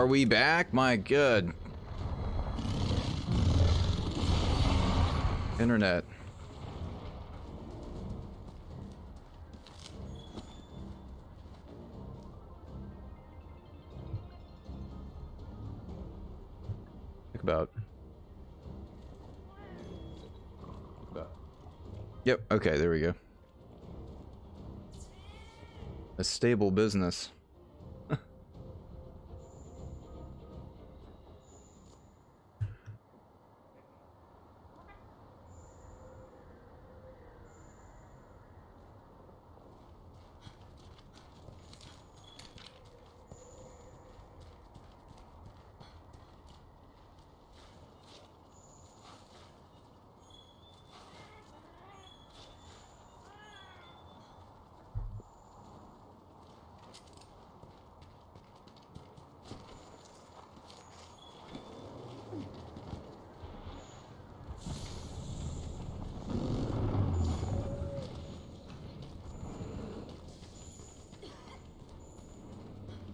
Are we back? My good. Internet. Think about. Yep, okay, there we go. A stable business.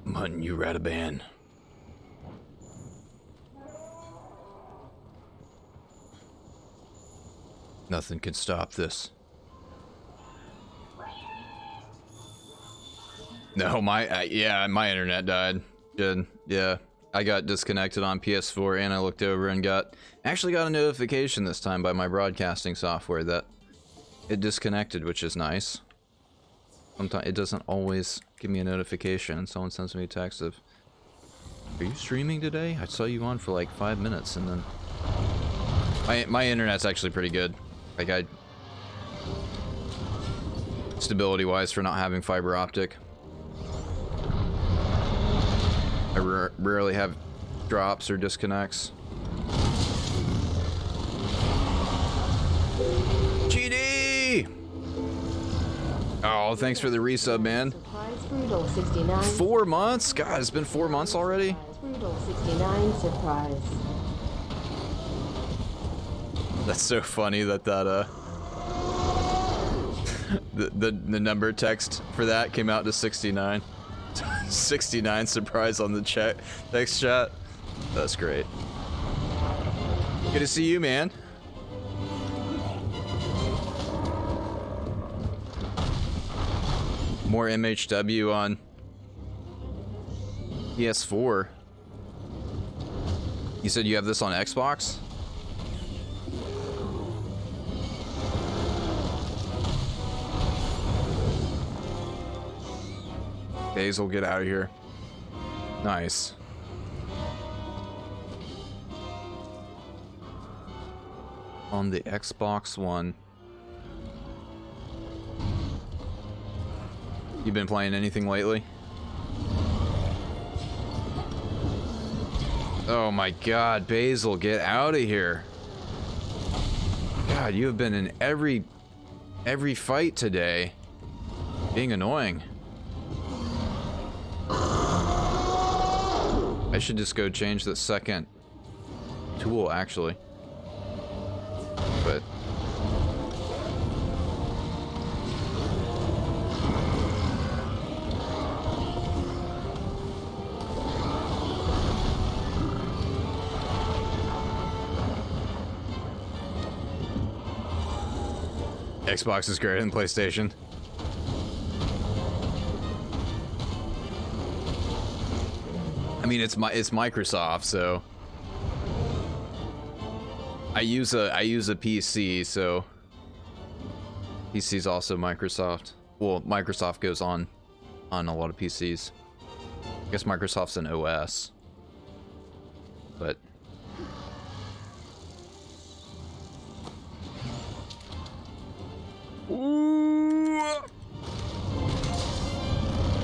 I'm hunting you, Rataban. Nothing can stop this. No, yeah, my internet died. Good, yeah. I got disconnected on PS4 and I looked over and actually got a notification this time by my broadcasting software that it disconnected, which is nice. Sometimes it doesn't always give me a notification and someone sends me a text of, are you streaming today? I saw you on for like 5 minutes and then... My internet's actually pretty good. Like stability-wise for not having fiber optic. I rarely have drops or disconnects. GD! Oh, thanks for the resub, man. 4 months? God, it's been 4 months already? 69 surprise. That's so funny that the number text for that came out to 69. 69 surprise on the text chat. That's great. Good to see you, man. More MHW on PS4. You said you have this on Xbox? Basil, get out of here. Nice. On the Xbox One. You been playing anything lately? Oh my god, Basil, get out of here. God, you have been in every fight today. Being annoying. I should just go change the second tool, actually. But Xbox is greater than PlayStation. I mean, it's Microsoft, so I use a PC, so PC's also Microsoft. Well, Microsoft goes on a lot of PCs. I guess Microsoft's an OS, but ooh.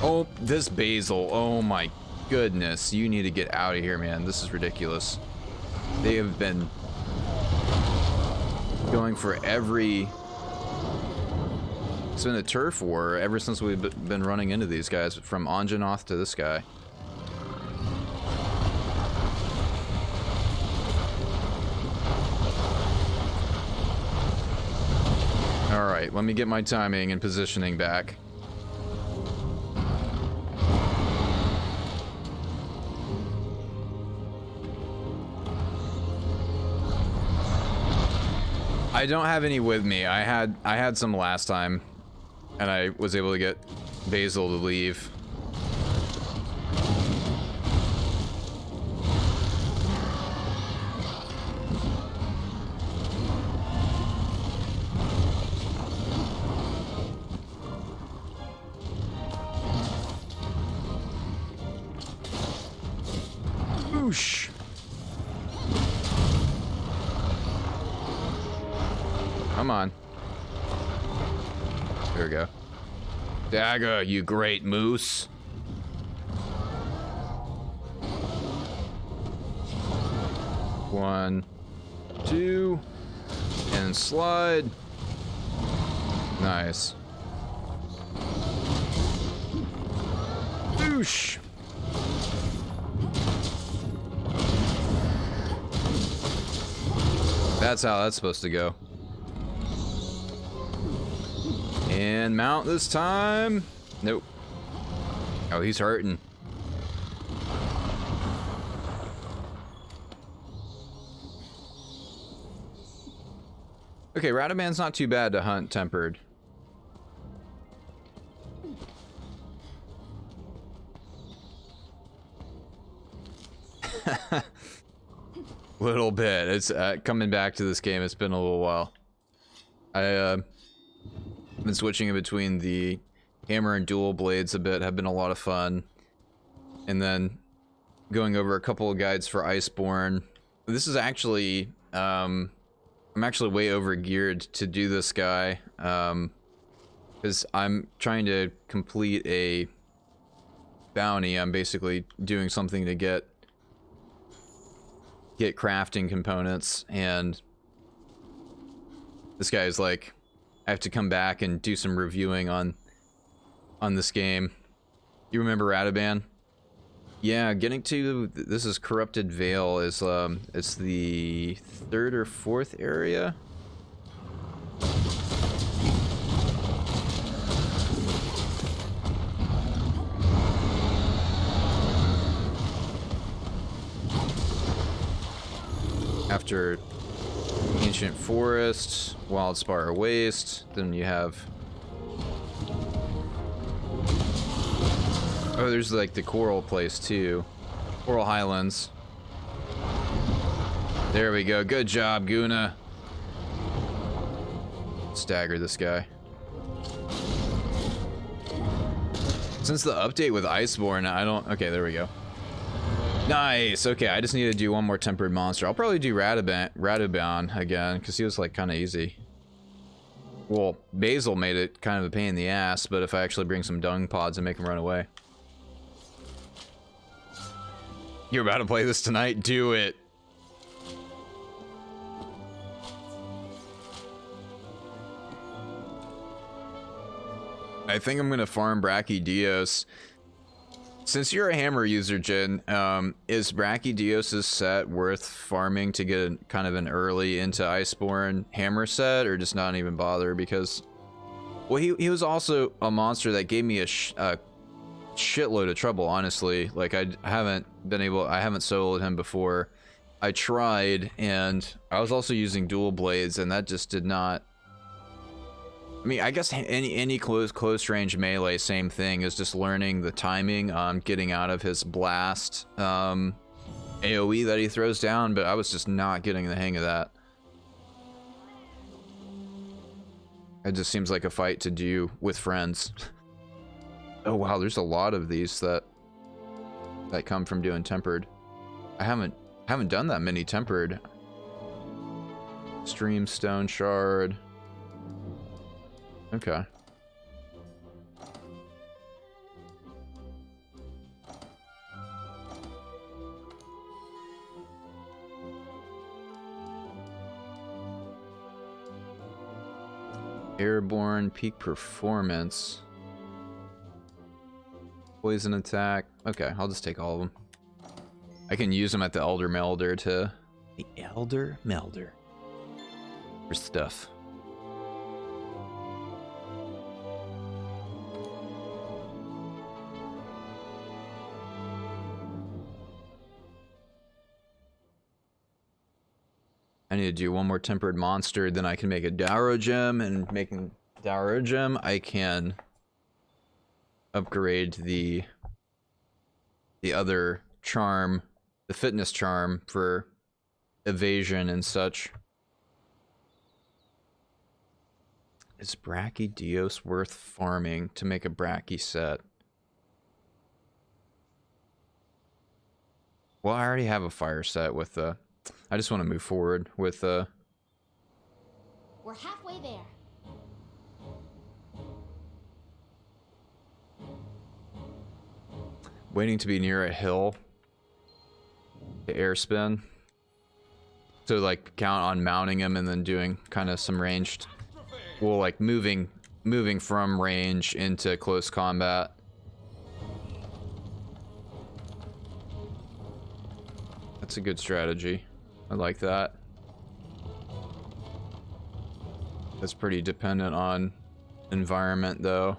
Oh, this Basil! Oh my goodness, you need to get out of here, man. This is ridiculous. They have been going for every... It's been a turf war ever since we've been running into these guys, from Anjanath to this guy. Alright, let me get my timing and positioning back. I don't have any with me. I had some last time, and I was able to get Basil to leave. Whoosh. Come on. There we go. Dagger, you great moose. One, two, and slide. Nice. Whoosh. That's how that's supposed to go. And mount this time. Nope. Oh, he's hurting. Okay, Radaman's not too bad to hunt tempered. Little bit. It's coming back to this game. It's been a little while. I've been switching in between the hammer and dual blades a bit. Have been a lot of fun. And then going over a couple of guides for Iceborne. This is actually I'm actually way over geared to do this guy because I'm trying to complete a bounty. I'm basically doing something to get crafting components, and this guy is like, I have to come back and do some reviewing on this game. You remember Radaban? Yeah, getting to this is Corrupted Vale is it's the 3rd or 4th area. After Ancient Forest, Wildspire Waste, then you have... Oh, there's like the Coral place too. Coral Highlands. There we go. Good job, Guna. Stagger this guy. Since the update with Iceborne, I don't... Okay, there we go. Nice. Okay, I just need to do one more tempered monster. I'll probably do Radaban again, because he was like kind of easy. Well, Basil made it kind of a pain in the ass, but if I actually bring some dung pods and make him run away. You're about to play this tonight? Do it. I think I'm gonna farm Brachydios. Since you're a hammer user, Jin, is Brachydios' set worth farming to get kind of an early into Iceborne hammer set, or just not even bother? Because, well, he was also a monster that gave me a shitload of trouble, honestly. Like, I haven't soloed him before. I tried, and I was also using dual blades, and that just did not... I mean, I guess any close range melee, same thing, is just learning the timing on getting out of his blast AoE that he throws down, but I was just not getting the hang of that. It just seems like a fight to do with friends. Oh wow, there's a lot of these that come from doing tempered. I haven't done that many tempered. Stream Stone Shard. Okay. Airborne, peak performance. Poison attack. Okay, I'll just take all of them. I can use them at the Elder Melder to... The Elder Melder. For stuff. I need to do one more tempered monster, then I can make a Dauro gem, and making Dauro gem, I can upgrade the other charm, the fitness charm for evasion and such. Is Brachydios worth farming to make a Brachy set? Well, I already have a fire set with I just want to move forward with We're halfway there. waiting to be near a hill to air spin. So like count on mounting him and then doing kind of some ranged, well, like moving from range into close combat. That's a good strategy. I like that. That's pretty dependent on environment though.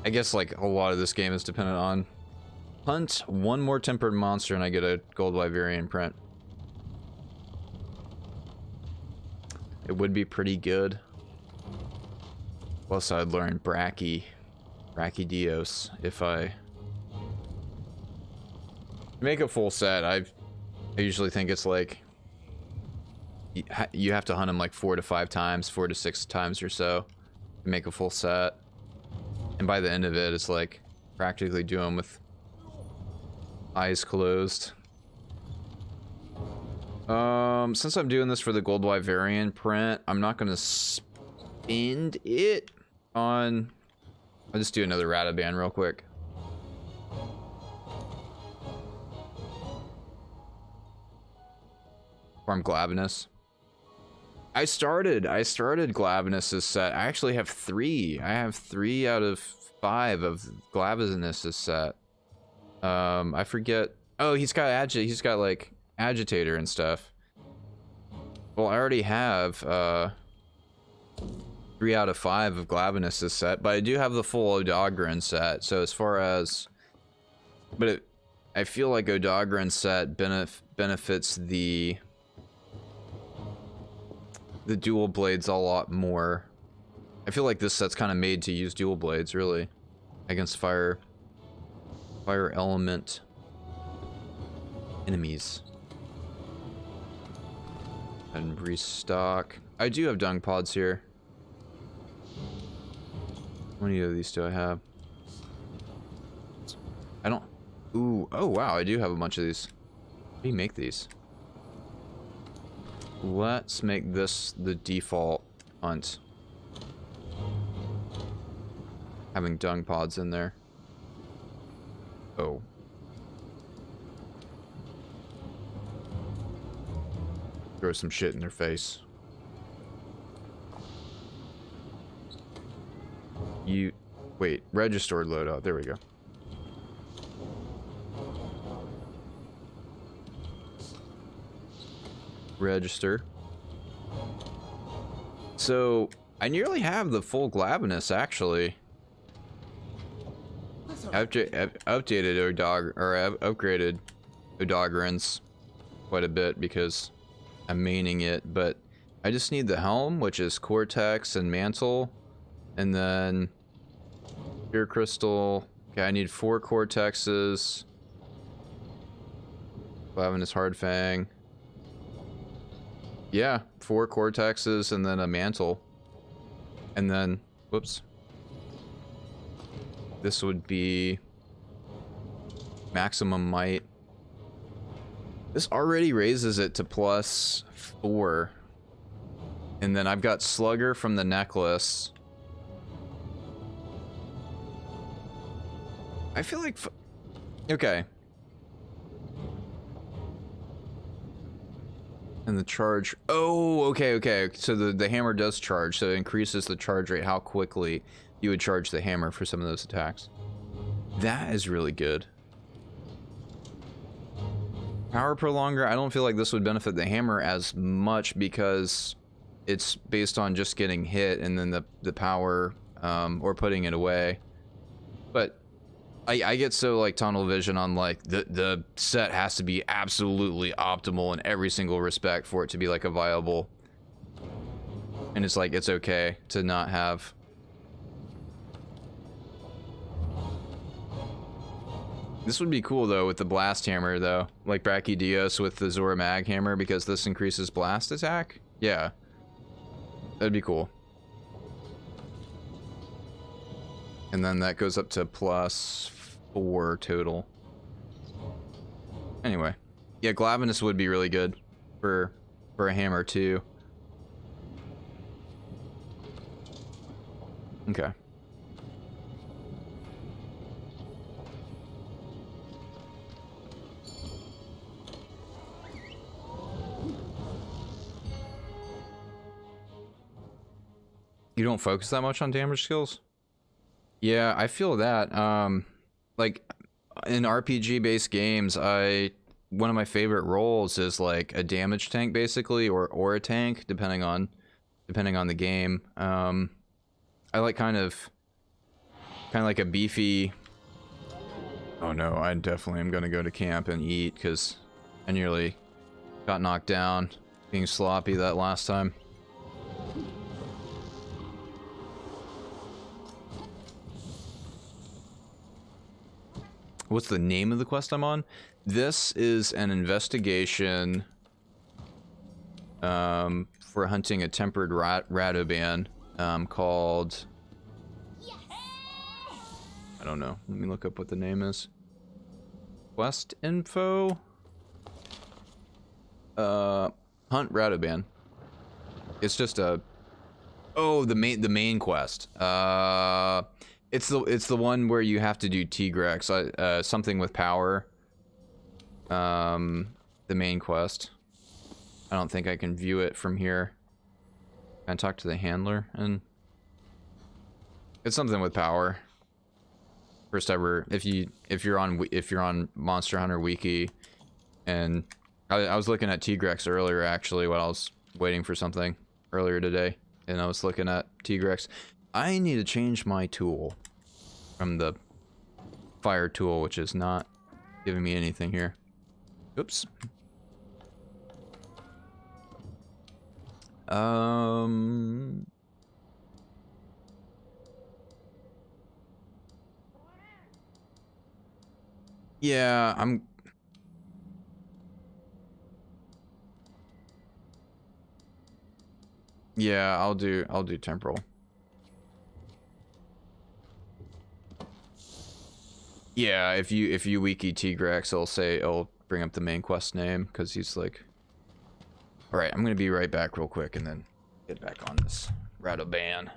I guess like a lot of this game is dependent on hunt one more tempered monster and I get a gold Wyverian print. It would be pretty good. Plus I'd learn Brachydios if I make a full set. I usually think it's like you have to hunt him like 4 to 5 times, 4 to 6 times or so to make a full set. And by the end of it, it's like practically do him with eyes closed. Since I'm doing this for the gold Wyverian print, I'm not gonna spend it on. I'll just do another Rataban real quick. Farm Glavenus. I started Glavenus' set. I actually have 3. I have 3 out of 5 of Glavenus' set. I forget. Oh, he's got like agitator and stuff. Well, I already have 3 out of 5 of Glavenus' set, but I do have the full Odogran set. So as far as, I feel like Odogran set benefits the dual blades a lot more. I feel like this set's kind of made to use dual blades, really, against fire element enemies. And restock. I do have dung pods here. How many of these do I have? I don't. Ooh, oh wow, I do have a bunch of these. How do you make these? Let's make this the default hunt. Having dung pods in there. Oh. Throw some shit in their face. Wait, registered loadout. There we go. Register. So I nearly have the full Glavenus actually. I've updated I've upgraded Odograns quite a bit because I'm maining it, but I just need the helm, which is Cortex and Mantle, and then Pure Crystal. Okay, I need 4 Cortexes. Glavenus Hardfang. Yeah, 4 Cortexes and then a Mantle. And then, whoops. This would be maximum might. This already raises it to +4. And then I've got Slugger from the necklace. I feel like... okay. And the charge... oh, okay. So the hammer does charge, so it increases the charge rate, how quickly you would charge the hammer for some of those attacks. That is really good. Power Prolonger, I don't feel like this would benefit the hammer as much because it's based on just getting hit and then the power, or putting it away. But I get so like tunnel vision on like the set has to be absolutely optimal in every single respect for it to be like a viable. And it's like it's okay to not have. This would be cool though with the blast hammer though, like Brachydios with the Zora Mag hammer, because this increases blast attack. Yeah, that'd be cool. And then that goes up to +4 total. Anyway, yeah, Glavinus would be really good for a hammer too. Okay. You don't focus that much on damage skills? Yeah, I feel that. Like in RPG based games, one of my favorite roles is like a damage tank basically, or a tank, depending on the game. I like kind of like a beefy. Oh no, I definitely am gonna go to camp and eat because I nearly got knocked down being sloppy that last time. What's the name of the quest I'm on? This is an investigation for hunting a tempered radoban called... I don't know. Let me look up what the name is. Quest info? Hunt radoban. It's just a... Oh, the main quest. It's the one where you have to do Tigrex, something with power. The main quest. I don't think I can view it from here. Can I talk to the handler? And it's something with power. First ever, if you're on Monster Hunter Wiki, and I was looking at Tigrex earlier actually while I was waiting for something earlier today, and I was looking at Tigrex. I need to change my tool from the fire tool, which is not giving me anything here. Oops. Yeah, I'll do temporal. Yeah, if you wiki Tigrex, it'll bring up the main quest name, because he's like... Alright, I'm gonna be right back real quick and then get back on this radoban.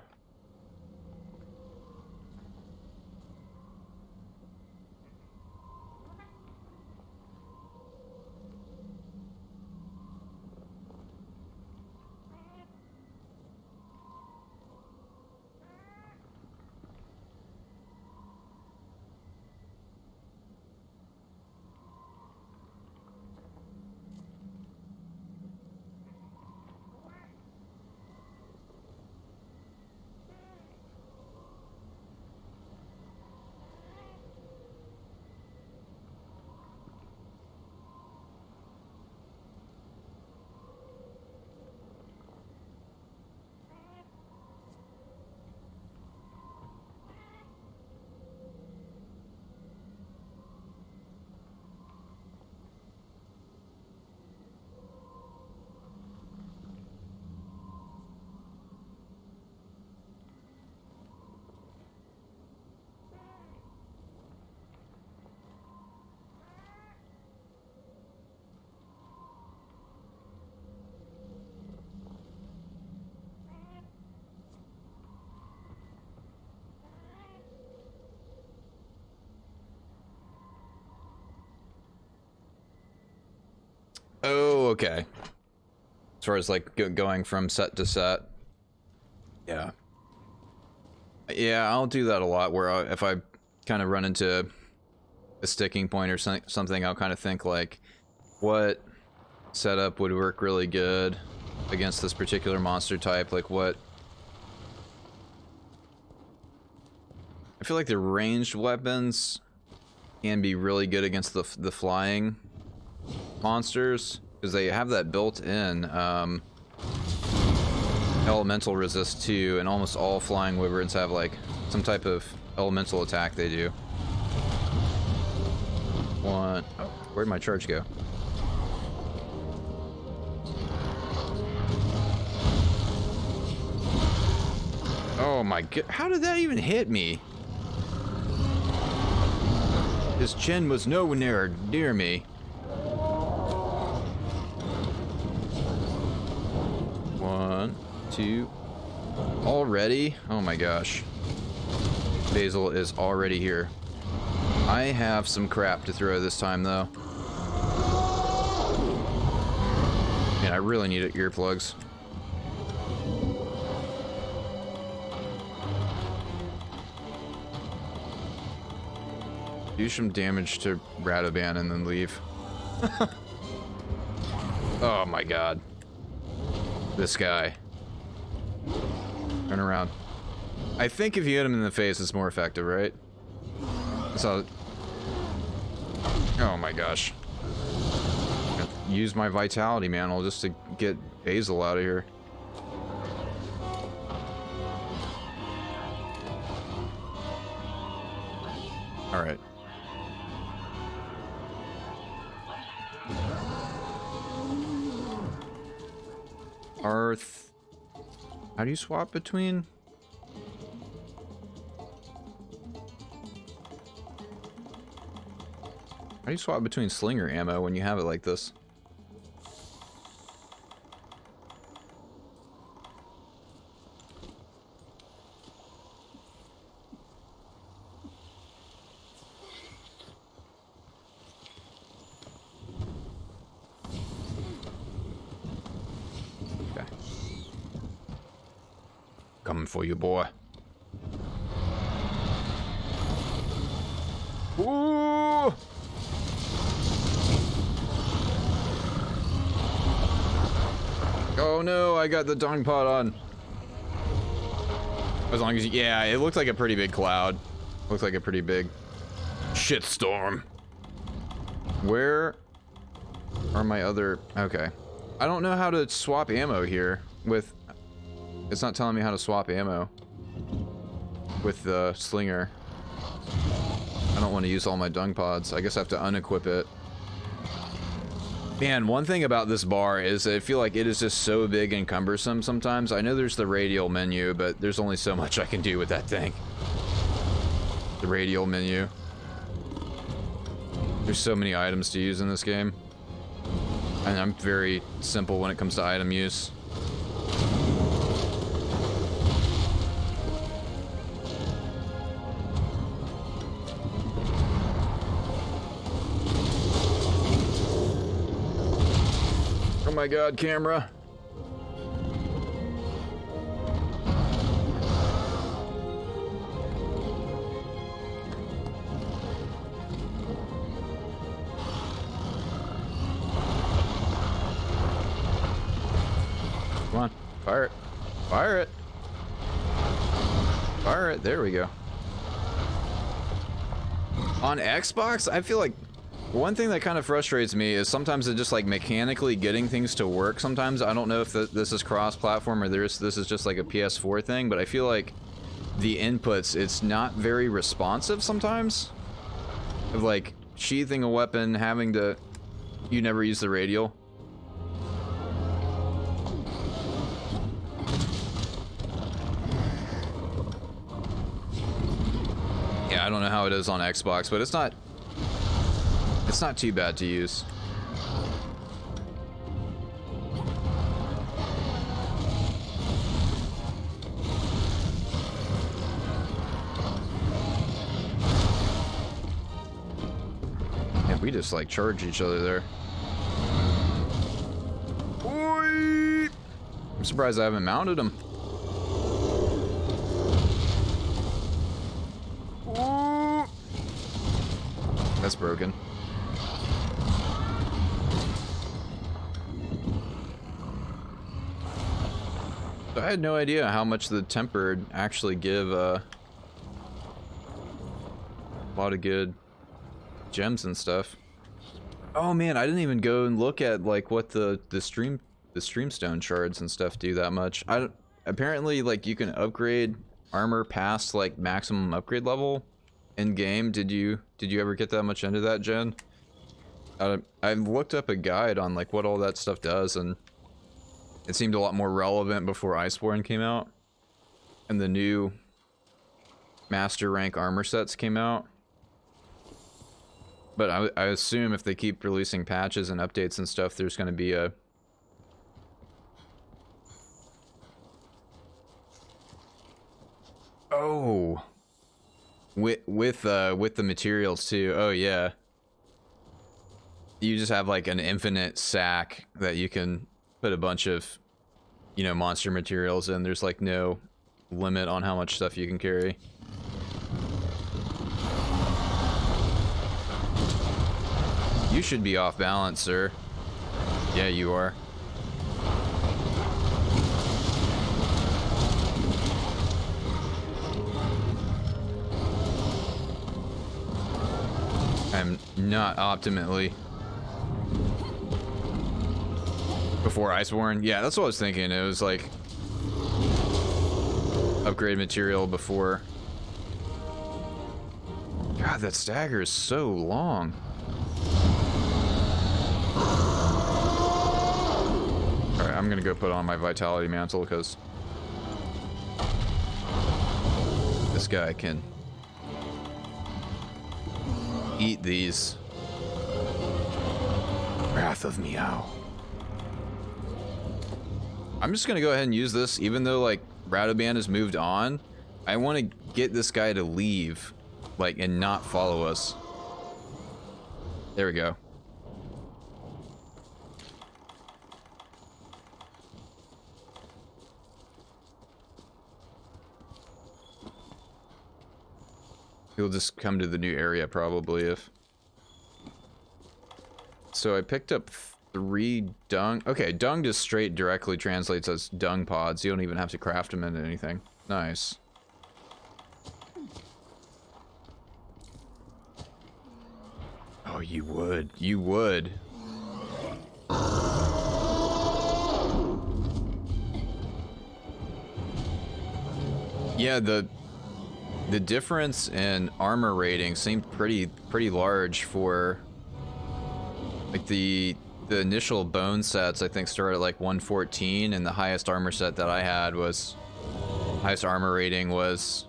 Oh, okay. As far as like going from set to set. Yeah. Yeah, I'll do that a lot where if I kind of run into a sticking point or something, I'll kind of think like, what setup would work really good against this particular monster type? Like what... I feel like the ranged weapons can be really good against the flying monsters, because they have that built-in elemental resist too, and almost all flying wyverns have like some type of elemental attack they do. One. Oh, where'd my charge go? Oh my god, how did that even hit me? His chin was nowhere near me. One, two. Already? Oh my gosh. Basil is already here. I have some crap to throw this time though. Man, I really need earplugs. Do some damage to Radoban and then leave. Oh my god. This guy. Turn around. I think if you hit him in the face, it's more effective, right? So. Oh my gosh. Use my vitality mantle just to get Basil out of here. Alright. Arth. How do you swap between? How do you swap between slinger ammo when you have it like this? Okay. Coming for you, boy. Ooh! Oh no, I got the dung pot on. As long as you, yeah, it looked like a pretty big cloud. Looked like a pretty big shitstorm. Where are my other, okay. I don't know how to swap ammo here with, it's not telling me how to swap ammo with the slinger. I don't want to use all my dung pods. I guess I have to unequip it. Man, one thing about this bar is I feel like it is just so big and cumbersome sometimes. I know there's the radial menu, but there's only so much I can do with that thing. The radial menu. There's so many items to use in this game. And I'm very simple when it comes to item use. Oh my god, camera. Come on, fire it. Fire it. Fire it, there we go. On Xbox, I feel like one thing that kind of frustrates me is sometimes it's just like mechanically getting things to work. Sometimes I don't know if this is cross-platform or this is just like a PS4 thing, but I feel like the inputs, it's not very responsive sometimes. Of like sheathing a weapon, having to, you never use the radial. Yeah, I don't know how it is on Xbox, but it's not too bad to use. Yeah, we just like charge each other there. Oi! I'm surprised I haven't mounted him. Ooh! That's broken. I had no idea how much the tempered actually give a lot of good gems and stuff. Oh man, I didn't even go and look at like what the streamstone shards and stuff do that much. I don't, apparently like you can upgrade armor past like maximum upgrade level in game. Did you ever get that much into that, Jen? I looked up a guide on like what all that stuff does, and it seemed a lot more relevant before Iceborne came out and the new master rank armor sets came out. But I assume if they keep releasing patches and updates and stuff, there's going to be a... Oh! With the materials too. Oh yeah. You just have like an infinite sack that you can put a bunch of, you know, monster materials in. There's like no limit on how much stuff you can carry. You should be off balance, sir. Yeah, you are. I'm not optimally. Before Iceborne? Yeah, that's what I was thinking. It was like upgrade material before. God, that stagger is so long. Alright, I'm gonna go put on my vitality mantle because this guy can eat these. Wrath of Meow. I'm just gonna go ahead and use this, even though like Radoban has moved on. I want to get this guy to leave, like, and not follow us. There we go. He'll just come to the new area probably if... So I picked up 3 dung. Okay, dung just straight directly translates as dung pods. You don't even have to craft them into anything. Nice. Oh, you would. You would. Yeah, the difference in armor rating seemed pretty large for like the initial bone sets. I think started at like 114, and the highest armor set that I had was highest armor rating was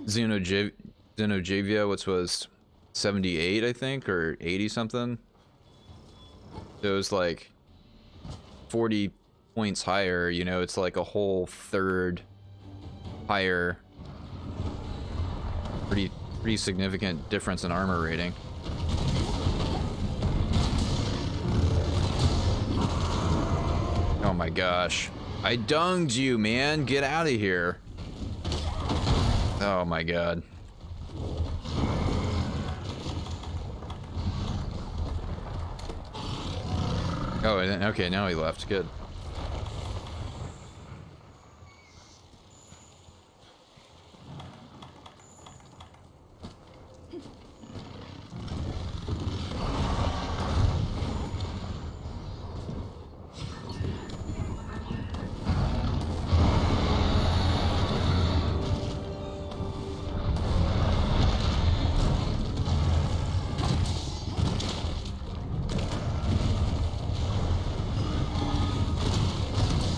Xenojavia, which was 78, I think, or 80 something. It was like 40 points higher, you know. It's like a whole third higher. Pretty significant difference in armor rating. Oh my gosh. I dunged you, man. Get out of here. Oh my god. Oh, and then, okay, now he left. Good.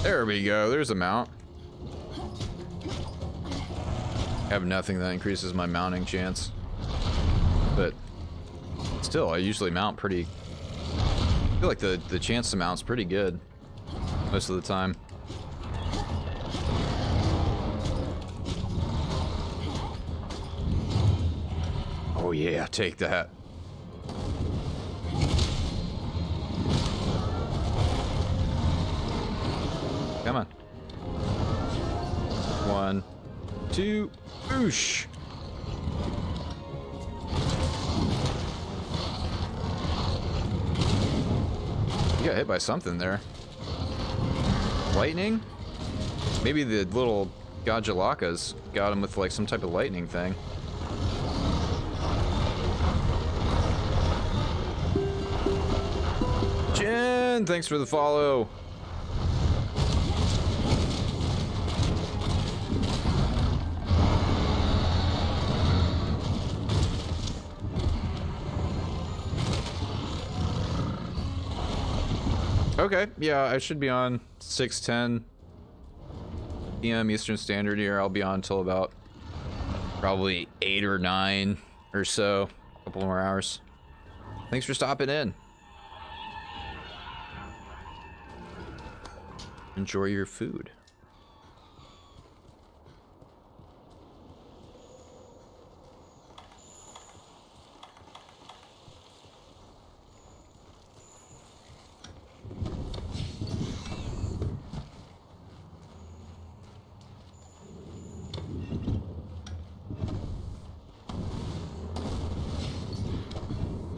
There we go, there's a mount. I have nothing that increases my mounting chance. But still, I usually mount pretty... I feel like the chance to mount's pretty good most of the time. Oh yeah, take that. Come on. 1, 2, boosh. You got hit by something there. Lightning? Maybe the little God, Jalaka's got him with like some type of lightning thing. Jen, thanks for the follow. Okay, yeah, I should be on 6:10 p.m. Eastern Standard here. I'll be on till about probably 8 or 9 or so. A couple more hours. Thanks for stopping in. Enjoy your food.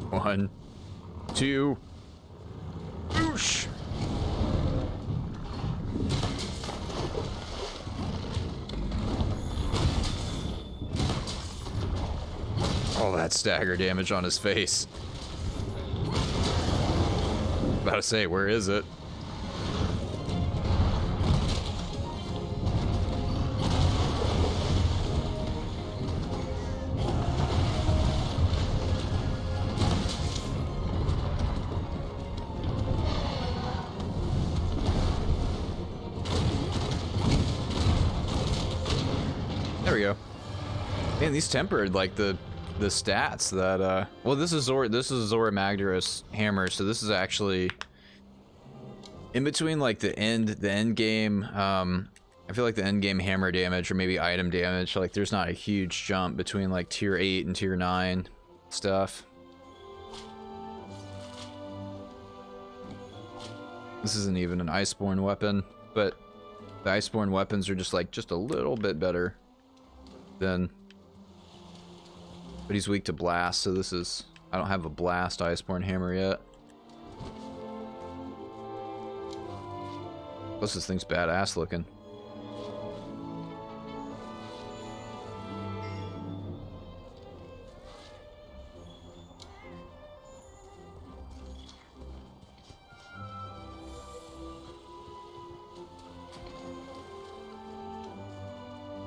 One, two, whoosh. All that stagger damage on his face. About to say, where is it? There we go. Man, these tempered like the stats that well, this is Zora Magdaros hammer, so this is actually in between like the end game. I feel like the end game hammer damage or maybe item damage, like there's not a huge jump between like tier 8 and tier 9 stuff. This isn't even an Iceborne weapon, but the Iceborne weapons are just a little bit better than, but he's weak to blast, so this is, I don't have a blast Iceborne hammer yet. Plus this thing's badass looking.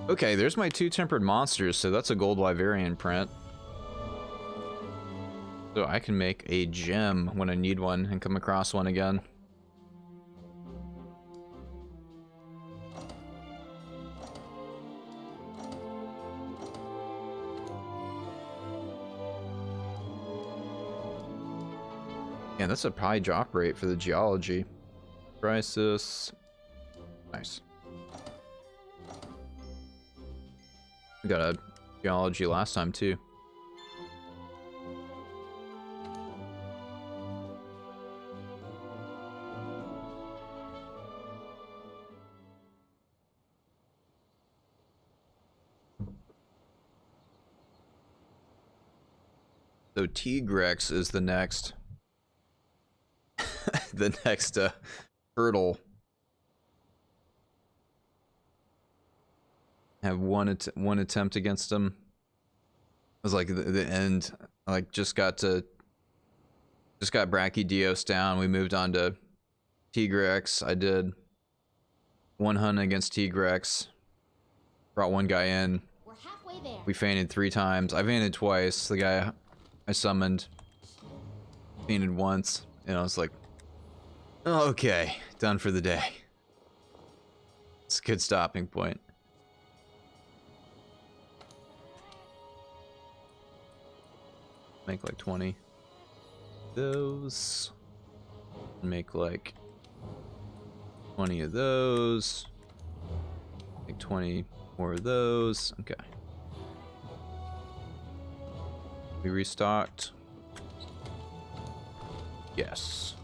Okay, there's my 2 tempered monsters, so that's a gold Wyverian print. So I can make a gem when I need one and come across one again. Yeah, that's a high drop rate for the geology. Crisis. Nice. We got a geology last time too. So Tigrex is the next the next hurdle. Have one attempt against him. It was like the end. Like just got Brachydios down. We moved on to Tigrex. I did one hunt against Tigrex. Brought one guy in. We're halfway there. We fainted 3 times. I fainted twice. The guy I summoned fainted once. And I was like, oh, okay, done for the day. It's a good stopping point. Make like 20 those. Make like 20 of those. Make 20 more of those. Okay. We restocked. Yes.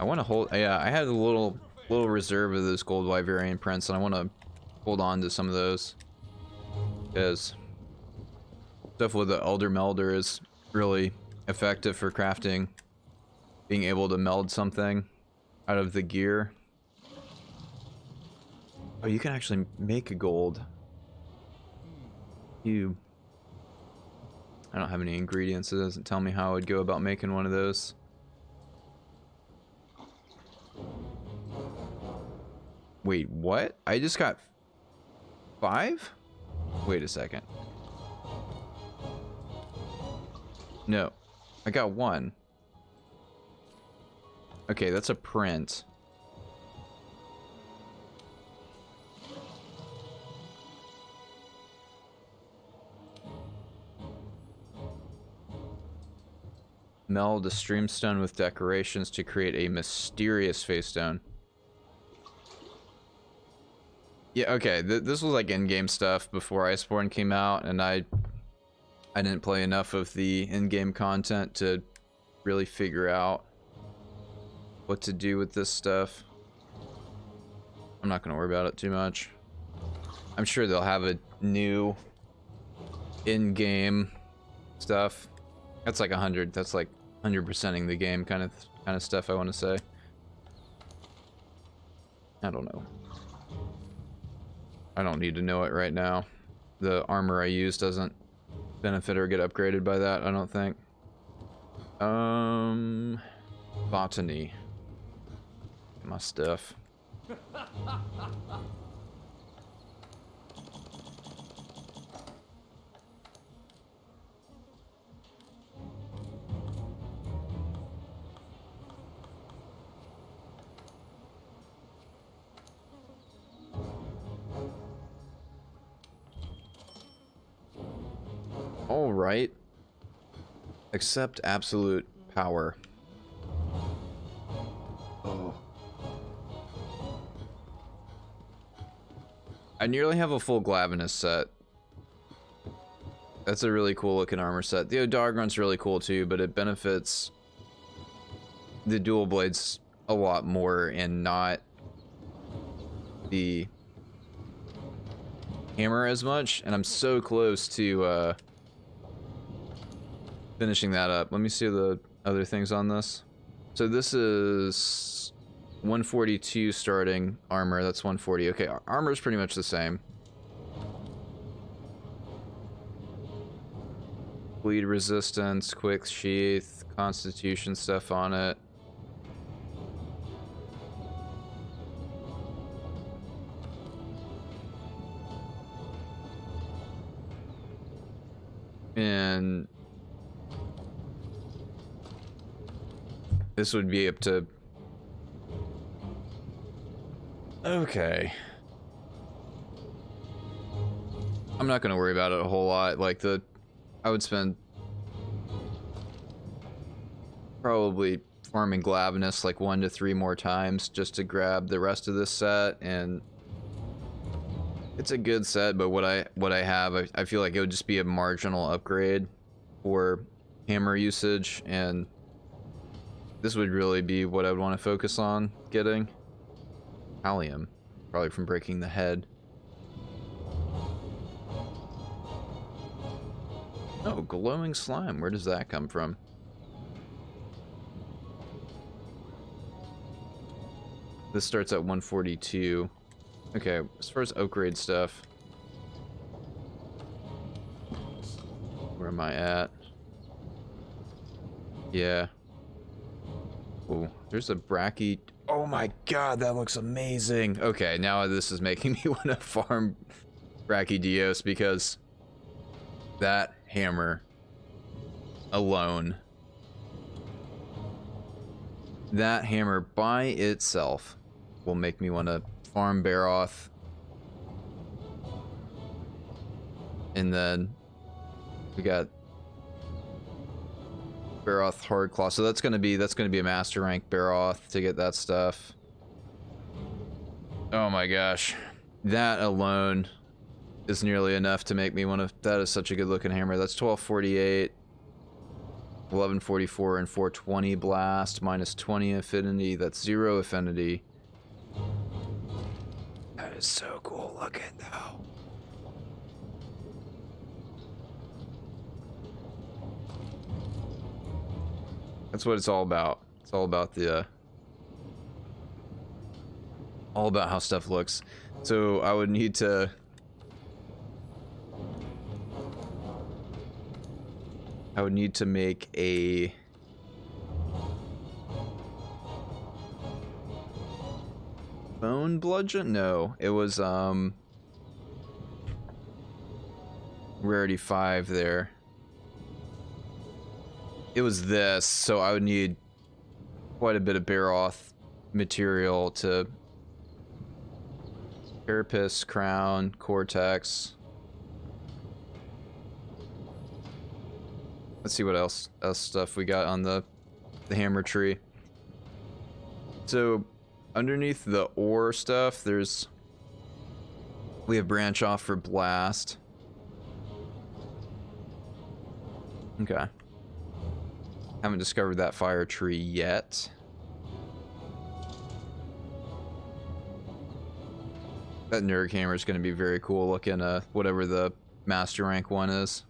I want to hold. Yeah, I had a little reserve of those gold Wyverian prints, and I want to hold on to some of those, because stuff with the Elder Melder is really effective for crafting being able to meld something out of the gear. Oh, you can actually make a gold. I don't have any ingredients. It doesn't tell me how I would go about making one of those. Wait, what? I just got 5? Wait a second. No, I got 1. Okay, that's a print. Meld a streamstone with decorations to create a mysterious face stone. Yeah, okay, this was like in-game stuff before Iceborne came out, and I didn't play enough of the in-game content to really figure out what to do with this stuff. I'm not gonna worry about it too much. I'm sure they'll have a new in-game stuff. That's like 100. That's like 100%ing the game kind of stuff I want to say. I don't know. I don't need to know it right now. The armor I use doesn't benefit or get upgraded by that, I don't think. Botany. My stuff. All right. Accept absolute power. Oh. I nearly have a full Glavenus set. That's a really cool looking armor set. The Odargron's really cool too, but it benefits the dual blades a lot more and not the hammer as much. And I'm so close to finishing that up. Let me see the other things on this. So this is 142 starting armor. That's 140. Okay, armor is pretty much the same. Bleed resistance, quick sheath, constitution stuff on it. And this would be up to... Okay. I'm not going to worry about it a whole lot. Like, I would spend probably farming Glavenus like 1 to 3 more times just to grab the rest of this set, and it's a good set, but what I have, I feel like it would just be a marginal upgrade for hammer usage, and this would really be what I would want to focus on getting. Allium, probably from breaking the head. Oh, glowing slime. Where does that come from? This starts at 142. Okay, as far as upgrade stuff, where am I at? Yeah. Oh, there's a brachy. Oh my god, that looks amazing. Okay, now this is making me want to farm Brachydios because that hammer alone, that hammer by itself will make me want to farm Baroth. And then we got Baroth Hardclaw, so that's gonna be a master rank Baroth to get that stuff. Oh my gosh, that alone is nearly enough to make me want to. That is such a good looking hammer. That's 1248, 1144, and 420 blast, minus 20 affinity. That's 0 affinity. That is so cool looking though. That's what it's all about. It's all about the all about how stuff looks. So I would need to make a bone bludgeon? No, it was rarity 5 there. It was this, so I would need quite a bit of Baroth material to carapace, crown, cortex. Let's see what else stuff we got on the hammer tree. So underneath the ore stuff, we have branch off for blast. Okay. Haven't discovered that fire tree yet. That Nurg hammer is going to be very cool looking, whatever the master rank one is.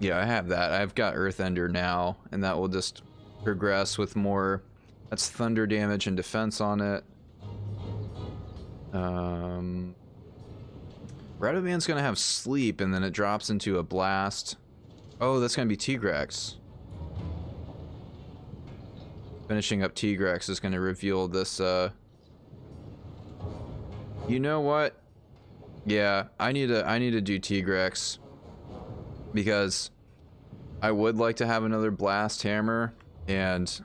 Yeah, I have that. I've got Earthender now, and that will just progress with more. That's thunder damage and defense on it. Radoban's gonna have sleep, and then it drops into a blast. Oh, that's gonna be Tigrex. Finishing up Tigrex is gonna reveal this, You know what? Yeah, I need to do Tigrex. Because I would like to have another blast hammer, and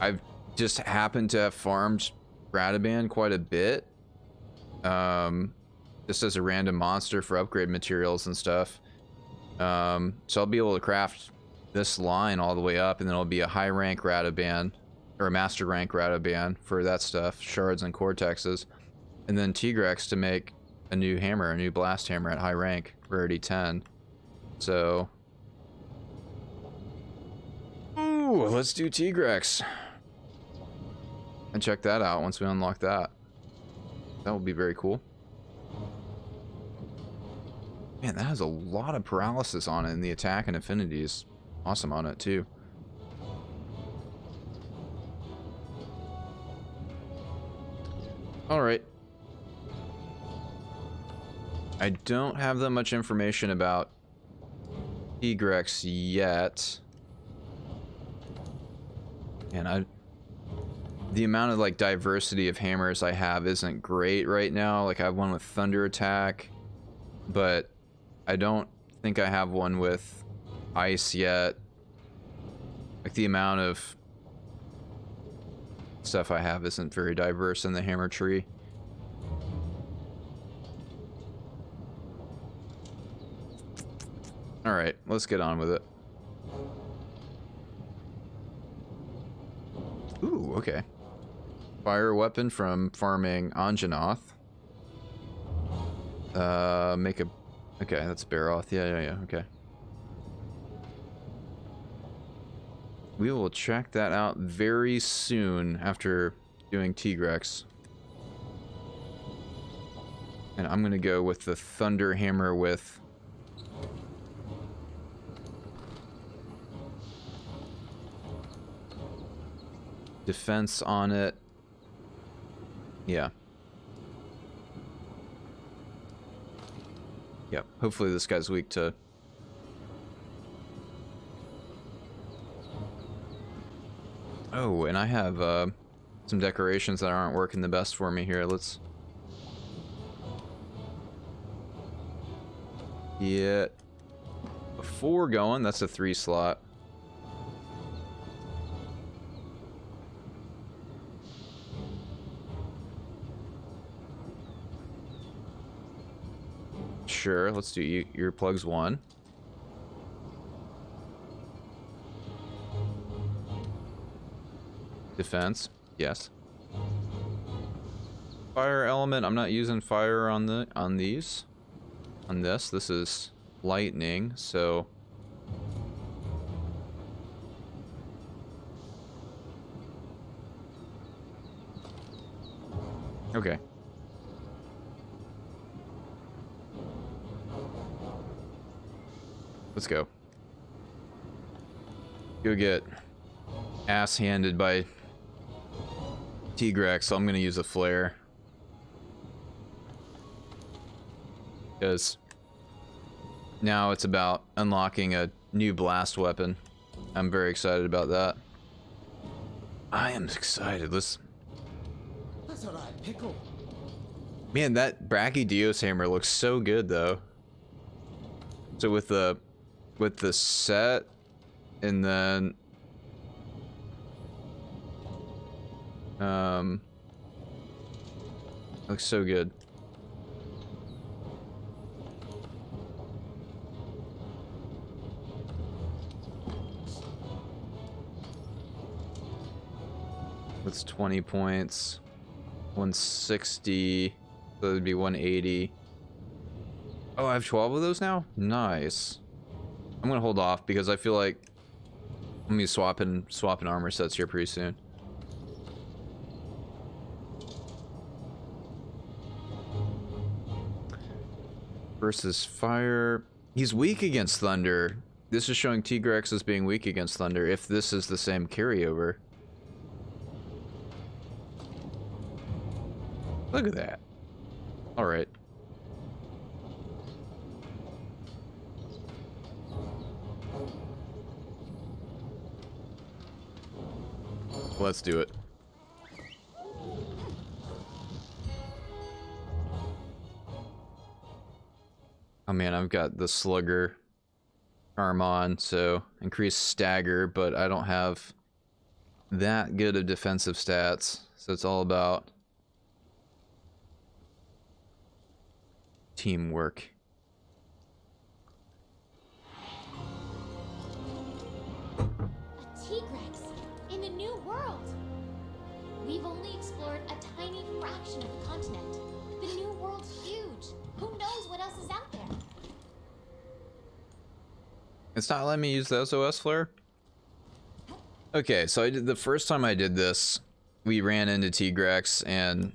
I've just happened to have farmed Radoban quite a bit. Just as a random monster for upgrade materials and stuff. So I'll be able to craft this line all the way up, and then it'll be a high rank Radoban, or a master rank Radoban for that stuff, shards and cortexes, and then Tigrex to make a new hammer, a new blast hammer at high rank, rarity 10. So, ooh, let's do Tigrex and check that out once we unlock that. That will be very cool. Man, that has a lot of paralysis on it, and the attack and affinity is awesome on it too. Alright. I don't have that much information about Tigrex yet. And the amount of like diversity of hammers I have isn't great right now. Like I have one with thunder attack, but I don't think I have one with ice yet. Like the amount of stuff I have isn't very diverse in the hammer tree. Alright, let's get on with it. Ooh, okay. Fire weapon from farming Anjanath. Make a... Okay, that's Baroth. Yeah, okay. We will check that out very soon after doing Tigrex. And I'm gonna go with the Thunder Hammer with... defense on it. Yeah. Yep. Hopefully this guy's weak to... Oh, and I have some decorations that aren't working the best for me here. Let's get a 4 going. That's a 3 slot. Sure, let's do earplugs 1. Defense, yes. Fire element, I'm not using fire on these. On this is lightning, so okay. Let's go. Go get ass handed by Tigrex, so I'm gonna use a flare. Because now it's about unlocking a new blast weapon. I'm very excited about that. I am excited. That's alright, pickle. Man, that Brachydios hammer looks so good though. So with the set and then looks so good. That's 20 points. 160. So that'd be 180. Oh, I have 12 of those now? Nice. I'm gonna hold off because I feel like I'm gonna be swapping armor sets here pretty soon. Versus fire. He's weak against thunder. This is showing Tigrex as being weak against thunder, if this is the same carryover. Look at that. Alright. Let's do it. Oh man, I've got the slugger arm on, so increased stagger, but I don't have that good of defensive stats, so it's all about teamwork. A Tigrex in a new world. We've only explored a tiny fraction of the continent. The new world's huge. Who knows what else is out there? It's not letting me use the SOS flare? Okay, so the first time I did this, we ran into Tigrex and,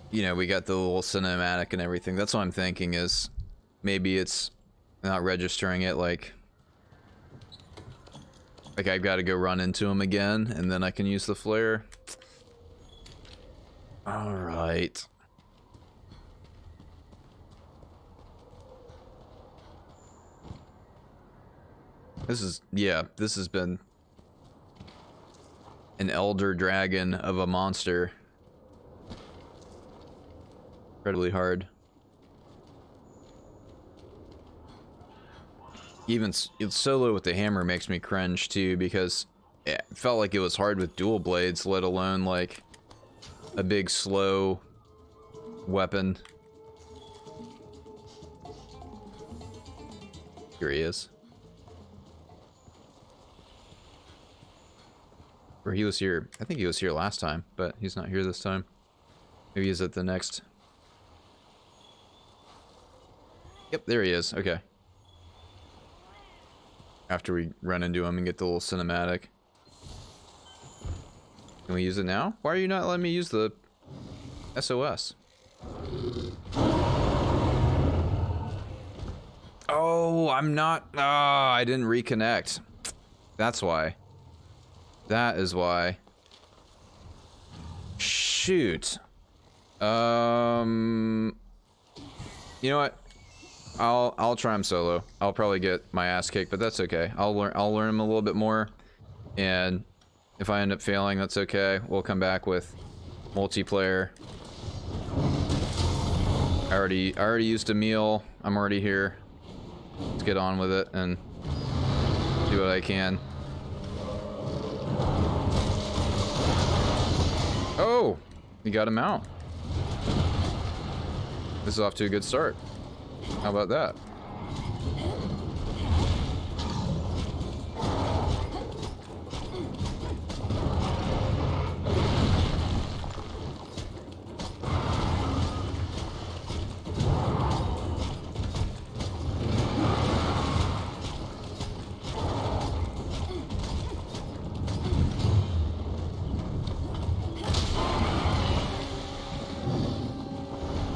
you know, we got the little cinematic and everything. That's what I'm thinking is maybe it's not registering it like I've got to go run into him again and then I can use the flare. All right. This has been an elder dragon of a monster. Incredibly hard. Even solo with the hammer makes me cringe too, because it felt like it was hard with dual blades, let alone like a big slow weapon. Here he is. Or he was here, I think he was here last time, but he's not here this time. Maybe he's at the next. Yep, there he is, okay. After we run into him and get the little cinematic. Can we use it now? Why are you not letting me use the SOS? Oh, I'm not, I didn't reconnect. That's why. That is why. Shoot. You know what? I'll try him solo. I'll probably get my ass kicked, but that's okay. I'll learn him a little bit more, and if I end up failing, that's okay. We'll come back with multiplayer. I already used a meal. I'm already here. Let's get on with it and do what I can. Oh, he got him out. This is off to a good start. How about that?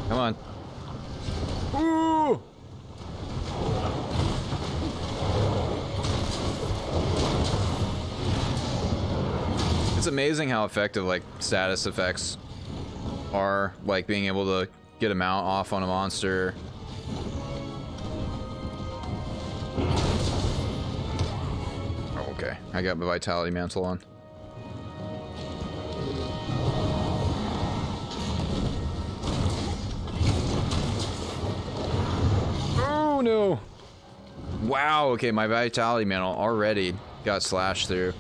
Come on. Ooh! amazing how effective like status effects are, like being able to get a mount off on a monster. Oh, okay, I got my vitality mantle on. Oh no! Wow, okay, my vitality mantle already got slashed through.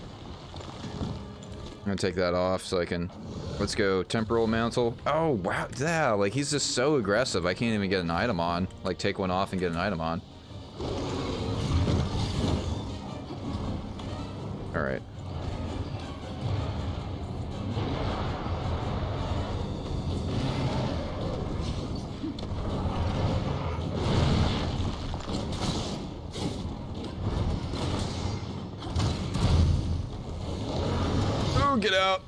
I'm gonna take that off so I can... Let's go temporal mantle. Oh, wow, yeah, like he's just so aggressive. I can't even get an item on. Like, take one off and get an item on. Alright. Oh, get out!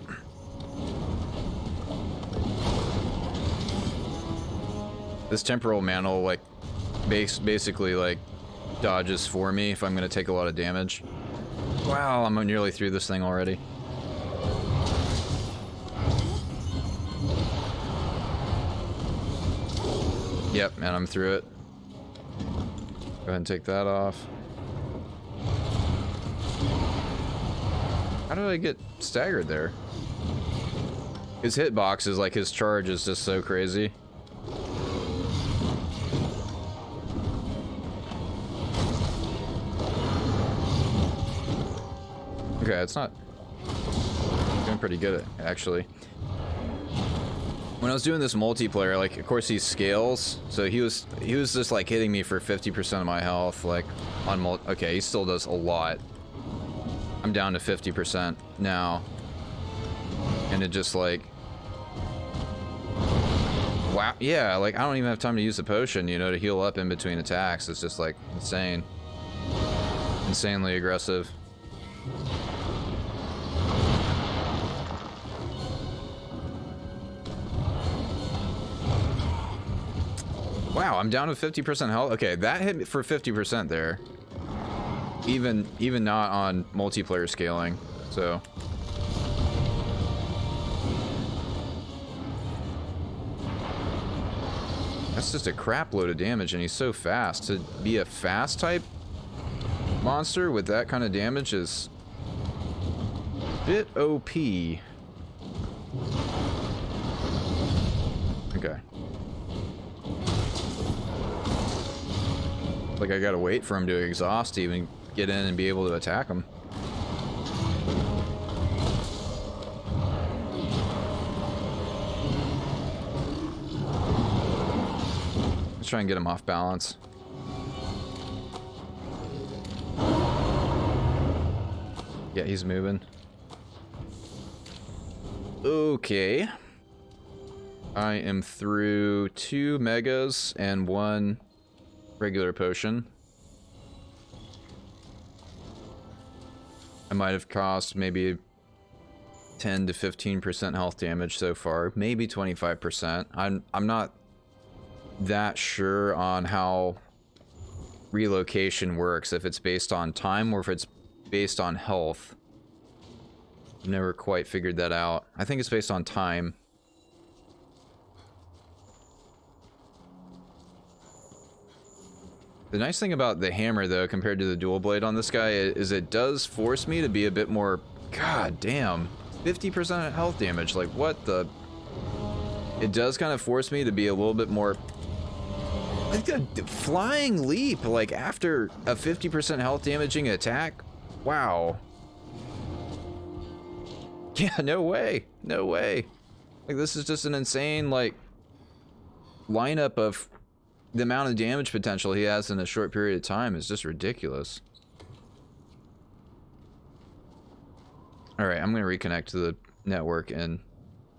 This temporal mantle, like, basically, like, dodges for me if I'm gonna take a lot of damage. Wow, I'm nearly through this thing already. Yep, and I'm through it. Go ahead and take that off. How did I get staggered there? His hitbox is like, his charge is just so crazy. Okay, it's not doing pretty good, actually. When I was doing this multiplayer, like, of course he scales, so he was just like hitting me for 50% of my health, like on okay, he still does a lot. I'm down to 50% now, and it just like, wow, yeah, like I don't even have time to use the potion, you know, to heal up in between attacks. It's just like insanely aggressive. Wow, I'm down to 50% health. Okay, that hit me for 50% there. Even not on multiplayer scaling. So that's just a crap load of damage, and he's so fast. To be a fast type monster with that kind of damage is a bit OP. Okay. Like I gotta wait for him to exhaust to even get in and be able to attack him. Let's try and get him off balance. Yeah, he's moving. Okay. I am through 2 megas and 1 regular potion. I might have cost maybe 10 to 15% health damage so far, maybe 25%. I'm not that sure on how relocation works, if it's based on time or if it's based on health. I've never quite figured that out. I think it's based on time. The nice thing about the hammer, though, compared to the dual blade on this guy, is it does force me to be a bit more... God damn. 50% health damage. Like, what the... It does kind of force me to be a little bit more... Like a flying leap, like, after a 50% health damaging attack? Wow. Yeah, no way. No way. Like, this is just an insane, like, lineup of... The amount of damage potential he has in a short period of time is just ridiculous. Alright, I'm going to reconnect to the network and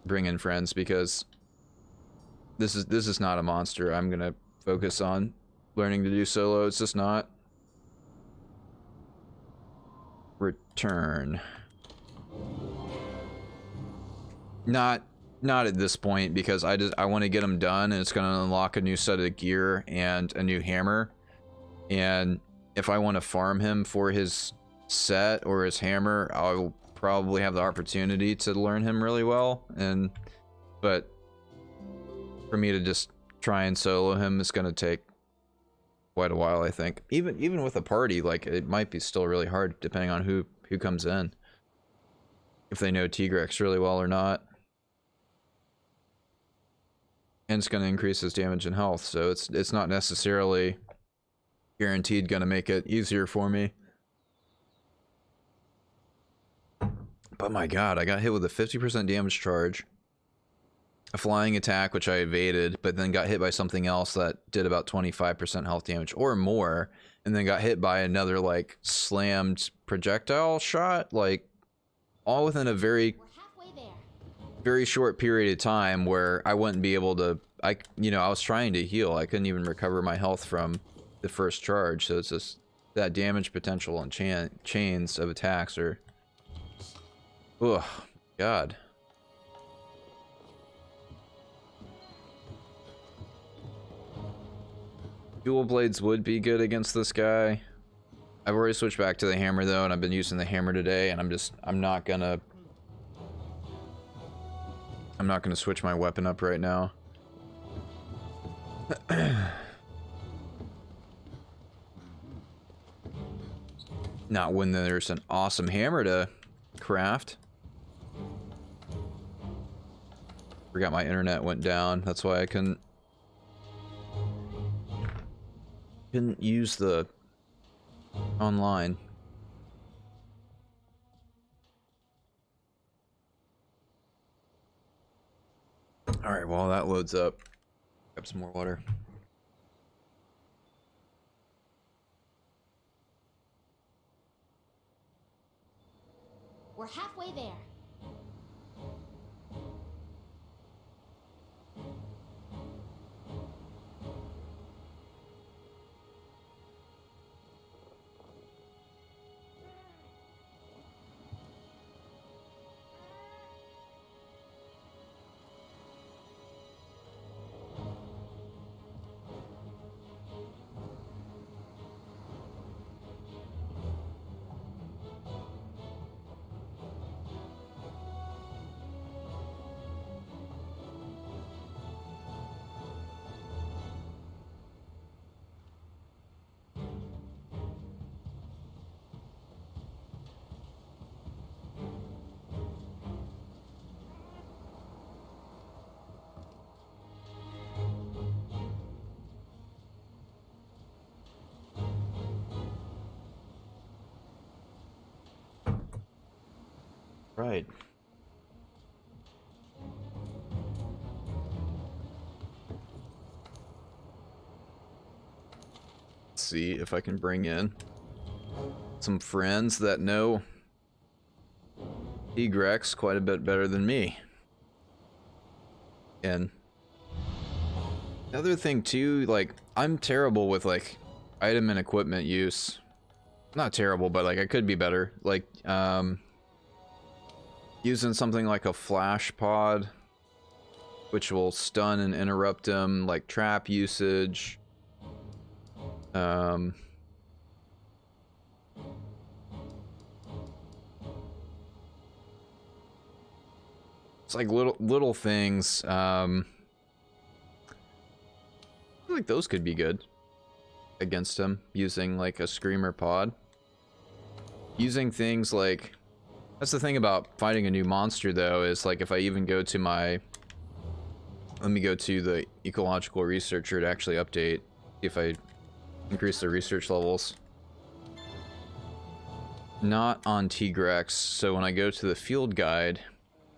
bring in friends because this is not a monster I'm going to focus on learning to do solo. It's just not. Return. Not at this point, because I want to get him done, and it's going to unlock a new set of gear and a new hammer. And if I want to farm him for his set or his hammer, I'll probably have the opportunity to learn him really well, but for me to just try and solo him is going to take quite a while, I think. Even with a party, like, it might be still really hard depending on who comes in, if they know Tigrex really well or not. And it's going to increase his damage and health, so it's not necessarily guaranteed going to make it easier for me. But my god, I got hit with a 50% damage charge, a flying attack which I evaded, but then got hit by something else that did about 25% health damage or more, and then got hit by another, like, slammed projectile shot, like, all within a very short period of time where I wouldn't be able to, I was trying to heal. I couldn't even recover my health from the first charge, so it's just that damage potential and chains of attacks are, ugh, god. Dual blades would be good against this guy. I've already switched back to the hammer though, and I've been using the hammer today, and I'm not gonna switch my weapon up right now. Not when there's an awesome hammer to craft. Forgot my internet went down. That's why I couldn't use the online. Alright, while that loads up, grab some more water. We're halfway there. Right. Let's see if I can bring in some friends that know Tigrex quite a bit better than me. And the other thing too, like, I'm terrible with, like, item and equipment use. Not terrible, but, like, I could be better. Like, using something like a flash pod, which will stun and interrupt him, like trap usage. It's like little things. I feel like those could be good against him, using like a screamer pod. Using things like, that's the thing about fighting a new monster though, is like if I even go to my, let me go to the ecological researcher to actually update, see if I increase the research levels. Not on Tigrex, so when I go to the field guide,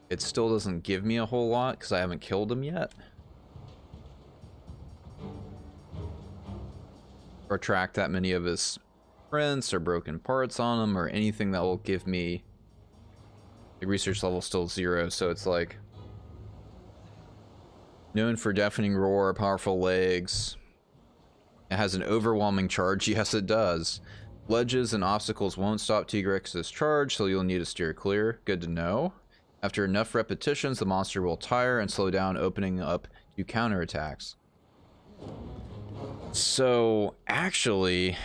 it still doesn't give me a whole lot because I haven't killed him yet. Or track that many of his prints or broken parts on him or anything that will give me, the research level still 0, so it's like known for deafening roar, powerful legs. It has an overwhelming charge. Yes, it does. Ledges and obstacles won't stop Tigrex's charge, so you'll need to steer clear. Good to know. After enough repetitions, the monster will tire and slow down, opening up to counterattacks. So, actually,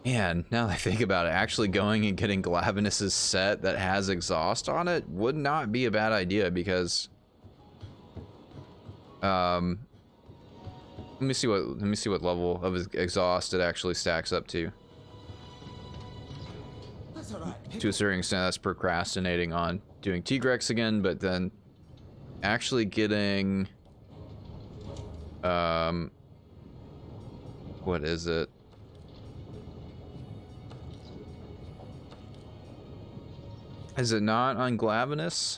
Man, now that I think about it, actually going and getting Glavenus's set that has exhaust on it would not be a bad idea because let me see what level of exhaust it actually stacks up to. That's all right. To a certain extent, that's procrastinating on doing Tigrex again, but then actually getting what is it? Is it not on Glavenus?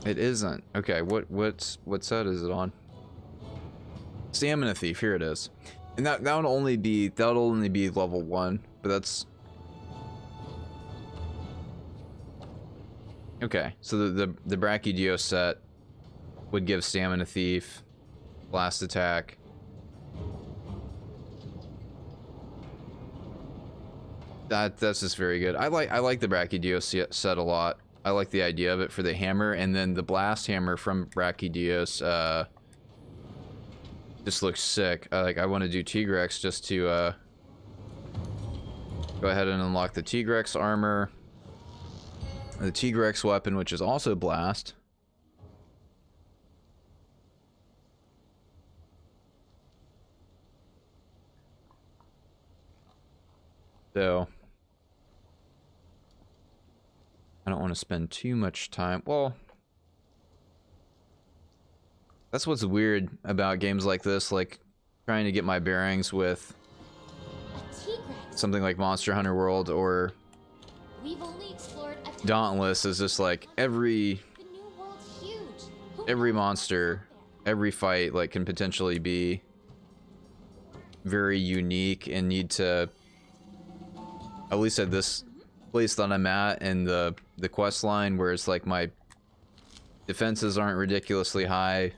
It isn't. Okay, what set is it on? Stamina Thief, here it is. And that would only be level 1, but that's okay. So the Brachydio set would give Stamina Thief, Blast Attack. That's just very good. I like the Brachydios set a lot. I like the idea of it for the hammer, and then the blast hammer from Brachydios just looks sick. I want to do Tigrex just to go ahead and unlock the Tigrex armor, the Tigrex weapon, which is also blast. So I don't want to spend too much time. Well, that's what's weird about games like this, like trying to get my bearings with something like Monster Hunter World or Dauntless is just like every monster, every fight like can potentially be very unique and need to, at least at this place that I'm at in the quest line, where it's like my defenses aren't ridiculously high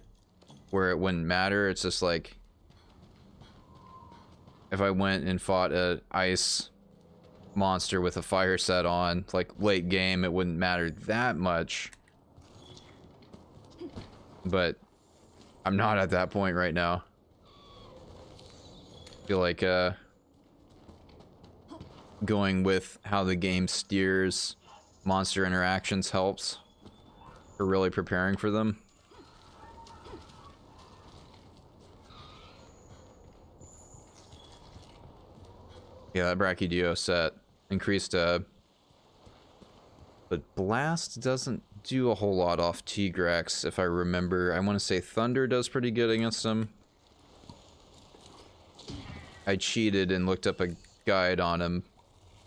where it wouldn't matter. It's just like if I went and fought a ice monster with a fire set on, like late game, it wouldn't matter that much. But I'm not at that point right now. I feel like going with how the game steers monster interactions helps for really preparing for them. Yeah, that Brachydio set increased but Blast doesn't do a whole lot off Tigrex, if I remember. I want to say Thunder does pretty good against him. I cheated and looked up a guide on him.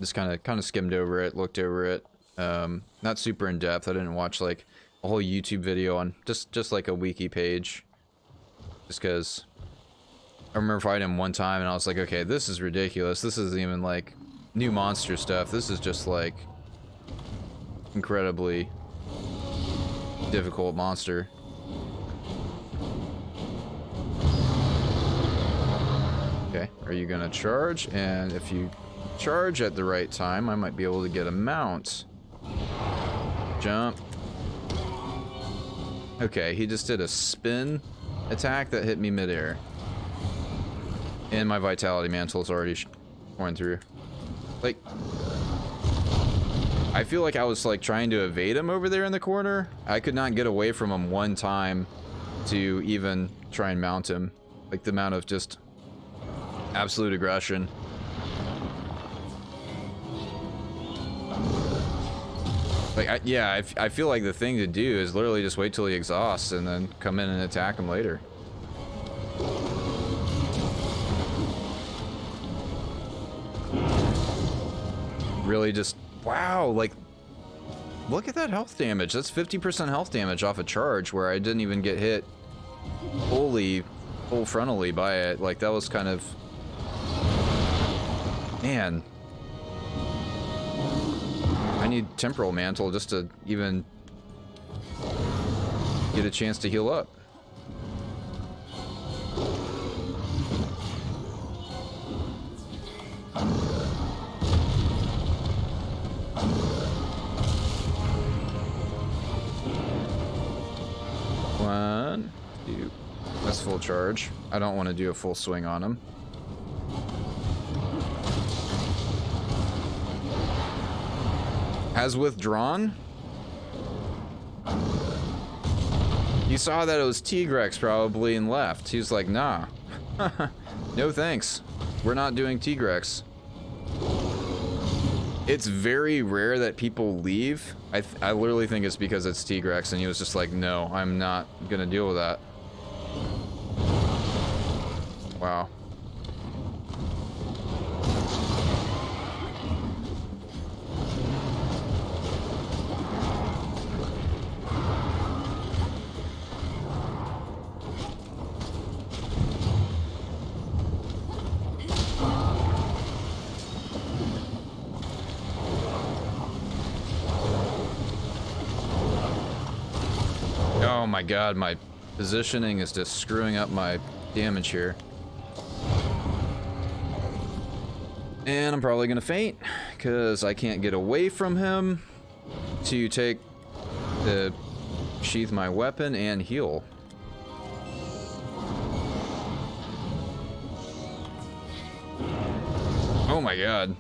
Just kind of skimmed over it, looked over it. Not super in depth. I didn't watch like a whole YouTube video on just like a wiki page. Just because I remember fighting him one time and I was like, okay, this is ridiculous. This isn't even like new monster stuff. This is just like incredibly difficult monster. Okay, are you gonna charge? And if you charge at the right time, I might be able to get a mount. Jump. Okay, he just did a spin attack that hit me midair. And my Vitality Mantle's already torn through. Like, I feel like I was like trying to evade him over there in the corner. I could not get away from him one time to even try and mount him. Like the amount of just absolute aggression. Like, I feel like the thing to do is literally just wait till he exhausts and then come in and attack him later. Really just, wow, like, look at that health damage. That's 50% health damage off a charge where I didn't even get hit full frontally by it. Like, that was kind of, man. I need Temporal Mantle just to even get a chance to heal up. One. charge. I don't want to do a full swing on him. Has withdrawn? He saw that it was Tigrex probably and left. He was like, nah. No thanks. We're not doing Tigrex. It's very rare that people leave. I literally think it's because it's Tigrex and he was just like, no, I'm not gonna deal with that. Wow. Oh my god, my positioning is just screwing up my damage here. And I'm probably gonna faint, because I can't get away from him to sheath my weapon and heal. Oh my god.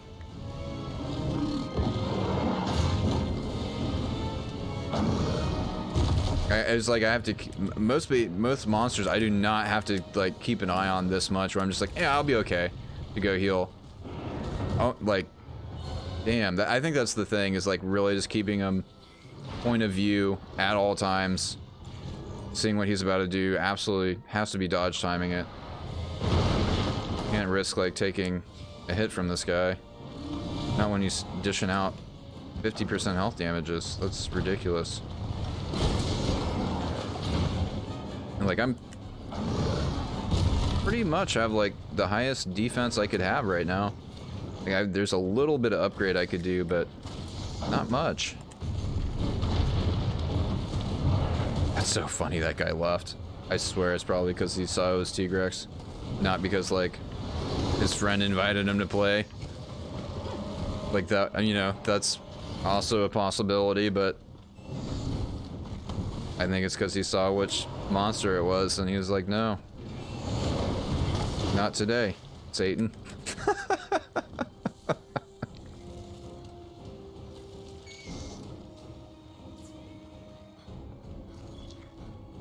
It's like I have to, most monsters I do not have to like keep an eye on this much, where I'm just like, yeah, I'll be okay to go heal. Oh, like, damn, I think that's the thing, is like really just keeping him point of view at all times, seeing what he's about to do. Absolutely has to be dodge timing it. Can't risk like taking a hit from this guy. Not when he's dishing out 50% health damages. That's ridiculous. And like I'm pretty much have like the highest defense I could have right now. Like there's a little bit of upgrade I could do, but not much. That's so funny that guy left. I swear it's probably because he saw it was Tigrex, not because like his friend invited him to play. Like that, you know, that's also a possibility, but I think it's because he saw which monster it was and he was like, no, not today, Satan.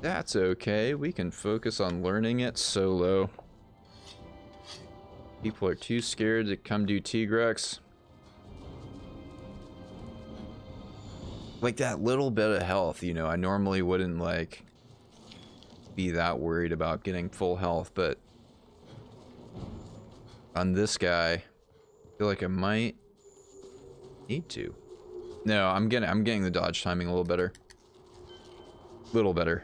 That's okay, we can focus on learning it solo. People are too scared to come do Tigrex. Like that little bit of health, you know, I normally wouldn't like be that worried about getting full health, but on this guy, I feel like I might need to. No, I'm getting the dodge timing a little better. Little better.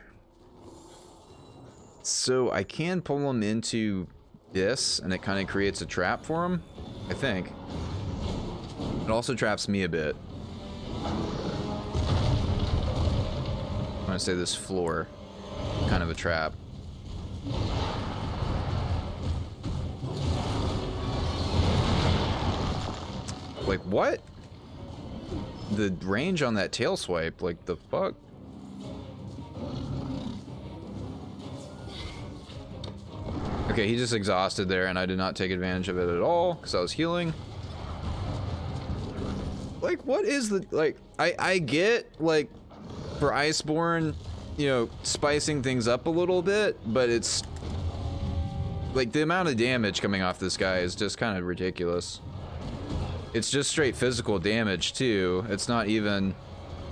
So I can pull him into this, and it kind of creates a trap for him, I think. It also traps me a bit. I'm gonna say this floor, kind of a trap. Like what? The range on that tail swipe, like the fuck? Okay, he just exhausted there, and I did not take advantage of it at all because I was healing. Like, what is the, like, I get, like, for Iceborne, you know, spicing things up a little bit, but it's, like, the amount of damage coming off this guy is just kind of ridiculous. It's just straight physical damage, too. It's not even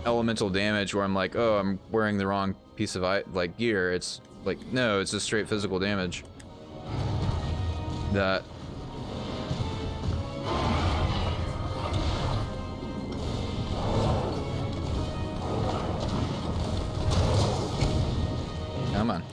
elemental damage where I'm like, oh, I'm wearing the wrong piece of, like, gear. It's, like, no, it's just straight physical damage. That come on.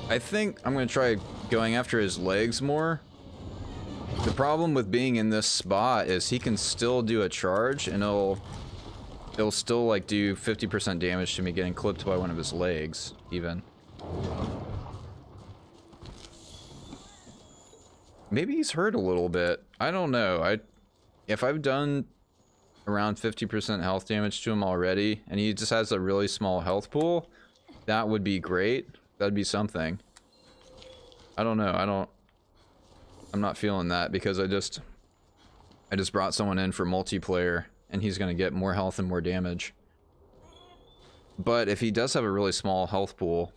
I think I'm gonna try going after his legs more. The problem with being in this spot is he can still do a charge and it'll it'll still like do 50% damage to me getting clipped by one of his legs, even. Maybe he's hurt a little bit. I don't know. If I've done around 50% health damage to him already, and he just has a really small health pool, that would be great. That'd be something. I don't know. I'm not feeling that because I just brought someone in for multiplayer, and he's gonna get more health and more damage. But if he does have a really small health pool,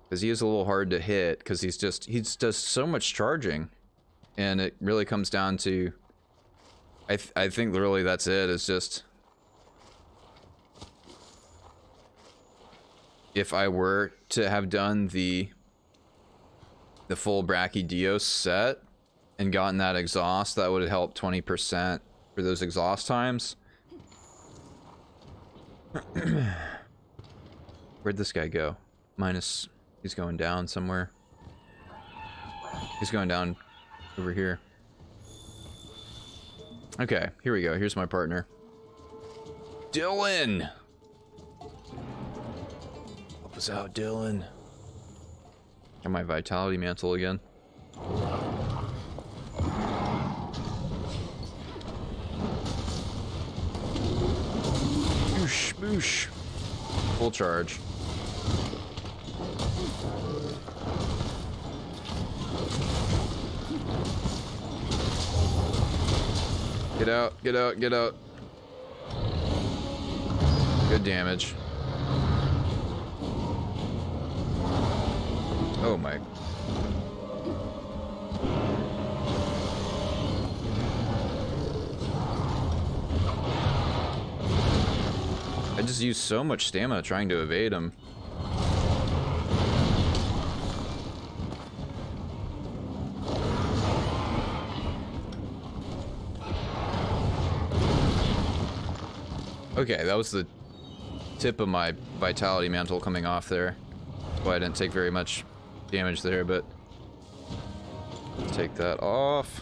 because he is a little hard to hit, because he does so much charging, and it really comes down to, I think really that's it. It's just, if I were to have done the full Brachydios set and gotten that exhaust, that would have helped 20% for those exhaust times. Where'd this guy go? Minus, he's going down somewhere. He's going down over here. Okay, here we go. Here's my partner. Dylan! Help us out, Dylan. Got my vitality mantle again. Boosh, boosh. Full charge. Get out, get out, get out. Good damage. Oh my. I just used so much stamina trying to evade him. Okay, that was the tip of my vitality mantle coming off there. Well, I didn't take very much damage there, but let's take that off.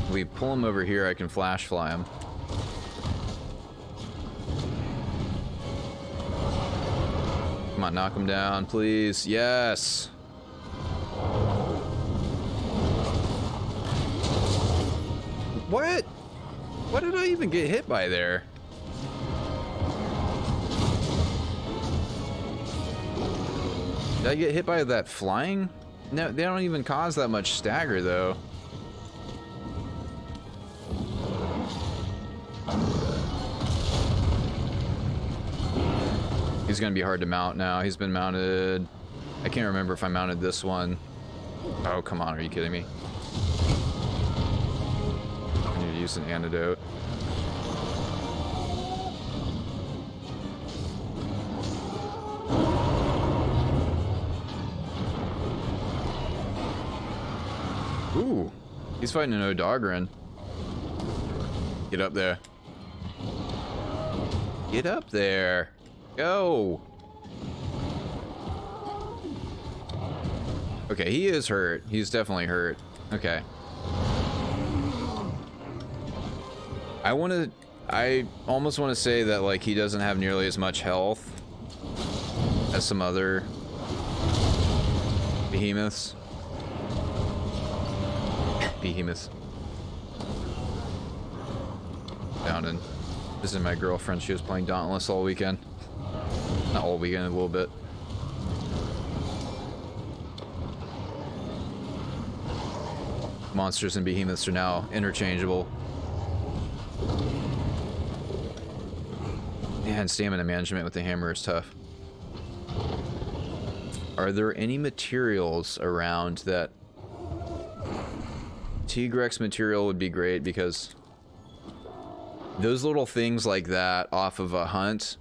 If we pull him over here, I can flash fly him. Come on, knock him down, please. Yes! What? What did I even get hit by there? Did I get hit by that flying? No, they don't even cause that much stagger, though. He's gonna be hard to mount now. He's been mounted. I can't remember if I mounted this one. Oh, come on, are you kidding me? I need to use an antidote. Ooh, he's fighting an Odogran. Get up there. Get up there. Go. Okay, he is hurt. He's definitely hurt. Okay. I almost want to say that, like, he doesn't have nearly as much health as some other behemoths. Behemoths. Down in. This is my girlfriend. She was playing Dauntless all weekend. Not all weekend, a little bit. Monsters and behemoths are now interchangeable. Man, stamina management with the hammer is tough. Are there any materials around that? Tigrex material would be great because those little things like that off of a hunt,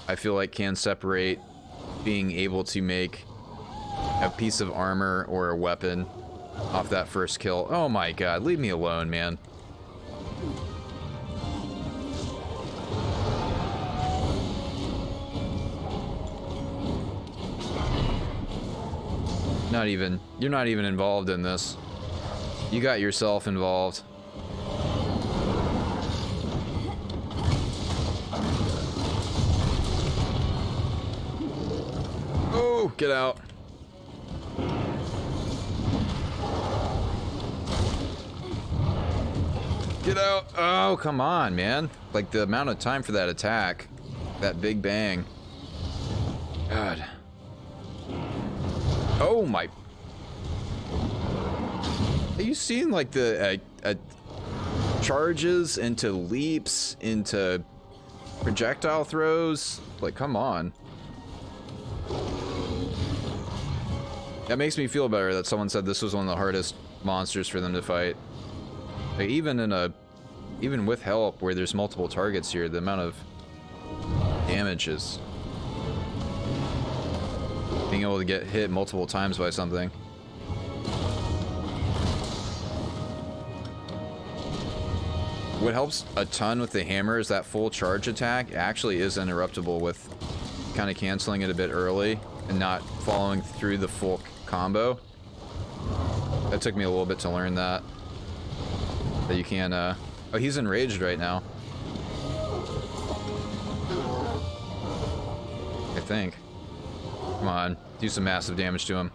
I feel like can separate being able to make a piece of armor or a weapon off that first kill. Oh my god, leave me alone, man. You're not even involved in this. You got yourself involved. Oh, get out. Get out. Oh, come on, man. Like, the amount of time for that attack. That big bang. God. Oh, my. Are you seeing, like, the charges into leaps, into projectile throws? Like, come on. That makes me feel better that someone said this was one of the hardest monsters for them to fight. Like, even with help where there's multiple targets here, the amount of damage is being able to get hit multiple times by something. What helps a ton with the hammer is that full charge attack actually is interruptible with kind of canceling it a bit early and not following through the full combo. That took me a little bit to learn that. That you can, oh, he's enraged right now. I think. Come on, do some massive damage to him.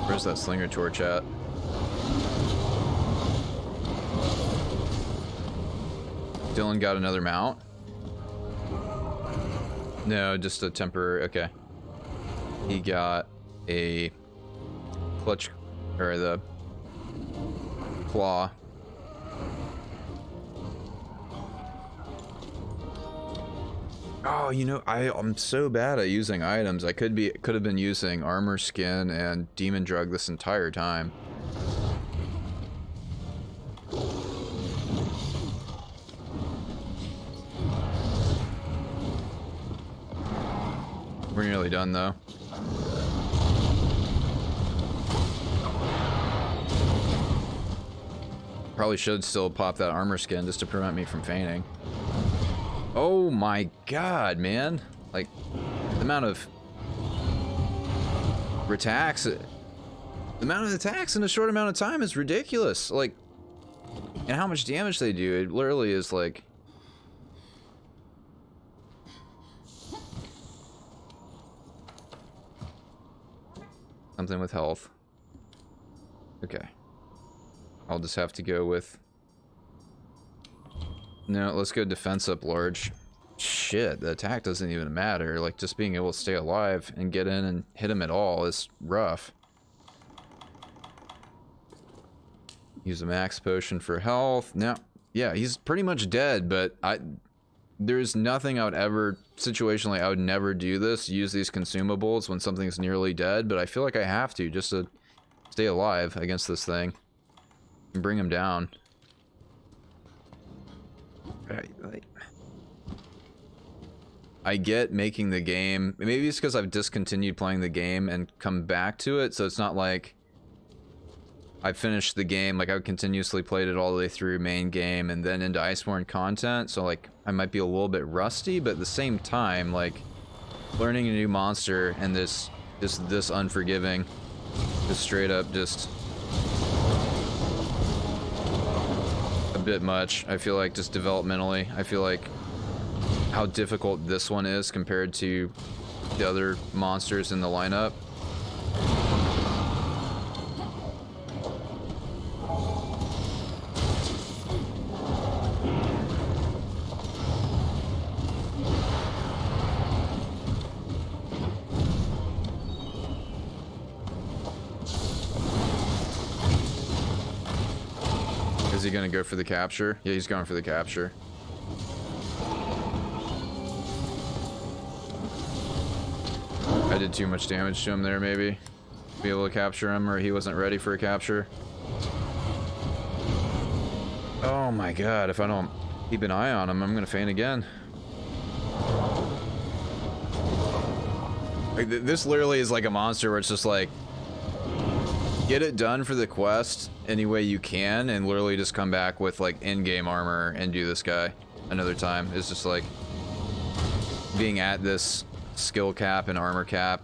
Where's that slinger torch at? Dylan got another mount? No, just a temporary, okay. He got a clutch, or the claw. Oh, you know, I'm so bad at using items. I could have been using armor skin and demon drug this entire time. We're nearly done though. Probably should still pop that armor skin just to prevent me from fainting. Oh my god, man. Like, the amount of attacks. The amount of attacks in a short amount of time is ridiculous. Like, and how much damage they do. It literally is like. Something with health. Okay. I'll just have to go with... No, let's go defense up large. Shit, the attack doesn't even matter. Like, just being able to stay alive and get in and hit him at all is rough. Use a max potion for health. Now, yeah, he's pretty much dead, but there's nothing I would ever... Situationally, I would never do this, use these consumables when something's nearly dead, but I feel like I have to, just to stay alive against this thing. And bring him down. I get making the game... Maybe it's because I've discontinued playing the game and come back to it, so it's not like... I finished the game, like I continuously played it all the way through main game and then into Iceborne content, so like I might be a little bit rusty, but at the same time, like learning a new monster and this unforgiving, just straight up just a bit much. I feel like just developmentally, I feel like how difficult this one is compared to the other monsters in the lineup. Is he gonna go for the capture? Yeah, he's going for the capture. I did too much damage to him there, maybe. Be able to capture him, or he wasn't ready for a capture. Oh my god, if I don't keep an eye on him, I'm gonna faint again. Like, this literally is like a monster where it's just like, get it done for the quest any way you can, and literally just come back with like in-game armor and do this guy another time. It's just like being at this skill cap and armor cap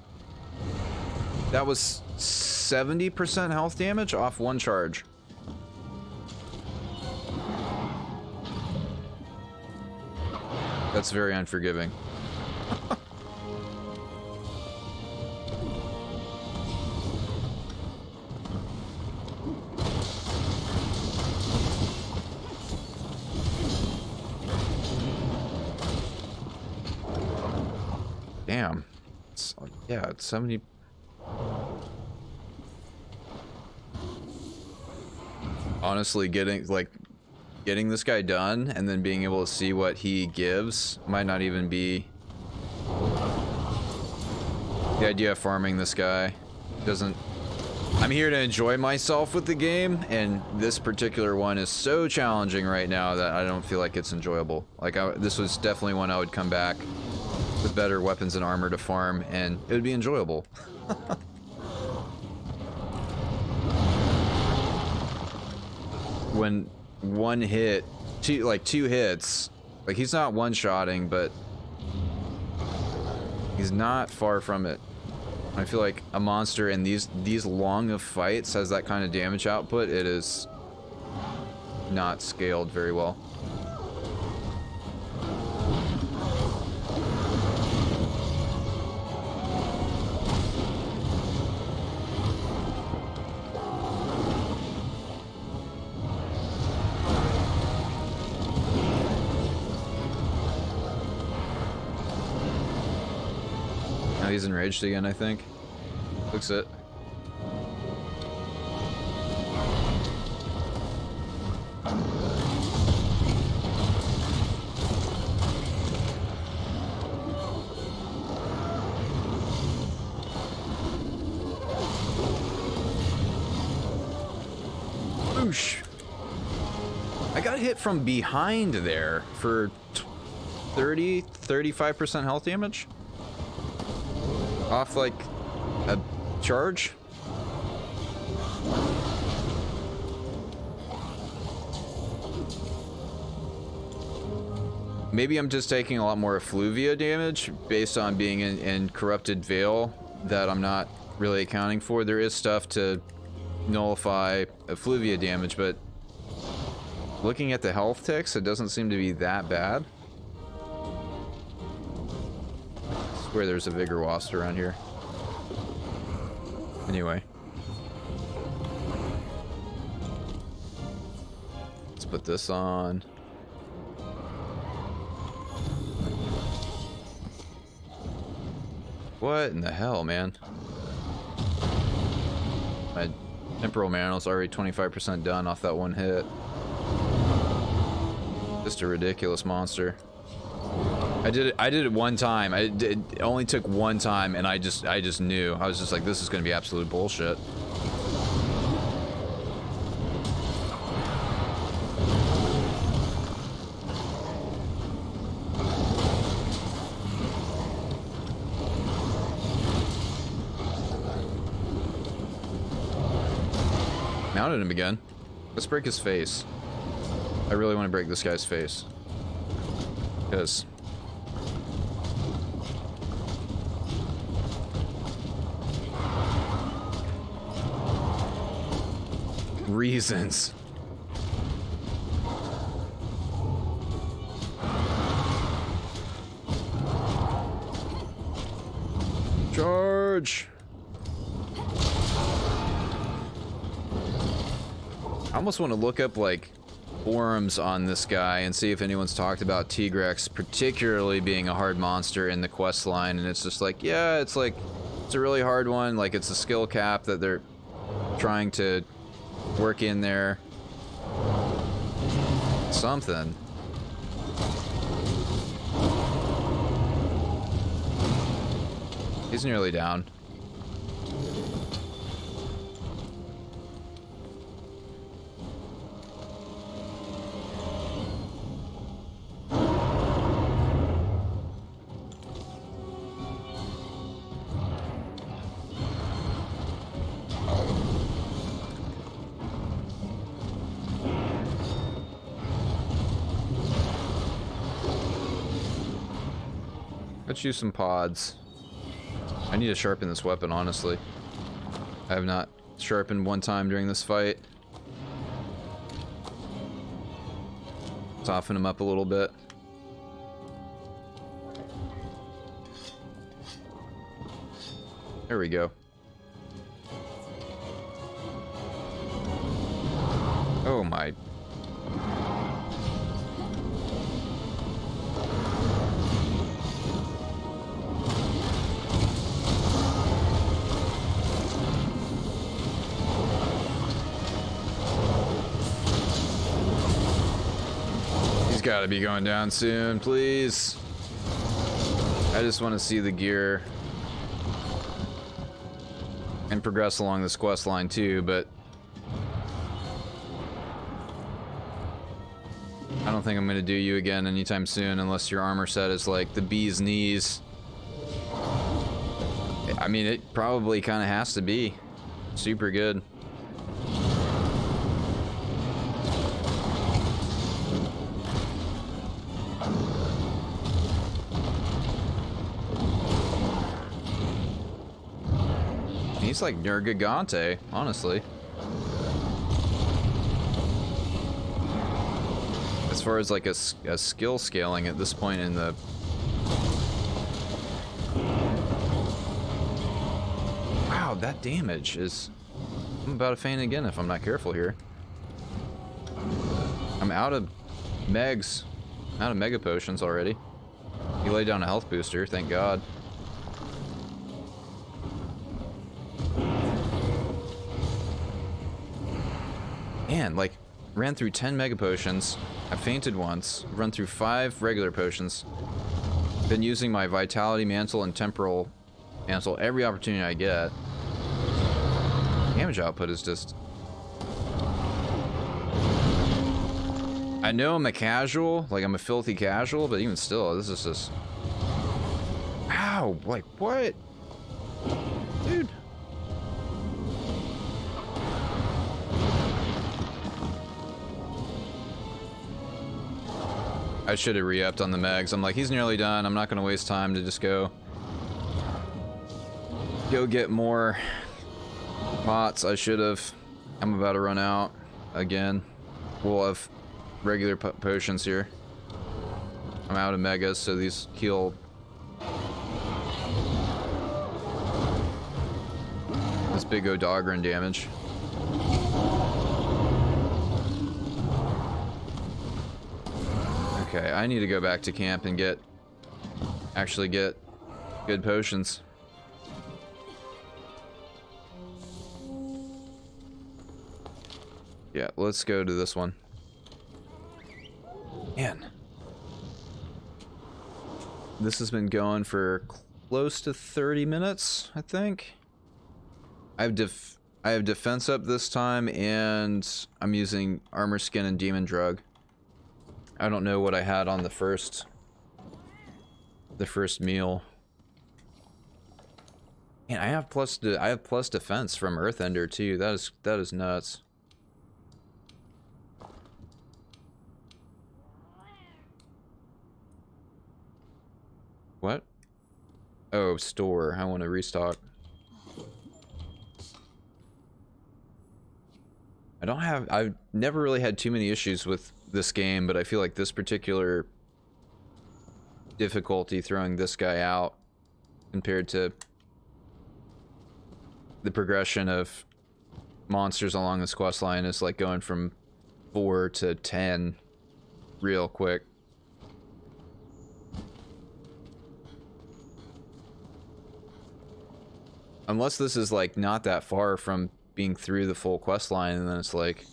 That was 70% health damage off one charge. That's very unforgiving. Damn. Yeah, it's 70. Honestly, getting this guy done and then being able to see what he gives might not even be the idea of farming this guy. Doesn't. I'm here to enjoy myself with the game, and this particular one is so challenging right now that I don't feel like it's enjoyable. Like, this was definitely one I would come back with better weapons and armor to farm, and it would be enjoyable. When one hit, two hits, like he's not one-shotting, but he's not far from it. I feel like a monster in these long of fights has that kind of damage output. It is not scaled very well. Now he's enraged again, I think. Looks it. Boosh. I got hit from behind there for 35% health damage. Off like a charge. Maybe I'm just taking a lot more effluvia damage based on being in Corrupted Vale that I'm not really accounting for. There is stuff to nullify effluvia damage, but looking at the health ticks, it doesn't seem to be that bad. I swear there's a Vigor Wasp around here. Anyway. Let's put this on. What in the hell, man? My Temporal Mantl's already 25% done off that one hit. Just a ridiculous monster. I did it one time. It only took one time, and I just knew. I was just like, this is gonna be absolute bullshit. Mounted him again. Let's break his face. I really want to break this guy's face. Because reasons. Charge. I almost want to look up like forums on this guy and see if anyone's talked about Tigrex particularly being a hard monster in the quest line, and it's just like, yeah, it's like it's a really hard one, like it's a skill cap that they're trying to work in there. Something. He's nearly down. Let's use some pods. I need to sharpen this weapon, honestly. I have not sharpened one time during this fight. Soften him up a little bit. There we go. Oh my. He's got to be going down soon, please. I just want to see the gear and progress along this quest line too, but I don't think I'm gonna do you again anytime soon unless your armor set is like the bee's knees. I mean, it probably kind of has to be super good. He's like Nergigante, honestly. As far as like a skill scaling at this point in the... Wow, that damage is... I'm about to faint again if I'm not careful here. I'm out of megs. Out of mega potions already. He laid down a health booster, thank God. Man, like, ran through 10 mega potions. I fainted once. Run through 5 regular potions. Been using my vitality mantle and temporal mantle every opportunity I get. Damage output is just... I know I'm a casual, like I'm a filthy casual, but even still, this is just... Ow, like what? Dude. I should have re-upped on the megs. I'm like, he's nearly done. I'm not going to waste time to just go get more pots. I should have. I'm about to run out again. We'll have regular potions here. I'm out of megas, so these heal. This big Odogran damage. Okay, I need to go back to camp and actually get good potions. Yeah, let's go to this one. Man. This has been going for close to 30 minutes, I think. I have defense up this time, and I'm using armor skin and demon drug. I don't know what I had on the first meal. Man, I have plus defense from Earthender too. That is nuts. What? Oh, store. I want to restock. I've never really had too many issues with this game, but I feel like this particular difficulty throwing this guy out compared to the progression of monsters along this quest line is like going from 4 to 10 real quick. Unless this is like not that far from being through the full quest line, and then it's like,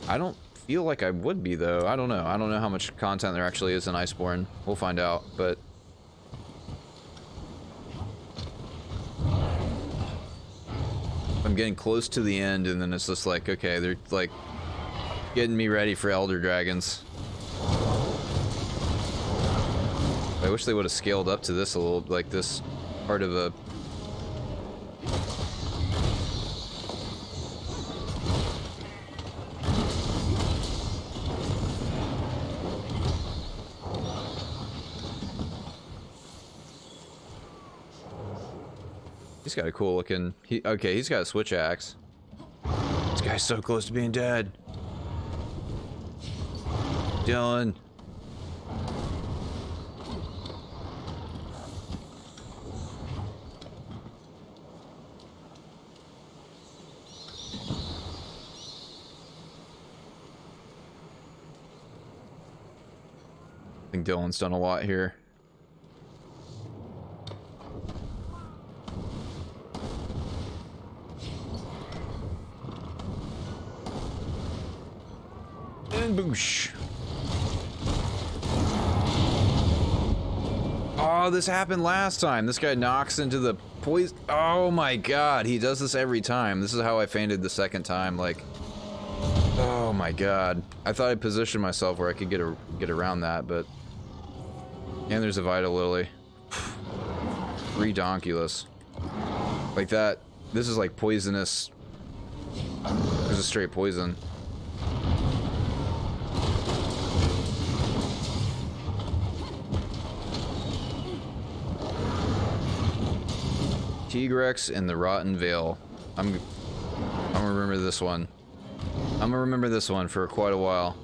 I don't feel like I would be though. I don't know how much content there actually is in Iceborne. We'll find out, but I'm getting close to the end, and then it's just like, okay, they're like getting me ready for Elder Dragons. I wish they would have scaled up to this a little, like this part of a... He's got a cool looking. Okay, he's got a switch axe. This guy's so close to being dead. Dylan. I think Dylan's done a lot here. And boosh. Oh, this happened last time. This guy knocks into the poison. Oh my god, he does this every time. This is how I fainted the second time. Like, oh my god. I thought I positioned myself where I could get around that, but. And there's a Vital Lily. Redonkulous. Like that. This is like poisonous. This is straight poison. Tigrex in the Rotten Vale. I'm gonna remember this one. I'm gonna remember this one for quite a while.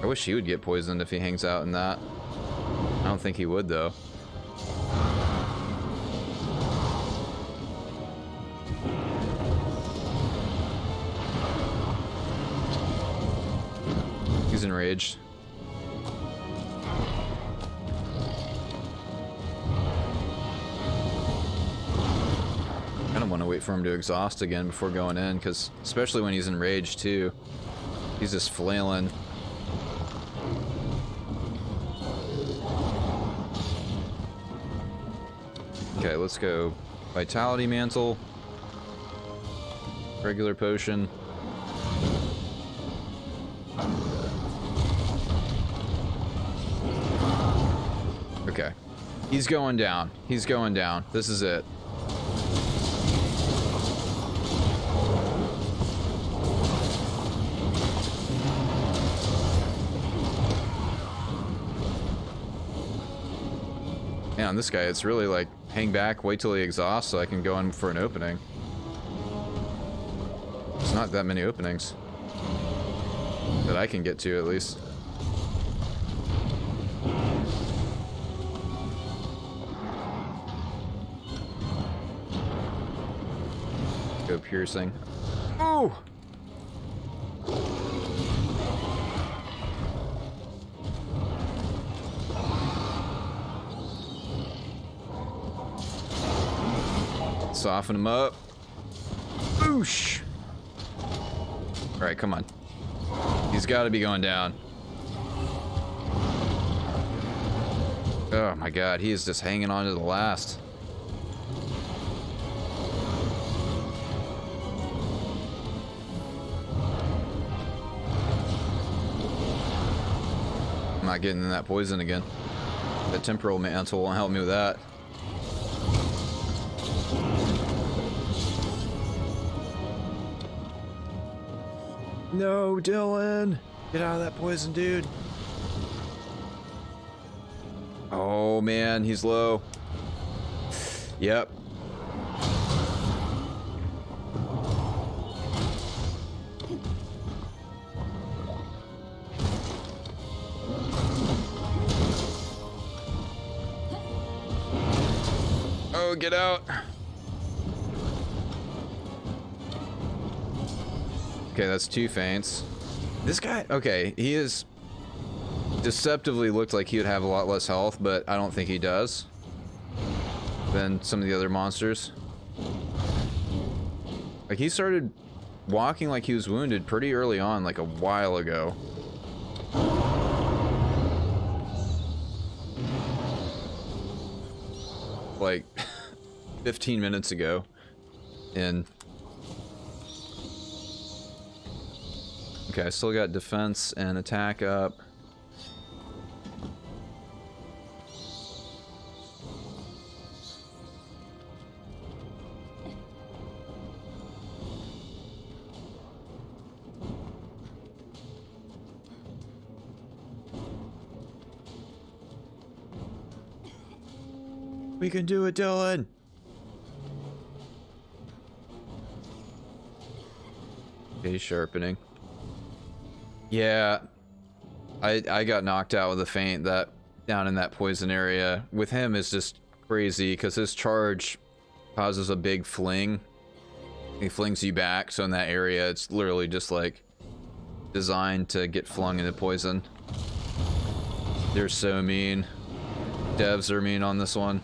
I wish he would get poisoned if he hangs out in that. I don't think he would though. He's enraged. I kind of want to wait for him to exhaust again before going in, because especially when he's enraged too, he's just flailing. Okay, let's go. Vitality Mantle. Regular potion. Okay. He's going down. He's going down. This is it. Man, on this guy, it's really like hang back, wait till he exhausts so I can go in for an opening. There's not that many openings that I can get to, at least. Go piercing. Oh! Soften him up. Boosh! Alright, come on. He's got to be going down. Oh my god, he is just hanging on to the last. I'm not getting in that poison again. The temporal mantle won't help me with that. No, Dylan! Get out of that poison, dude. Oh man, he's low. Yep. Oh, get out. Okay, that's 2 feints. This guy, okay, he is deceptively looked like he would have a lot less health, but I don't think he does than some of the other monsters. Like, he started walking like he was wounded pretty early on, like a while ago. Like 15 minutes ago. And okay, I still got defense and attack up. We can do it, Dylan. Okay, he's sharpening. Yeah, I got knocked out with a feint that down in that poison area. With him is just crazy because his charge causes a big fling. He flings you back, so in that area it's literally just like designed to get flung into poison. They're so mean. Devs are mean on this one.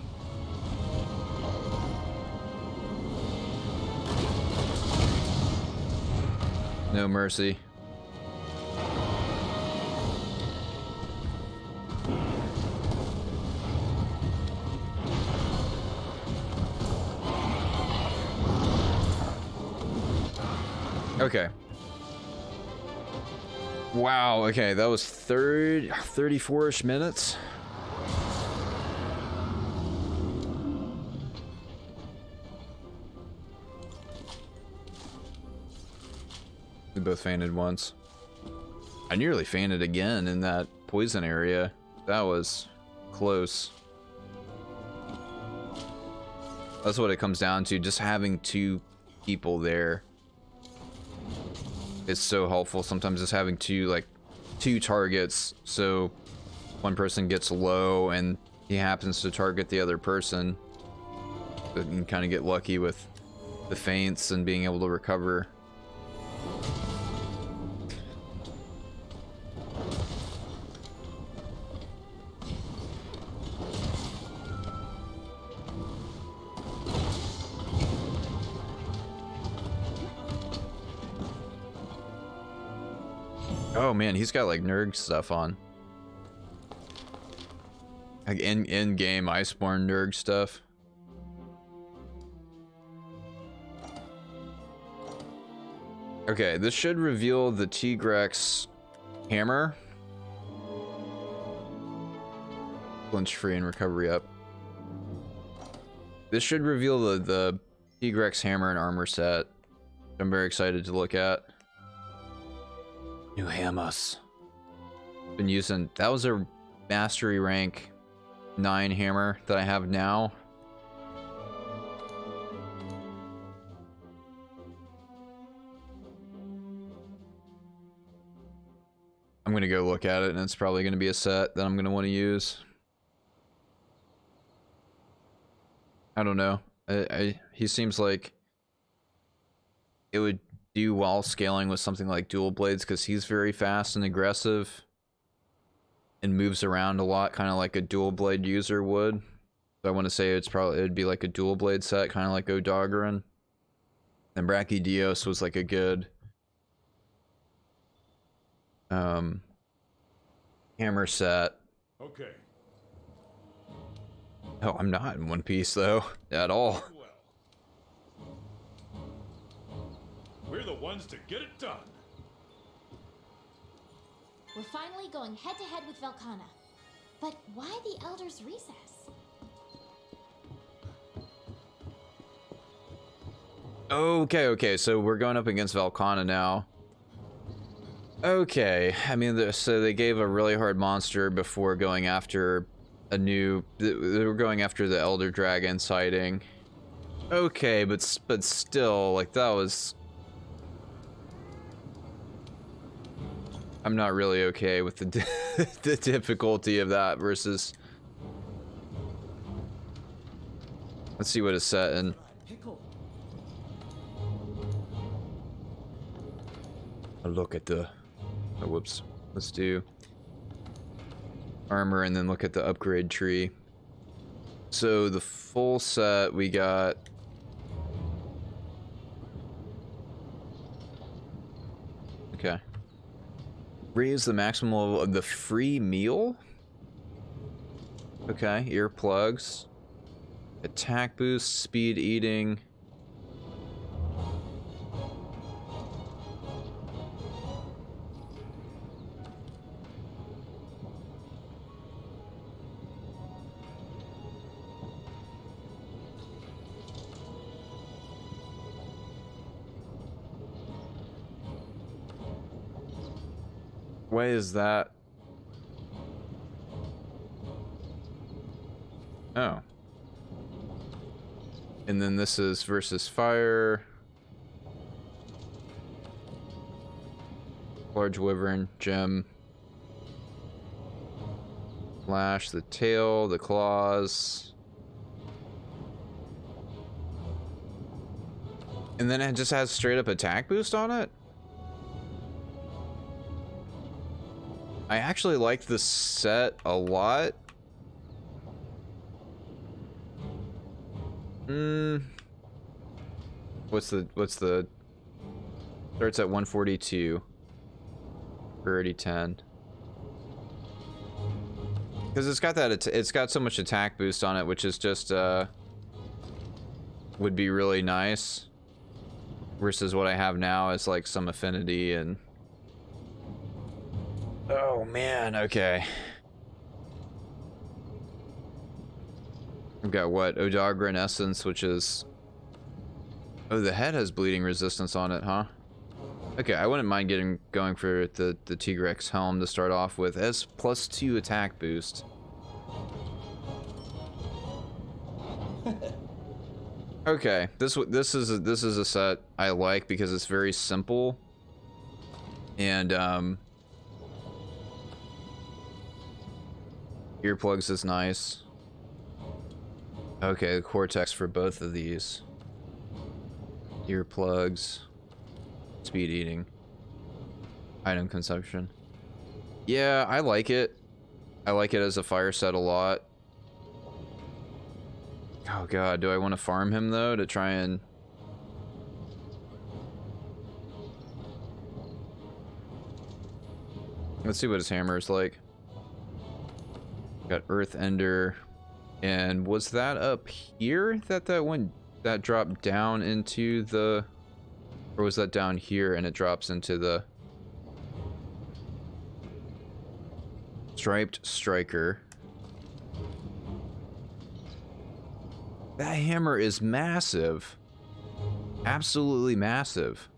No mercy. Okay. Wow, okay, that was 34-ish minutes. We both fainted once. I nearly fainted again in that poison area. That was close. That's what it comes down to, just having two people there. It's so helpful sometimes, just having two targets, so one person gets low and he happens to target the other person. But you can kind of get lucky with the feints and being able to recover. Oh man, he's got like nerd stuff on. Like in-game Iceborne nerd stuff. Okay, this should reveal the Tigrex hammer. Flinch free and recovery up. This should reveal the Tigrex hammer and armor set. I'm very excited to look at. New hammers. Been using, that was a mastery rank 9 hammer that I have now. I'm gonna go look at it, and it's probably gonna be a set that I'm gonna want to use. I don't know. He seems like it would do well scaling with something like dual blades because he's very fast and aggressive and moves around a lot, kind of like a dual blade user would. So I want to say it'd be like a dual blade set, kind of like O'Doggerin. And Brachydios was like a good hammer set. Okay. Oh, I'm not in one piece though, at all. We're the ones to get it done. We're finally going head to head with Velkhana. But why the Elder's Recess? Okay, so we're going up against Velkhana now. Okay, I mean, so they gave a really hard monster before going after a new... They were going after the Elder Dragon sighting. Okay, but still, like, that was... I'm not really okay with the the difficulty of that versus... Let's see what it's set in. A look at the... Oh, whoops. Let's do armor and then look at the upgrade tree. So the full set we got... Okay. Raise the maximum level of the free meal? Okay, earplugs. Attack boost, speed eating. Why is that? Oh. And then this is versus fire. Large wyvern, gem. Flash, the tail, the claws. And then it just has straight up attack boost on it. I actually like this set a lot. What's the starts at 142 for 10. Because it's got that, it's got so much attack boost on it, which is just would be really nice. Versus what I have now is like some affinity and. Oh man, okay. I've got what? Odagran Essence, which is. Oh, the head has bleeding resistance on it, huh? Okay, I wouldn't mind going for the Tigrex helm to start off with. It has +2 attack boost. Okay, this is a set I like because it's very simple, and earplugs is nice. Okay, the cortex for both of these. Earplugs. Speed eating. Item consumption. Yeah, I like it. I like it as a fire set a lot. Oh god, do I want to farm him though to try and... Let's see what his hammer is like. Got Earth Ender. And was that up here that went, that dropped down into the... Or was that down here and it drops into the... Striped Striker. That hammer is massive. Absolutely massive.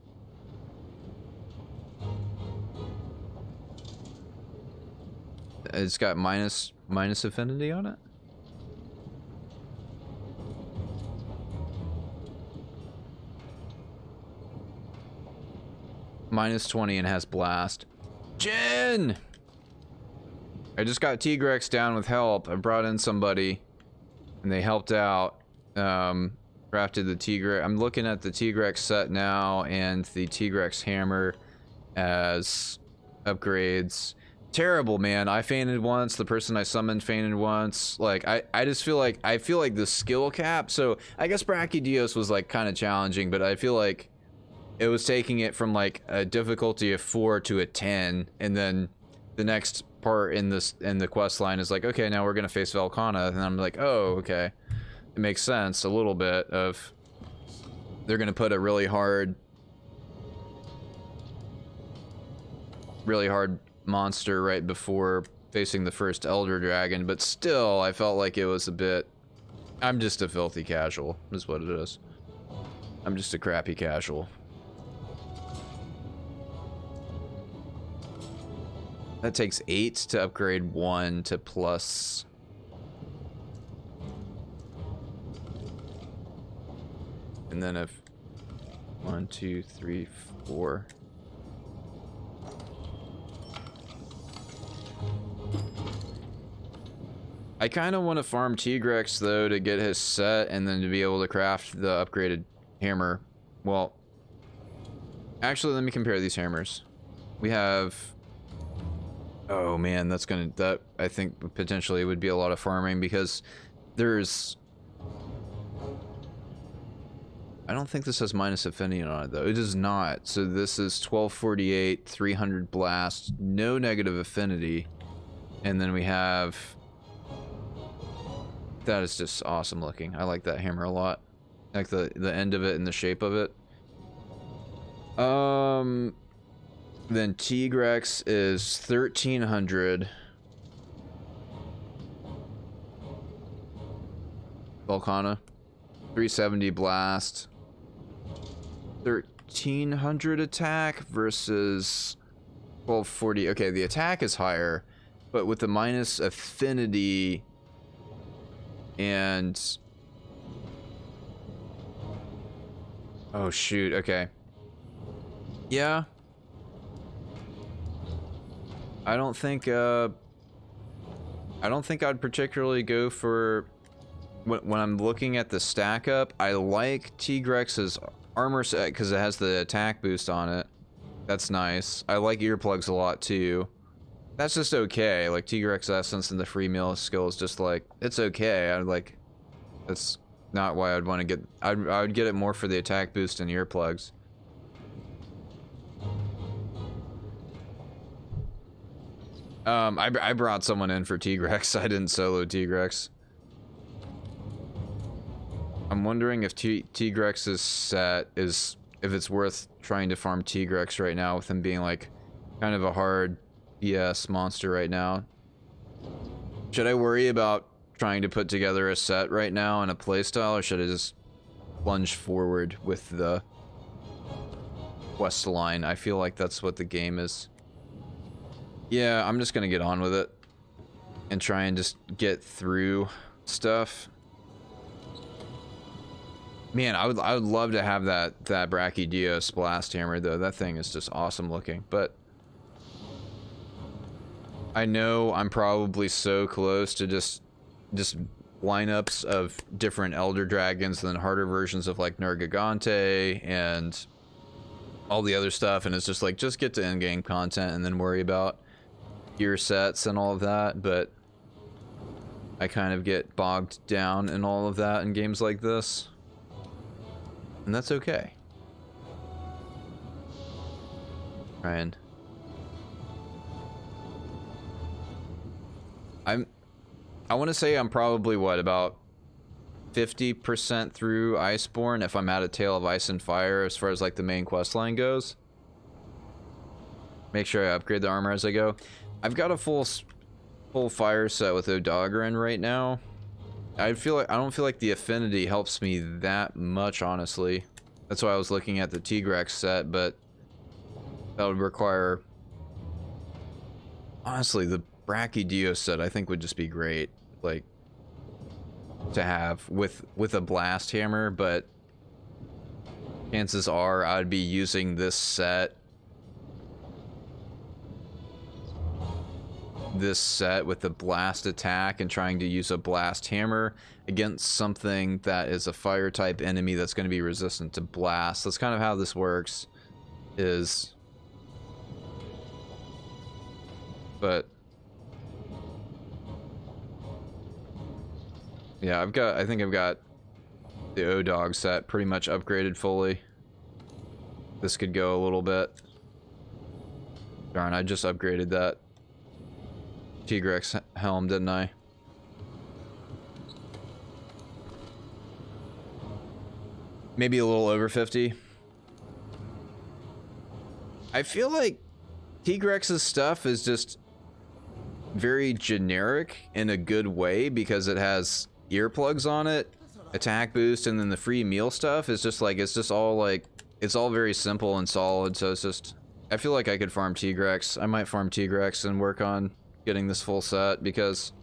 It's got minus affinity on it. -20 and has blast. Jin! I just got Tigrex down with help. I brought in somebody and they helped out. Crafted the Tigrex. I'm looking at the Tigrex set now and the Tigrex hammer as upgrades. Terrible, man. I fainted once. The person I summoned fainted once. Like, I just feel like, the skill cap. So I guess Brachydios was like kind of challenging, but I feel like it was taking it from like a difficulty of 4 to a 10, and then the next part in the quest line is like, okay, now we're gonna face Velkhana, and I'm like, oh, okay, it makes sense a little bit. Of they're gonna put a really hard monster right before facing the first Elder Dragon, but still, I felt like it was a bit. I'm just a filthy casual, is what it is. I'm just a crappy casual. That takes 8 to upgrade 1 to plus. And then if 1, 2, 3, 4. I kind of want to farm Tigrex though to get his set and then to be able to craft the upgraded hammer. Well, actually, let me compare these hammers. We have. Oh man, that I think potentially would be a lot of farming because there's. I don't think this has minus affinity on it though. It does not. So this is 1248, 300 blast, no negative affinity, and then we have. That is just awesome looking. I like that hammer a lot. I like the end of it and the shape of it. Then Tigrex is 1300. Velkhana, 370 blast. 1300 attack versus 1240. Okay, the attack is higher, but with the minus affinity and Oh shoot, okay. Yeah. I don't think I'd particularly go for when I'm looking at the stack up. I like Tigrex's armor set because it has the attack boost on it. That's nice. I like earplugs a lot too. That's just okay. Like Tigrex Essence and the free meal skill is just like, it's okay. I like, that's not why I'd want to get, I would get it more for the attack boost and earplugs. I brought someone in for Tigrex. I didn't solo Tigrex. I'm wondering if Tigrex's set is, if it's worth trying to farm Tigrex right now with him being like kind of a hard BS monster right now. Should I worry about trying to put together a set right now and a playstyle, or should I just plunge forward with the quest line? I feel like that's what the game is. Yeah, I'm just gonna get on with it and try and just get through stuff. Man, I would love to have that Brachydios blast hammer though. That thing is just awesome looking. But I know I'm probably so close to just lineups of different Elder Dragons and then harder versions of like Nergigante and all the other stuff, and it's just like, just get to in-game content and then worry about gear sets and all of that. But I kind of get bogged down in all of that in games like this, and that's okay. Ryan, I want to say I'm probably what, about 50% through Iceborne if I'm at a Tale of Ice and Fire as far as like the main quest line goes. Make sure I upgrade the armor as I go. I've got a full fire set with Odogaron right now. I don't feel like the affinity helps me that much, honestly. That's why I was looking at the Tigrex set, but that would require, honestly, the Brachydios set I think would just be great, like, to have with a blast hammer. But chances are I'd be using this set with the blast attack and trying to use a blast hammer against something that is a fire type enemy that's going to be resistant to blast. That's kind of how this works, is, but yeah, I think I've got the O-Dog set pretty much upgraded fully. This could go a little bit. Darn, I just upgraded that Tigrex helm, didn't I? Maybe a little over 50. I feel like Tigrex's stuff is just very generic in a good way because it has earplugs on it, attack boost, and then the free meal stuff is just like, it's just all like, it's all very simple and solid. So it's just, I feel like I could farm Tigrex. I might farm Tigrex and work on getting this full set because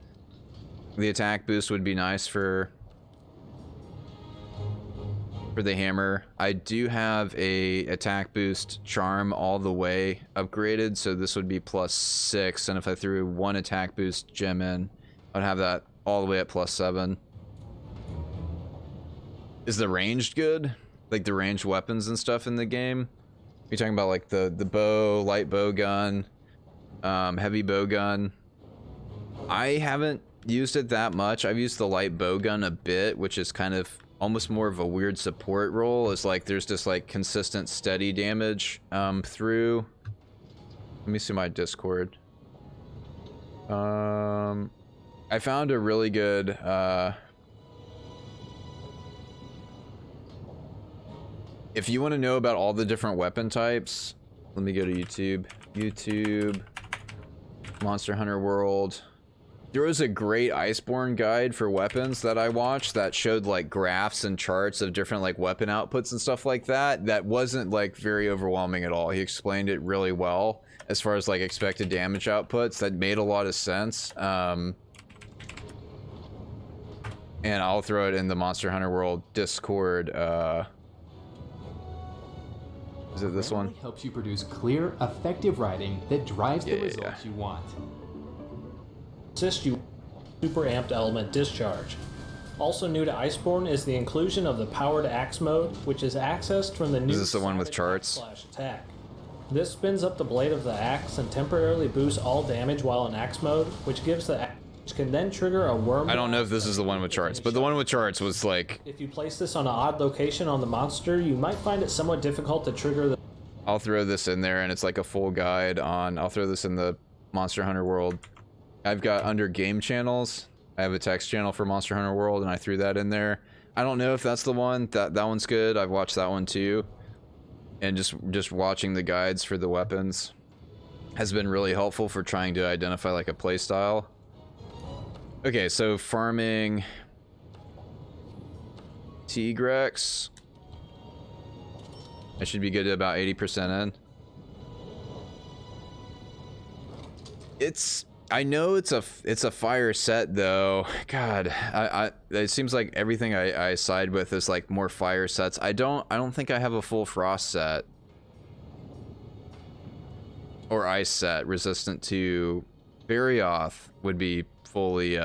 the attack boost would be nice for the hammer. I do have a attack boost charm all the way upgraded, so this would be +6, and if I threw one attack boost gem in, I'd have that all the way at +7. Is the ranged good? Like the ranged weapons and stuff in the game? You're talking about like the bow, light bow gun, heavy bow gun. I haven't used it that much. I've used the light bow gun a bit, which is kind of almost more of a weird support role. It's like there's just like consistent steady damage through. Let me see my Discord. I found a really good if you want to know about all the different weapon types, let me go to YouTube, Monster Hunter World. There was a great Iceborne guide for weapons that I watched that showed like graphs and charts of different like weapon outputs and stuff like that. That wasn't like very overwhelming at all. He explained it really well as far as like expected damage outputs. That made a lot of sense. And I'll throw it in the Monster Hunter World Discord Is it this one? Grammarly helps you produce clear, effective writing that drives the Yeah. results you want. Assist you super amped element discharge. Also new to Iceborne is the inclusion of the powered axe mode, which is accessed from the new this the one with Savage charts? Axe / attack. This spins up the blade of the axe and temporarily boosts all damage while in axe mode, which gives the axe, which can then trigger a worm. I don't know if this is the one with charts, but the one with charts was like... If you place this on an odd location on the monster, you might find it somewhat difficult to trigger the... I'll throw this in there, and it's like a full guide on... I'll throw this in the Monster Hunter World. I've got under game channels, I have a text channel for Monster Hunter World, and I threw that in there. I don't know if that's the one. That one's good. I've watched that one too. And just watching the guides for the weapons has been really helpful for trying to identify like a play style. Okay, so farming Tigrex. I should be good at about 80% in. I know it's a fire set though. God, it seems like everything I side with is like more fire sets. I don't think I have a full frost set or ice set resistant to Varioth would be fully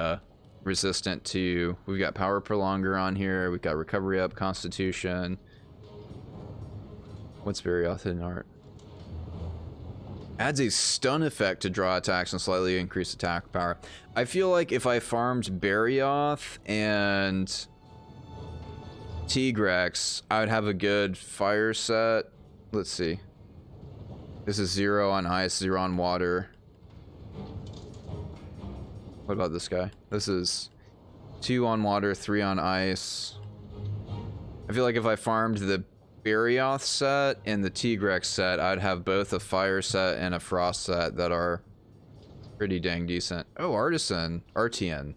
resistant to. We've got power prolonger on here. We've got recovery up, constitution. What's Varioth hidden art? Adds a stun effect to draw attacks and slightly increase attack power. I feel like if I farmed Barioth and Tigrex, I would have a good fire set. Let's see. This is 0 on ice, 0 on water. What about this guy? This is 2 on water, 3 on ice. I feel like if I farmed the Barioth set and the Tigrex set, I'd have both a fire set and a frost set that are pretty dang decent. Oh, artisan, Artian.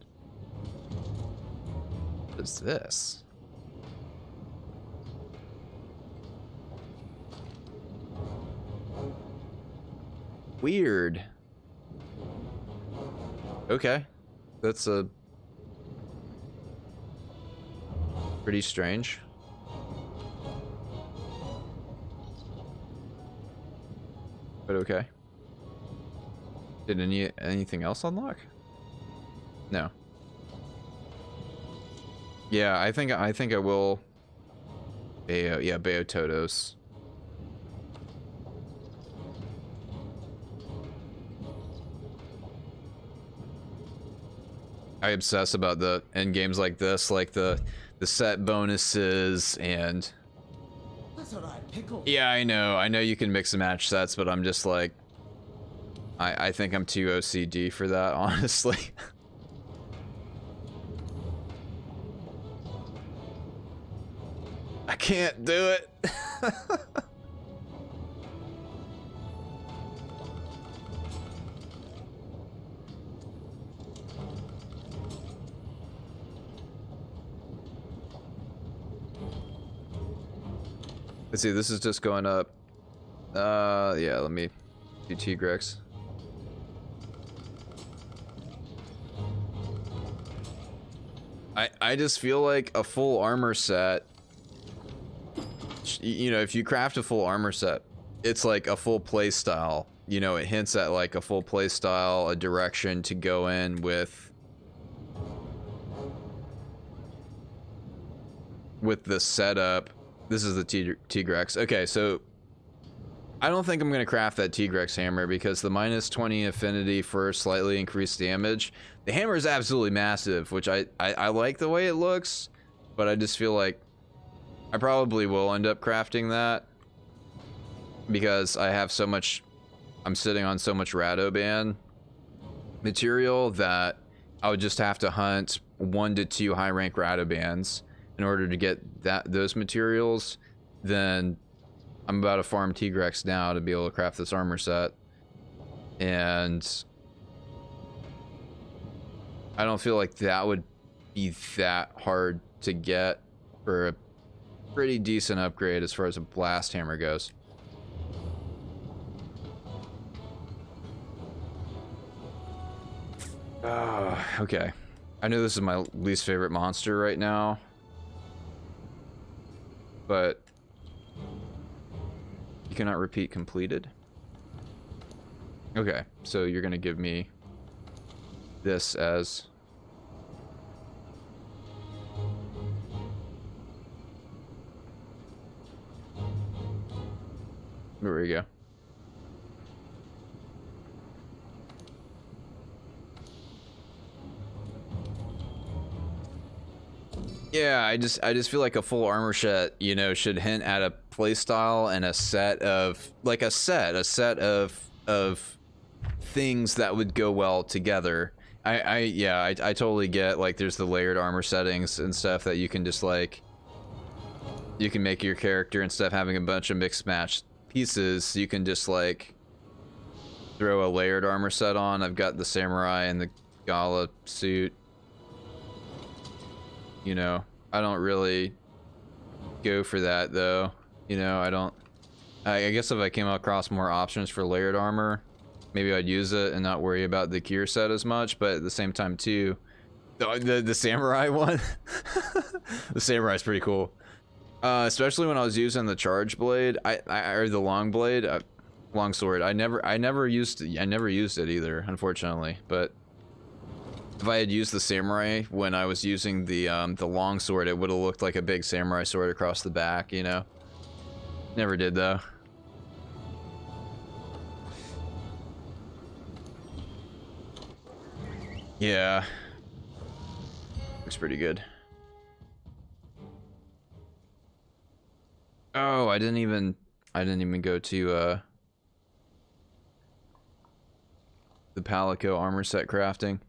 What is this? Weird. Okay, that's a pretty strange. But okay. Did anything else unlock? No. Yeah, I think I will. Bayo, yeah, Bayo Todos. I obsess about the end games like this, like the set bonuses and. Yeah, I know you can mix and match sets, but I'm just like, I think I'm too OCD for that, honestly. I can't do it. Let's see, this is just going up. Yeah, let me do Tigrex. I just feel like a full armor set, you know, if you craft a full armor set, it's like a full play style. You know, it hints at like a full play style, a direction to go in with the setup. This is the Tigrex. Okay, so I don't think I'm going to craft that Tigrex hammer because the minus 20 affinity for slightly increased damage. The hammer is absolutely massive, which I like the way it looks, but I just feel like I probably will end up crafting that because I have so much, I'm sitting on so much Radoban material that I would just have to hunt 1 to 2 high rank Radobans in order to get those materials. Then I'm about to farm Tigrex now to be able to craft this armor set, and I don't feel like that would be that hard to get for a pretty decent upgrade as far as a blast hammer goes. Okay, I know this is my least favorite monster right now, but cannot repeat completed. Okay, so you're gonna give me this as... There we go. Yeah, I just feel like a full armor set, you know, should hint at a playstyle and a set of of things that would go well together. I totally get, like, there's the layered armor settings and stuff that you can just, like, you can make your character, instead of having a bunch of mixed match pieces, you can just, like, throw a layered armor set on. I've got the samurai and the gala suit. You know, I don't really go for that, though. You know, I guess if I came across more options for layered armor, maybe I'd use it and not worry about the gear set as much. But at the same time, too, the samurai one, the samurai's pretty cool. Especially when I was using the charge blade, or the long blade, long sword. I never used it either, unfortunately. But if I had used the samurai when I was using the long sword, it would have looked like a big samurai sword across the back, you know. Never did, though. Yeah, looks pretty good. Oh, I didn't even go to the Palico armor set crafting.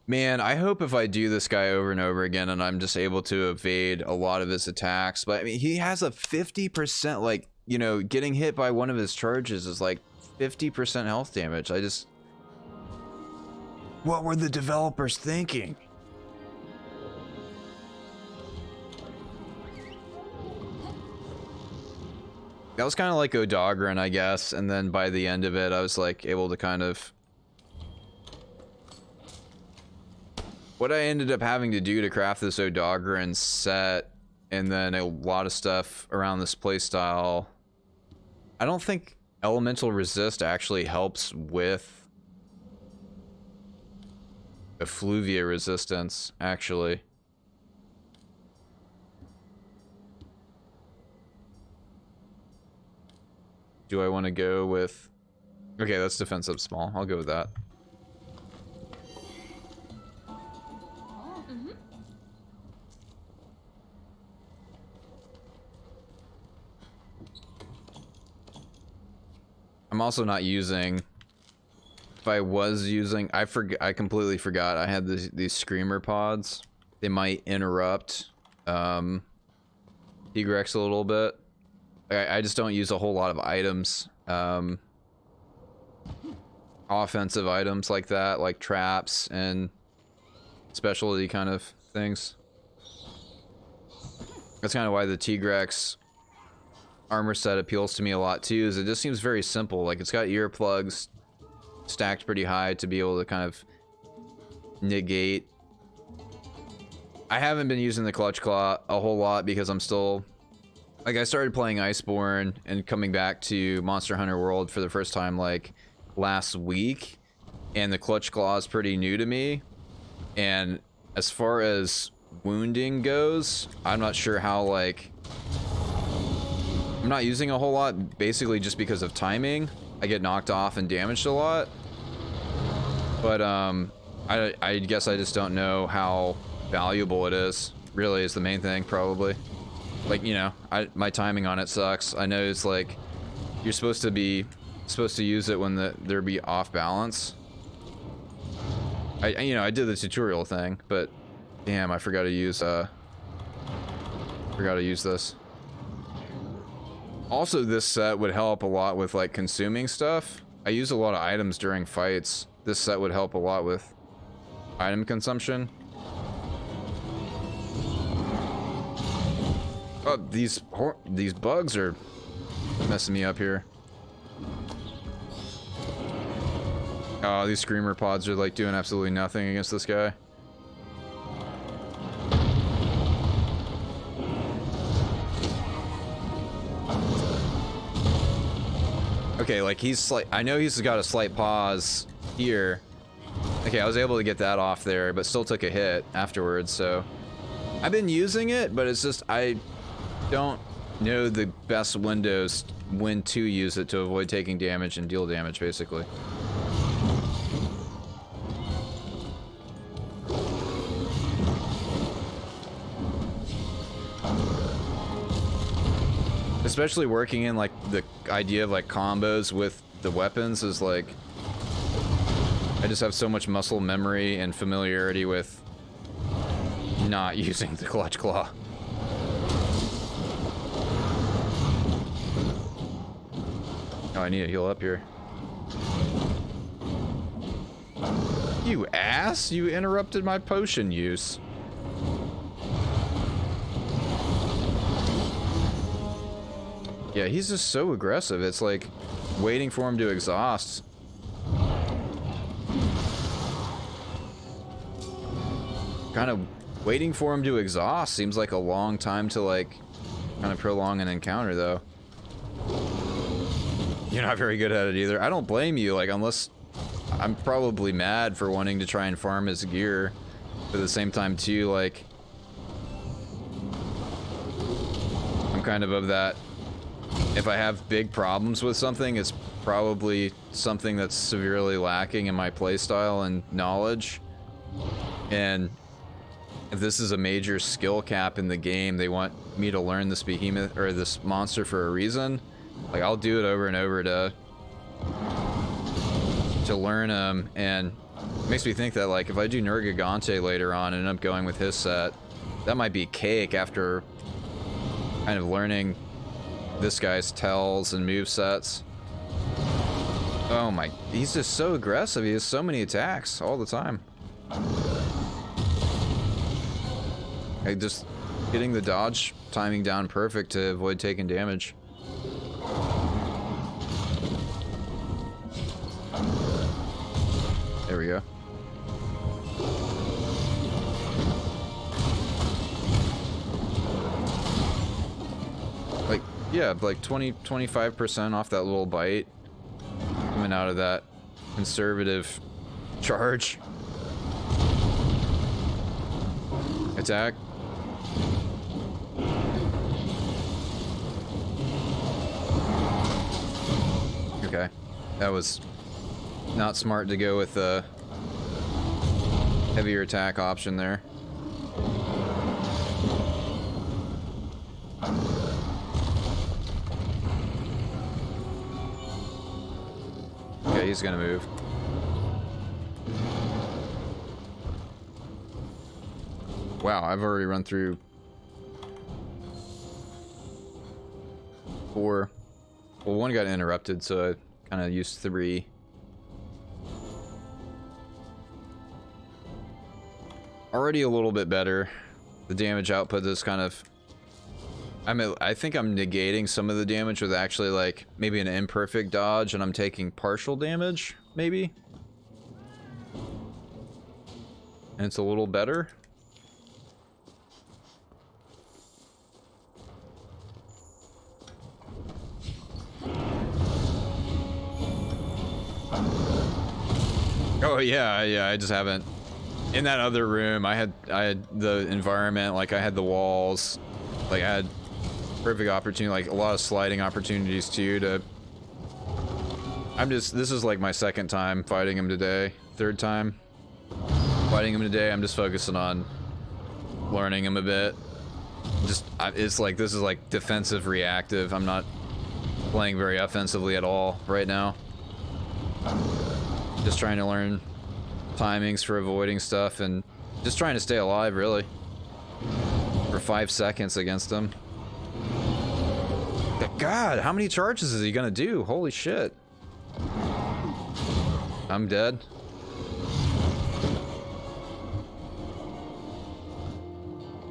Man, I hope if I do this guy over and over again and I'm just able to evade a lot of his attacks. But I mean, he has a 50%, like, you know, getting hit by one of his charges is like 50% health damage. What were the developers thinking? That was kind of like Odogren, I guess, and then by the end of it, I was like able to kind of... What I ended up having to do to craft this Odogren set, and then a lot of stuff around this playstyle, I don't think Elemental Resist actually helps with Effluvia resistance, actually. Do I want to go with... Okay, that's defensive small. I'll go with that. I'm also not using... If I was using... I completely forgot. I had these screamer pods. They might interrupt Tigrex a little bit. I just don't use a whole lot of items. Offensive items like that, like traps and specialty kind of things. That's kind of why the Tigrex armor set appeals to me a lot too, is it just seems very simple. Like, it's got earplugs stacked pretty high to be able to kind of negate. I haven't been using the Clutch Claw a whole lot because I'm still... Like, I started playing Iceborne and coming back to Monster Hunter World for the first time, like, last week. And the Clutch Claw is pretty new to me. And as far as wounding goes, I'm not sure how, like... I'm not using a whole lot, basically just because of timing. I get knocked off and damaged a lot. But, I guess I just don't know how valuable it is. Really is the main thing, probably. Like, you know, my timing on it sucks. I know it's like you're supposed to use it when there be off balance. I did the tutorial thing, but damn, I forgot to use this. Also, this set would help a lot with, like, consuming stuff. I use a lot of items during fights. This set would help a lot with item consumption. Oh, these bugs are messing me up here. Oh, these screamer pods are like doing absolutely nothing against this guy. Okay, like he's slight. I know he's got a slight pause here. Okay, I was able to get that off there, but still took a hit afterwards. So I've been using it, but it's just I don't know the best windows when to use it to avoid taking damage and deal damage, basically. Especially working in like the idea of like combos with the weapons is like I just have so much muscle memory and familiarity with not using the clutch claw. Oh, I need to heal up here. You ass! You interrupted my potion use. Yeah, he's just so aggressive. It's like waiting for him to exhaust. Kind of waiting for him to exhaust seems like a long time to like kind of prolong an encounter though. You're not very good at it either. I don't blame you, like unless I'm probably mad for wanting to try and farm his gear. But at the same time too, like I'm kind of that if I have big problems with something, it's probably something that's severely lacking in my playstyle and knowledge. And if this is a major skill cap in the game, they want me to learn this behemoth or this monster for a reason. Like I'll do it over and over to learn him, and it makes me think that like if I do Nergigante later on and end up going with his set, that might be cake after kind of learning this guy's tells and move sets. Oh my, he's just so aggressive. He has so many attacks all the time. Like just getting the dodge timing down perfect to avoid taking damage. There we go. Like, yeah, like 25% off that little bite coming out of that conservative charge. Attack. Okay, that was not smart to go with the heavier attack option there. Okay, he's gonna move. Wow, I've already run through 4. Well, 1 got interrupted, so I kind of used 3. Already a little bit better. The damage output is kind of... I think I'm negating some of the damage with actually like maybe an imperfect dodge, and I'm taking partial damage, maybe? And it's a little better. Oh yeah, I just haven't. In that other room, I had the environment, like I had the walls, like I had perfect opportunity, like a lot of sliding opportunities too. This is like my second time fighting him today, third time fighting him today. I'm just focusing on learning him a bit. It's like this is like defensive reactive. I'm not playing very offensively at all right now. Just trying to learn timings for avoiding stuff and just trying to stay alive, really. For 5 seconds against him. God, how many charges is he gonna do? Holy shit. I'm dead.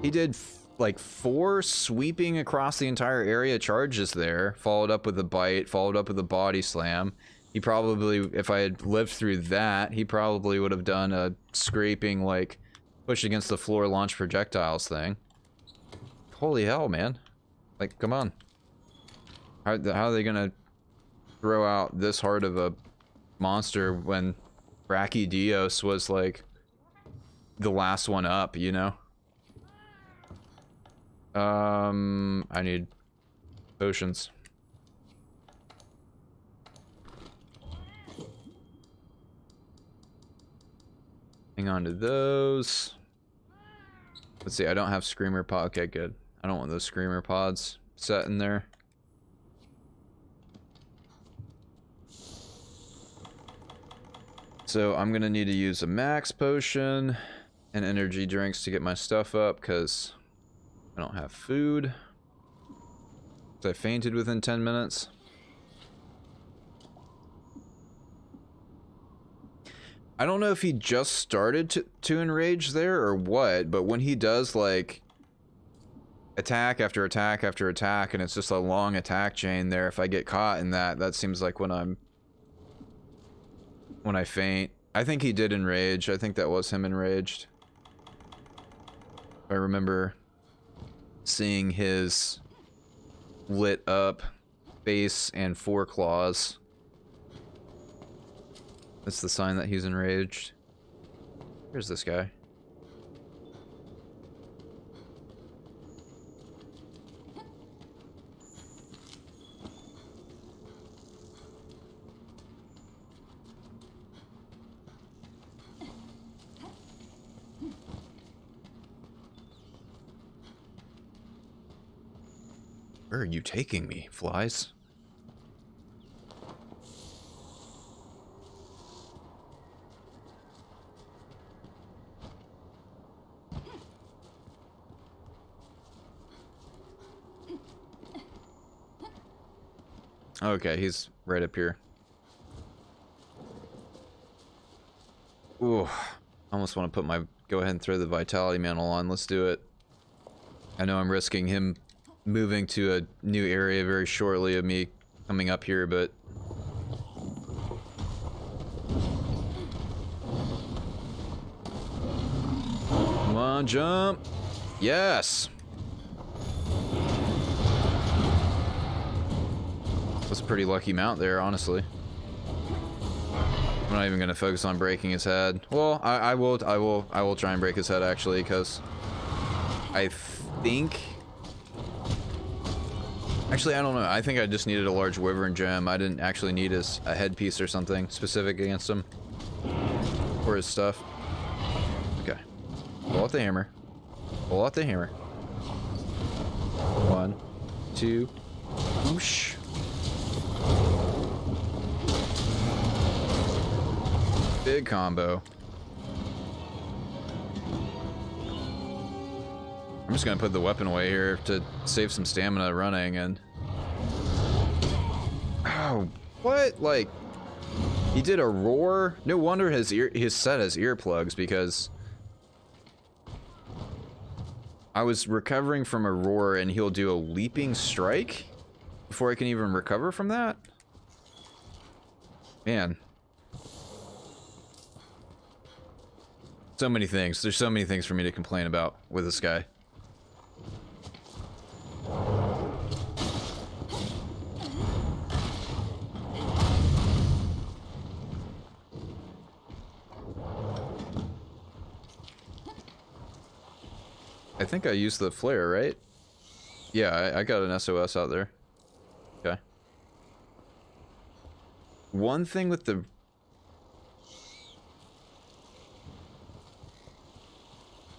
He did like 4 sweeping across the entire area charges there, followed up with a bite, followed up with a body slam. He probably, if I had lived through that, he probably would have done a scraping, like, push against the floor launch projectiles thing. Holy hell, man. Like, come on. How are they gonna throw out this hard of a monster when Brachydios was like the last one up, you know? I need potions. Hang on to those. Let's see, I don't have screamer pod. Okay, good. I don't want those screamer pods set in there. So I'm gonna need to use a max potion and energy drinks to get my stuff up because I don't have food. I fainted within 10 minutes. I don't know if he just started to enrage there or what, but when he does like attack after attack after attack and it's just a long attack chain there, if I get caught in that, that seems like when I faint. I think he did enrage. I think that was him enraged. I remember seeing his lit up face and foreclaws. That's the sign that he's enraged. Here's this guy. Where are you taking me, flies? Okay, he's right up here. Ooh, I almost want to put my... Go ahead and throw the Vitality Mantle on. Let's do it. I know I'm risking him moving to a new area very shortly of me coming up here, but... Come on, jump! Yes! That's a pretty lucky mount there, honestly. I'm not even gonna focus on breaking his head. Well, I will try and break his head actually, because I think... Actually, I don't know. I think I just needed a large wyvern gem. I didn't actually need a headpiece or something specific against him. Or his stuff. Okay. Pull out the hammer. Pull out the hammer. 1, 2, whoosh. Big combo. I'm just gonna put the weapon away here to save some stamina running and... Oh, what? Like, he did a roar? No wonder his set has earplugs, because I was recovering from a roar and he'll do a leaping strike before I can even recover from that? Man. So many things. There's so many things for me to complain about with this guy. I think I used the flare, right? Yeah, I got an SOS out there. Okay. One thing with the...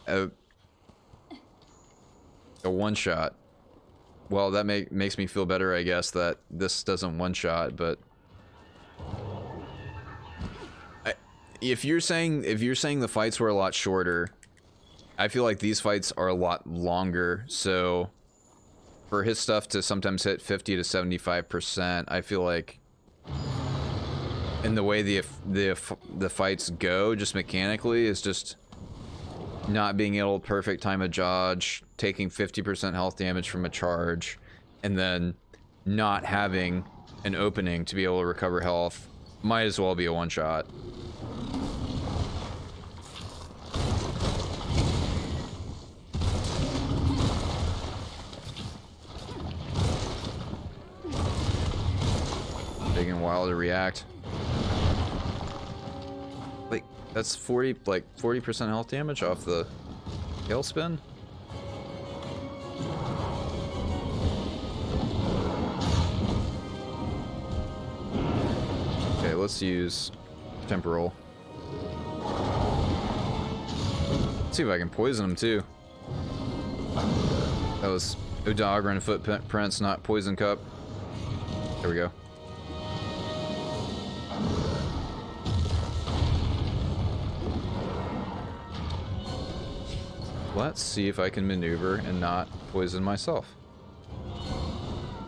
A one-shot. Well, that makes me feel better, I guess, that this doesn't one-shot, but... If you're saying the fights were a lot shorter... I feel like these fights are a lot longer, so for his stuff to sometimes hit 50 to 75%, I feel like in the way the fights go, just mechanically, is just not being able to perfect time a dodge, taking 50% health damage from a charge, and then not having an opening to be able to recover health. Might as well be a one-shot. Taking a while to react. Like, that's 40% health damage off the tail spin? Okay, let's use temporal. Let's see if I can poison him too. That was Odogran footprints, not poison cup. There we go. Let's see if I can maneuver and not poison myself.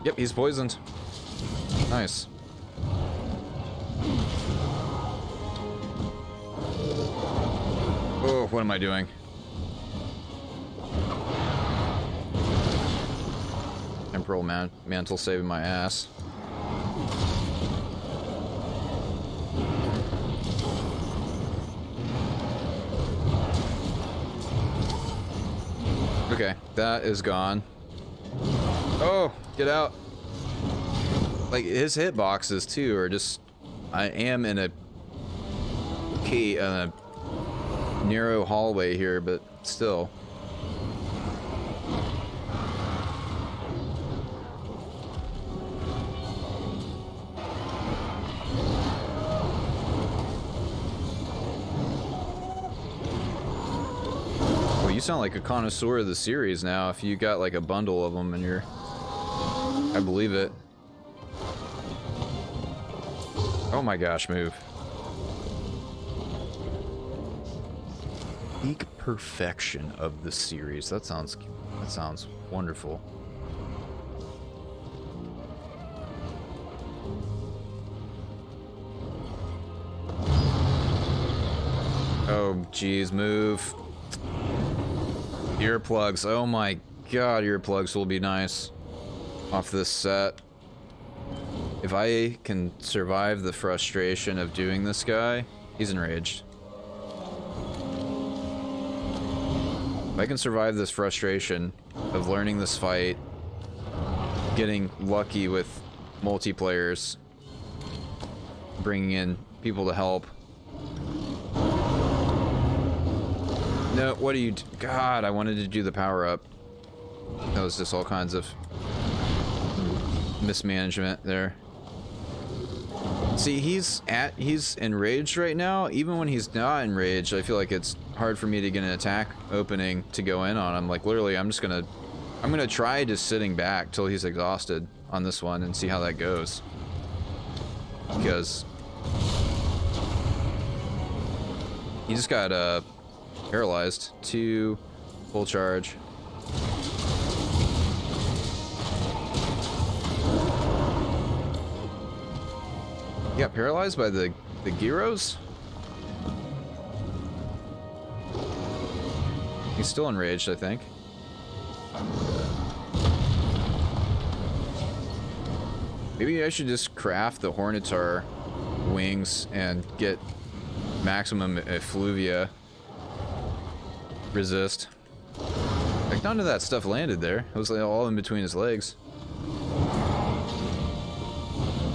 Yep, he's poisoned. Nice. Oh, what am I doing? Temporal mantle saving my ass. Okay, that is gone. Oh, get out. Like, his hitboxes, too, are just... I am in a narrow hallway here, but still. Well, you sound like a connoisseur of the series now. If you got like a bundle of them and you're... I believe it. Oh my gosh, move. Peak perfection of the series. That sounds wonderful. Oh geez, move. Earplugs. Oh my god, earplugs will be nice off this set. If I can survive the frustration of doing this guy, he's enraged. If I can survive this frustration of learning this fight, getting lucky with multiplayers, bringing in people to help. No, what do you... God, I wanted to do the power up. That was just all kinds of mismanagement there. See, he's enraged right now. Even when he's not enraged, I feel like it's hard for me to get an attack opening to go in on him. Like, literally, I'm gonna try just sitting back till he's exhausted on this one and see how that goes. Because he just got paralyzed. 2 full charge. He got paralyzed by the gyros? He's still enraged, I think. Maybe I should just craft the Hornitar wings and get maximum effluvia resist. Like, none of that stuff landed there. It was like all in between his legs.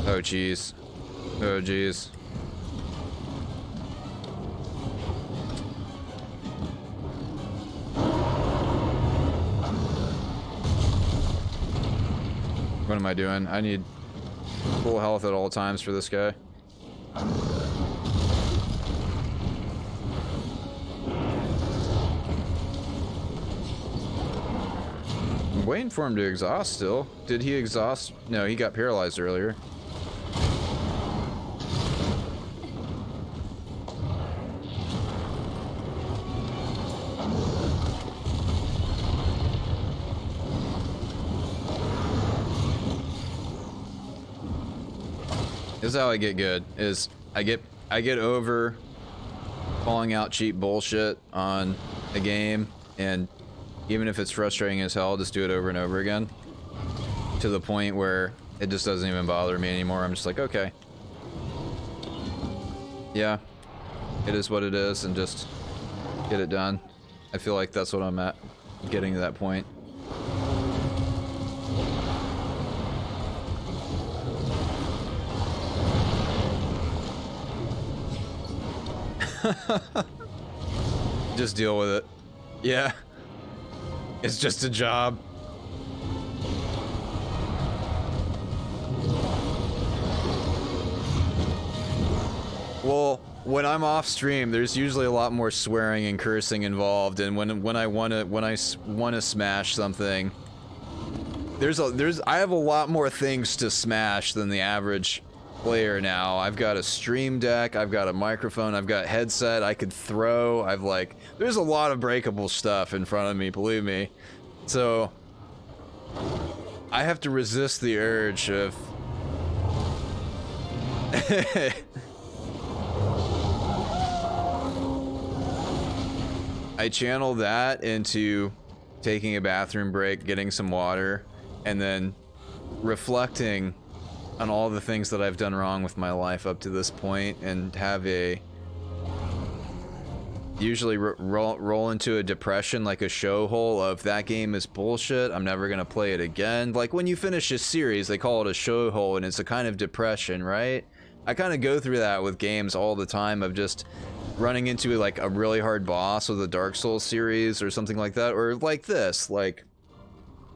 Oh jeez. Oh jeez. What am I doing? I need full health at all times for this guy. I'm waiting for him to exhaust still. Did he exhaust? No, he got paralyzed earlier. This is how I get good, is I get over calling out cheap bullshit on a game, and even if it's frustrating as hell, just do it over and over again to the point where it just doesn't even bother me anymore. I'm just like, okay, yeah, it is what it is, and just get it done. I feel like that's what I'm at, getting to that point. Just deal with it. Yeah. It's just a job. Well, when I'm off stream, there's usually a lot more swearing and cursing involved, and when I wanna smash something, I have a lot more things to smash than the average player now. I've got a stream deck, I've got a microphone, I've got headset I could throw, there's a lot of breakable stuff in front of me, believe me. So I have to resist the urge of I channel that into taking a bathroom break, getting some water, and then reflecting on all the things that I've done wrong with my life up to this point, and have usually roll into a depression, like a show hole of that game is bullshit, I'm never gonna play it again. Like when you finish a series, they call it a show hole, and it's a kind of depression, right? I kind of go through that with games all the time, of just running into like a really hard boss with a Dark Souls series or something like that, or like this, like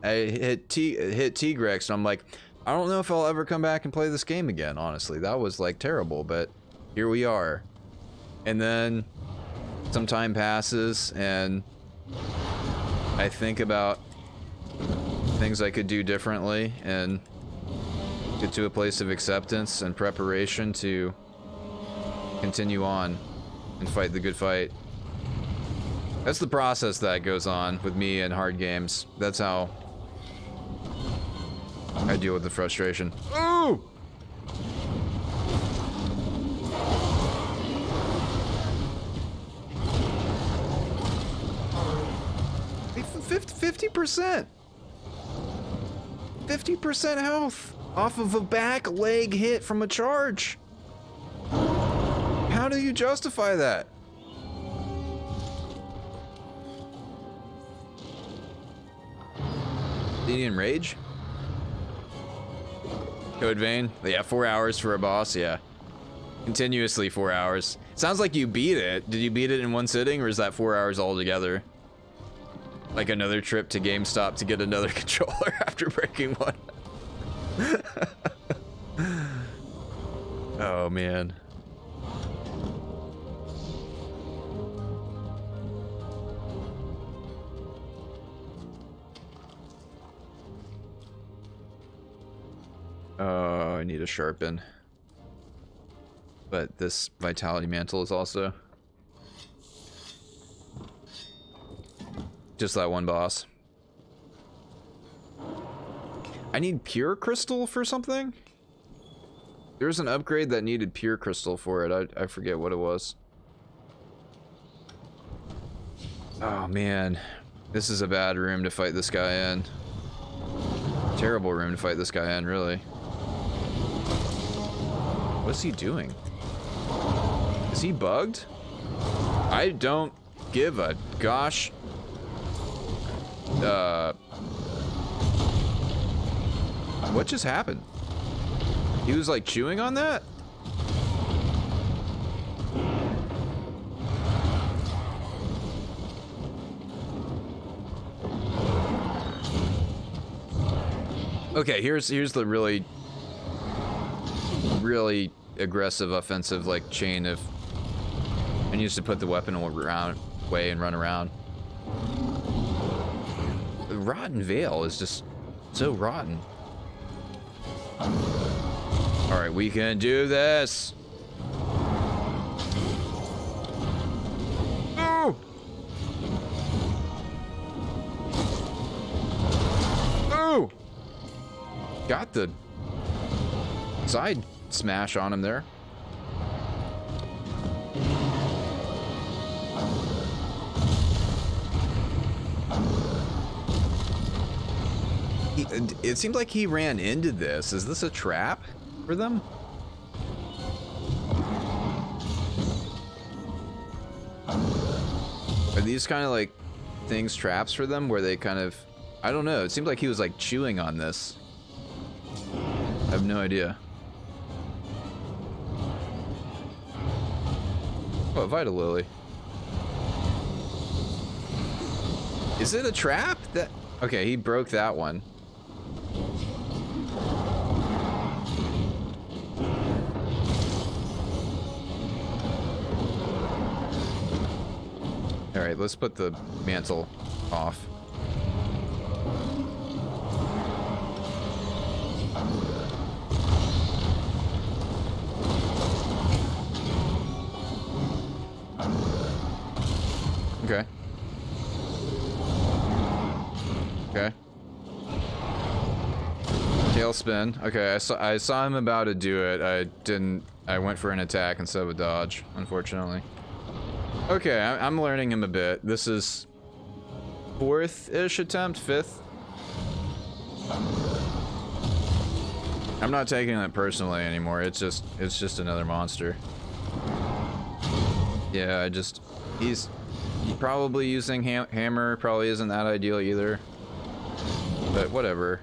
I hit Tigrex and I'm like, I don't know if I'll ever come back and play this game again, honestly. That was like terrible, but here we are. And then some time passes and I think about things I could do differently and get to a place of acceptance and preparation to continue on and fight the good fight. That's the process that goes on with me in hard games. That's how I deal with the frustration. Ooh! %. 50% health off of a back leg hit from a charge. How do you justify that? Indian Rage? Code Vein? Yeah, 4 hours for a boss, yeah. Continuously 4 hours. Sounds like you beat it. Did you beat it in one sitting, or is that 4 hours altogether? Like another trip to GameStop to get another controller after breaking one. Oh, man. Oh, I need a sharpen. But this Vitality Mantle is also just that one boss. I need Pure Crystal for something? There's an upgrade that needed Pure Crystal for it. I forget what it was. Oh man, this is a bad room to fight this guy in. Terrible room to fight this guy in, really. What's he doing? Is he bugged? I don't give a gosh. What just happened? He was like chewing on that? Okay, here's the really aggressive offensive like chain of, and used to put the weapon away and run around. The Rotten Veil is just so rotten. All right, we can do this. Oh! Oh! Got the side smash on him there. It seemed like he ran into this. Is this a trap for them? Are these kind of like things traps for them where they kind of, I don't know. It seemed like he was like chewing on this. I have no idea. Oh, Vita Lily. Is it a trap? That okay, he broke that one. Alright, let's put the mantle off. Okay. Okay. Tailspin. Okay, I saw him about to do it. I went for an attack instead of a dodge, unfortunately. Okay, I'm learning him a bit. This is 4th-ish attempt, 5th. I'm not taking it personally anymore. It's just another monster. Yeah, he's probably using hammer. Probably isn't that ideal either. But whatever.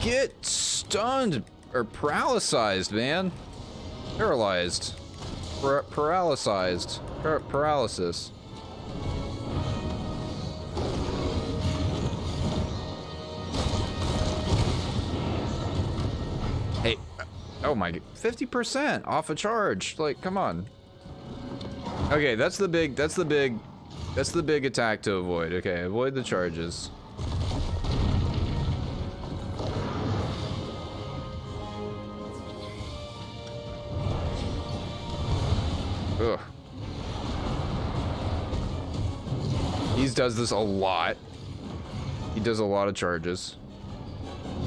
Get stunned or paralyzed, man. Paralyzed. Paralyzed. Paralysis. Hey, oh my, 50% off a charge. Like, come on. Okay, that's the big attack to avoid. Okay, avoid the charges. Ugh. He does this a lot. He does a lot of charges.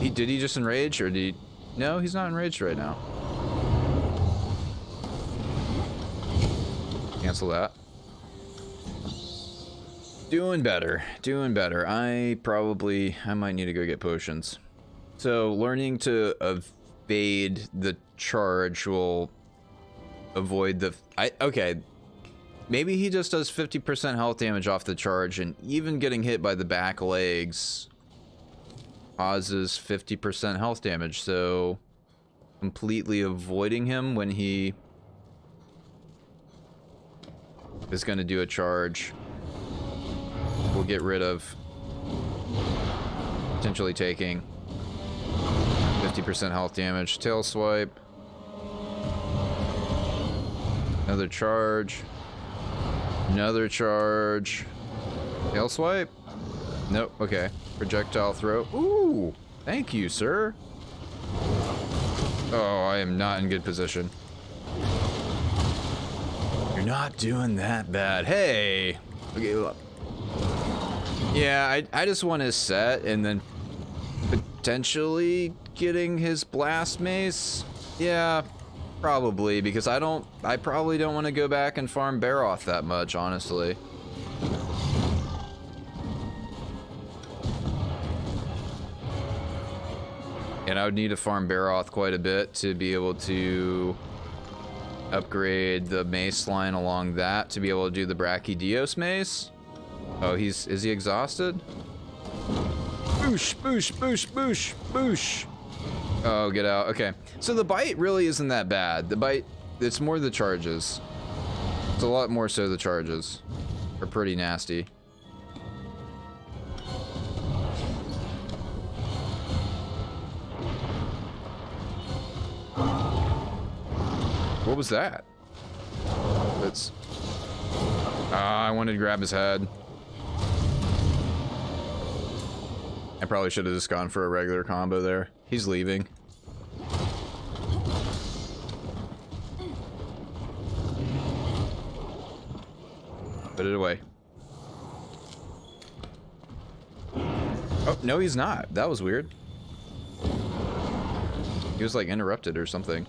Did he just enrage, or did he? No, he's not enraged right now. Cancel that. Doing better. Doing better. I might need to go get potions. So learning to evade the charge will avoid the okay, maybe he just does 50% health damage off the charge, and even getting hit by the back legs causes 50% health damage, so completely avoiding him when he is going to do a charge will get rid of potentially taking 50% health damage. Tail swipe. Another charge. Another charge. Tail swipe? Nope, okay. Projectile throw. Ooh! Thank you, sir. Oh, I am not in good position. You're not doing that bad. Hey! Okay, look. Yeah, I just want his set and then potentially getting his blast mace. Yeah. Probably, because I probably don't want to go back and farm Baroth that much, honestly. And I would need to farm Baroth quite a bit to be able to upgrade the mace line along that to be able to do the Brachydios mace. Oh, is he exhausted? Boosh, boosh, boosh, boosh, boosh. Oh, get out. Okay. So the bite really isn't that bad. The bite, it's more the charges. It's a lot more so the charges are pretty nasty. What was that? It's... I wanted to grab his head. I probably should have just gone for a regular combo there. He's leaving. Put it away. Oh, no, he's not. That was weird. He was like interrupted or something.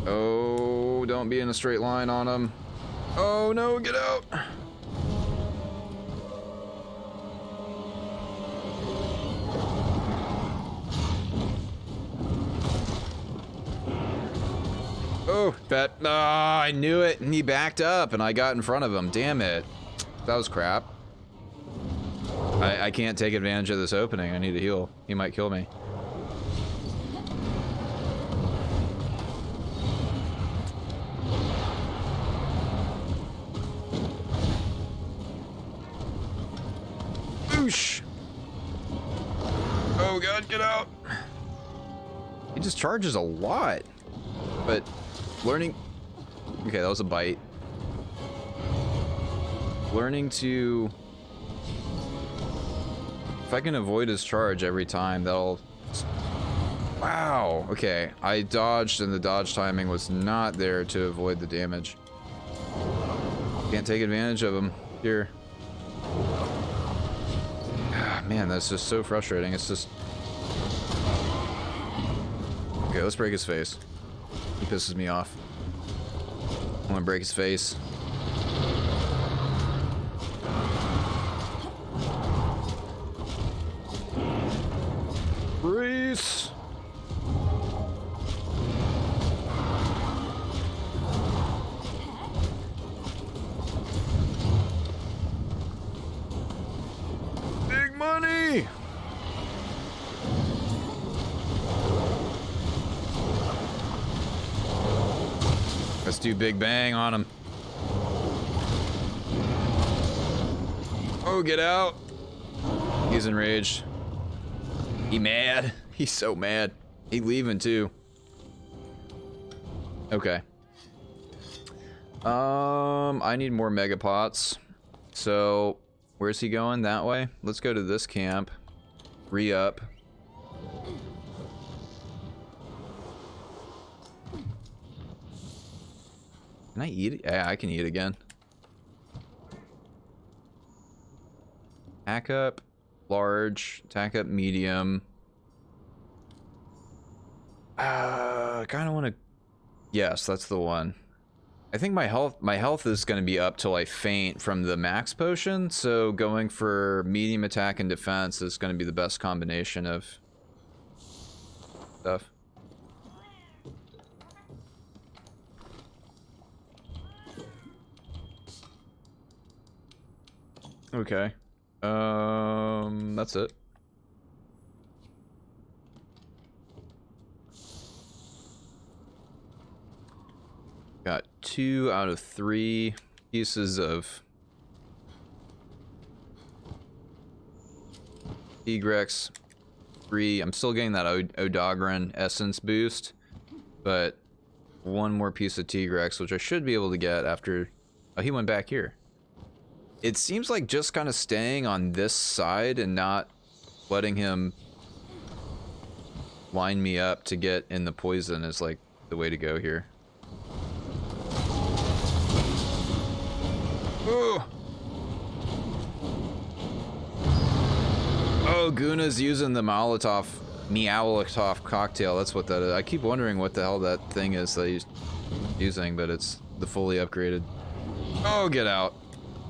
Oh, don't be in a straight line on him. Oh no, get out. Oh, that, I knew it, and he backed up, and I got in front of him. Damn it. That was crap. I can't take advantage of this opening. I need to heal. He might kill me. Oosh! Oh god, get out! He just charges a lot. But learning... Okay, that was a bite. Learning to... If I can avoid his charge every time, that'll... Wow! Okay, I dodged and the dodge timing was not there to avoid the damage. Can't take advantage of him. Here. Ah, man, that's just so frustrating. It's just... Okay, let's break his face. He pisses me off. I want to break his face. Reese! Big money! Let's do Big Bang on him. Oh, get out. He's enraged. He mad. He's so mad. He leaving too. Okay. I need more mega pots. So, where's he going? That way? Let's go to this camp. Re-up. Can I eat it? Yeah, I can eat again. Attack up, large. Attack up, medium. I kind of want to... Yes, that's the one. I think my health is going to be up till I faint from the max potion, so going for medium attack and defense is going to be the best combination of stuff. Okay. That's it. Got 2 out of 3 pieces of Tigrex. 3. I'm still getting that Odogran essence boost, but 1 more piece of Tigrex, which I should be able to get after... Oh, he went back here. It seems like just kind of staying on this side and not letting him line me up to get in the poison is like the way to go here. Ooh. Oh, Guna's using the Meowlitov cocktail. That's what that is. I keep wondering what the hell that thing is that he's using, but it's the fully upgraded. Oh, get out.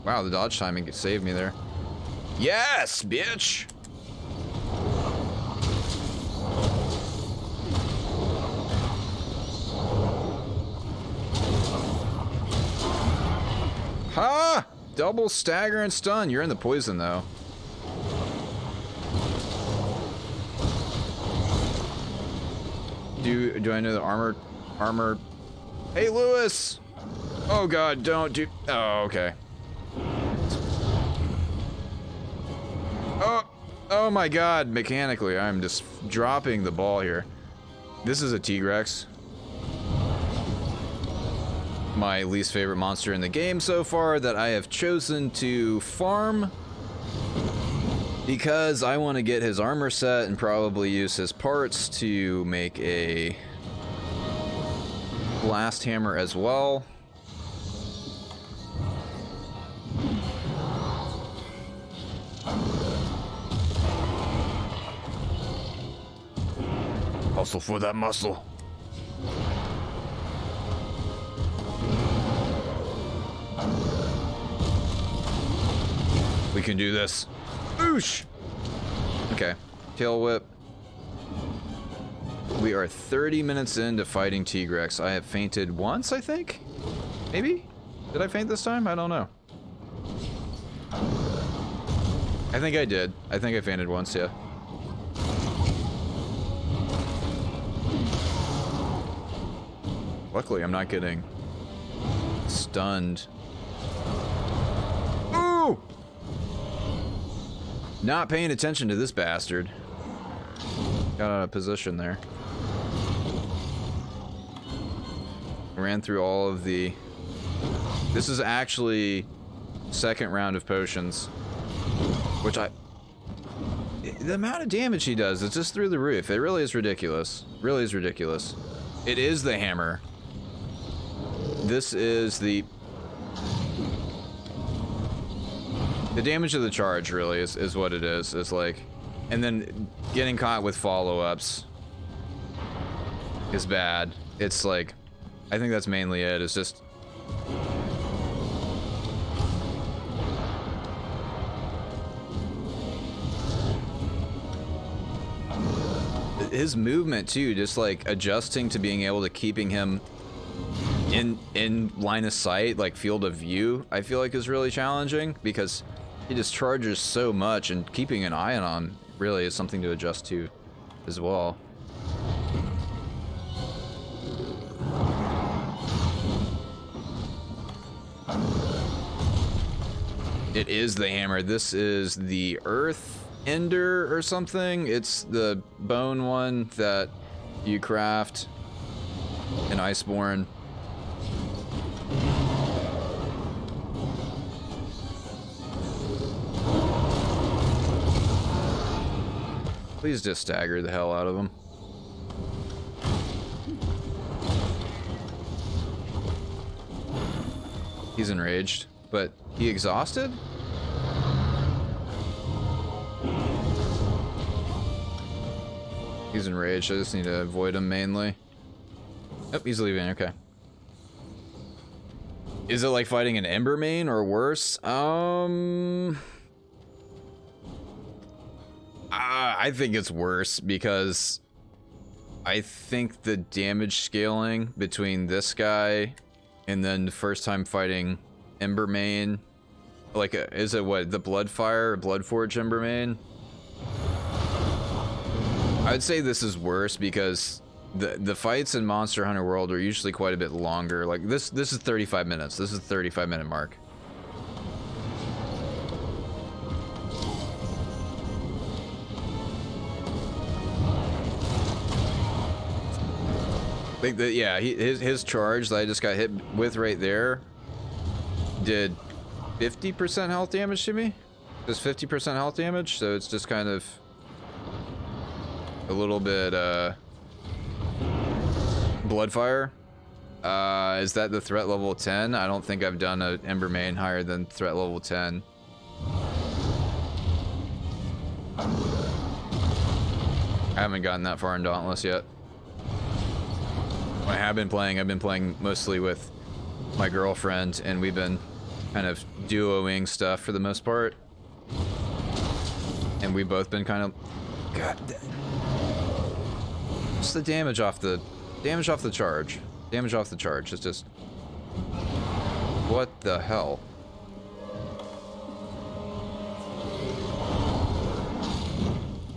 Wow, the dodge timing saved me there. Yes, bitch! Ha! Double stagger and stun. You're in the poison, though. Do I know the armor? Hey, Lewis! Oh god, don't do... Oh, okay. Oh my god, mechanically, I'm just dropping the ball here. This is a Tigrex. My least favorite monster in the game so far that I have chosen to farm because I want to get his armor set and probably use his parts to make a blast hammer as well. Hustle for that muscle. We can do this. Oosh! Okay. Tail whip. We are 30 minutes into fighting Tigrex. I have fainted once, I think? Maybe? Did I faint this time? I don't know. I think I did. I think I fainted once, yeah. Luckily, I'm not getting stunned. Ooh! Not paying attention to this bastard. Got out of position there. Ran through all of the... This is actually second round of potions. Which the amount of damage he does is just through the roof. It really is ridiculous. Really is ridiculous. It is the hammer. This is the damage of the charge, really, is what it is. It's like... And then getting caught with follow-ups is bad. It's like... I think that's mainly it. It's just... His movement, too, just like adjusting to being able to keeping him in line of sight, like field of view, I feel like is really challenging because he just charges so much, and keeping an eye on him really is something to adjust to as well. It is the hammer. This is the Earth Ender or something. It's the bone one that you craft in Iceborne. Please just stagger the hell out of him. He's enraged, but he exhausted? He's enraged. I just need to avoid him mainly. Oh, he's leaving. Okay. Is it like fighting an Embermane or worse? I think it's worse because I think the damage scaling between this guy and then the first time fighting Embermane, like, is it what, the Bloodfire or Bloodforge Embermane? I'd say this is worse because the fights in Monster Hunter World are usually quite a bit longer. Like this is 35 minutes. This is the 35-minute mark. I think that, yeah, his charge that I just got hit with right there did 50% health damage to me. Just 50% health damage, so it's just kind of a little bit Bloodfire. Is that the threat level 10? I don't think I've done an Embermane higher than threat level 10. I haven't gotten that far in Dauntless yet. When I've been playing mostly with my girlfriend, and we've been kind of duoing stuff for the most part. And we've both been kind of... God, just the damage off the charge. Damage off the charge. It's just... What the hell?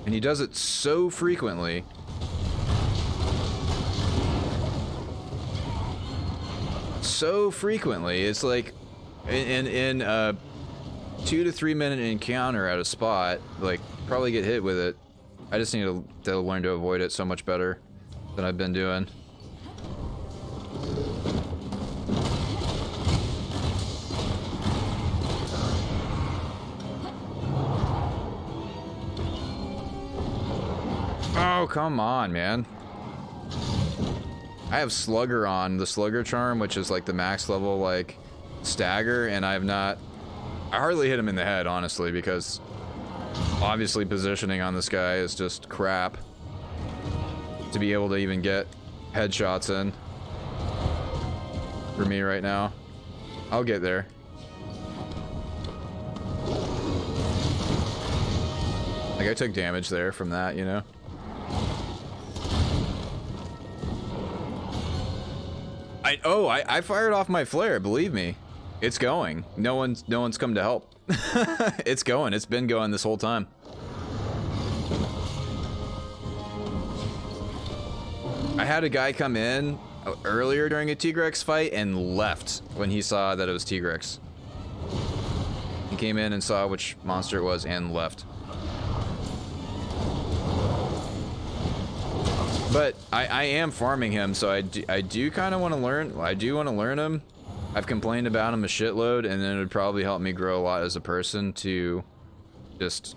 And he does it so frequently. So frequently. It's like in a 2 to 3 minute encounter at a spot, like, probably get hit with it. I just need to learn to avoid it so much better than I've been doing. Oh, come on, man. I have Slugger on, the Slugger charm, which is like the max level, like, stagger, and I hardly hit him in the head, honestly, because obviously positioning on this guy is just crap to be able to even get headshots in for me right now. I'll get there. Like, I took damage there from that, you know? I fired off my flare, believe me. It's going. No one's come to help. It's going. It's been going this whole time. I had a guy come in earlier during a Tigrex fight and left when he saw that it was Tigrex. He came in and saw which monster it was and left. But I am farming him, so I do kind of want to learn. I do want to learn him. I've complained about him a shitload, and then it would probably help me grow a lot as a person to just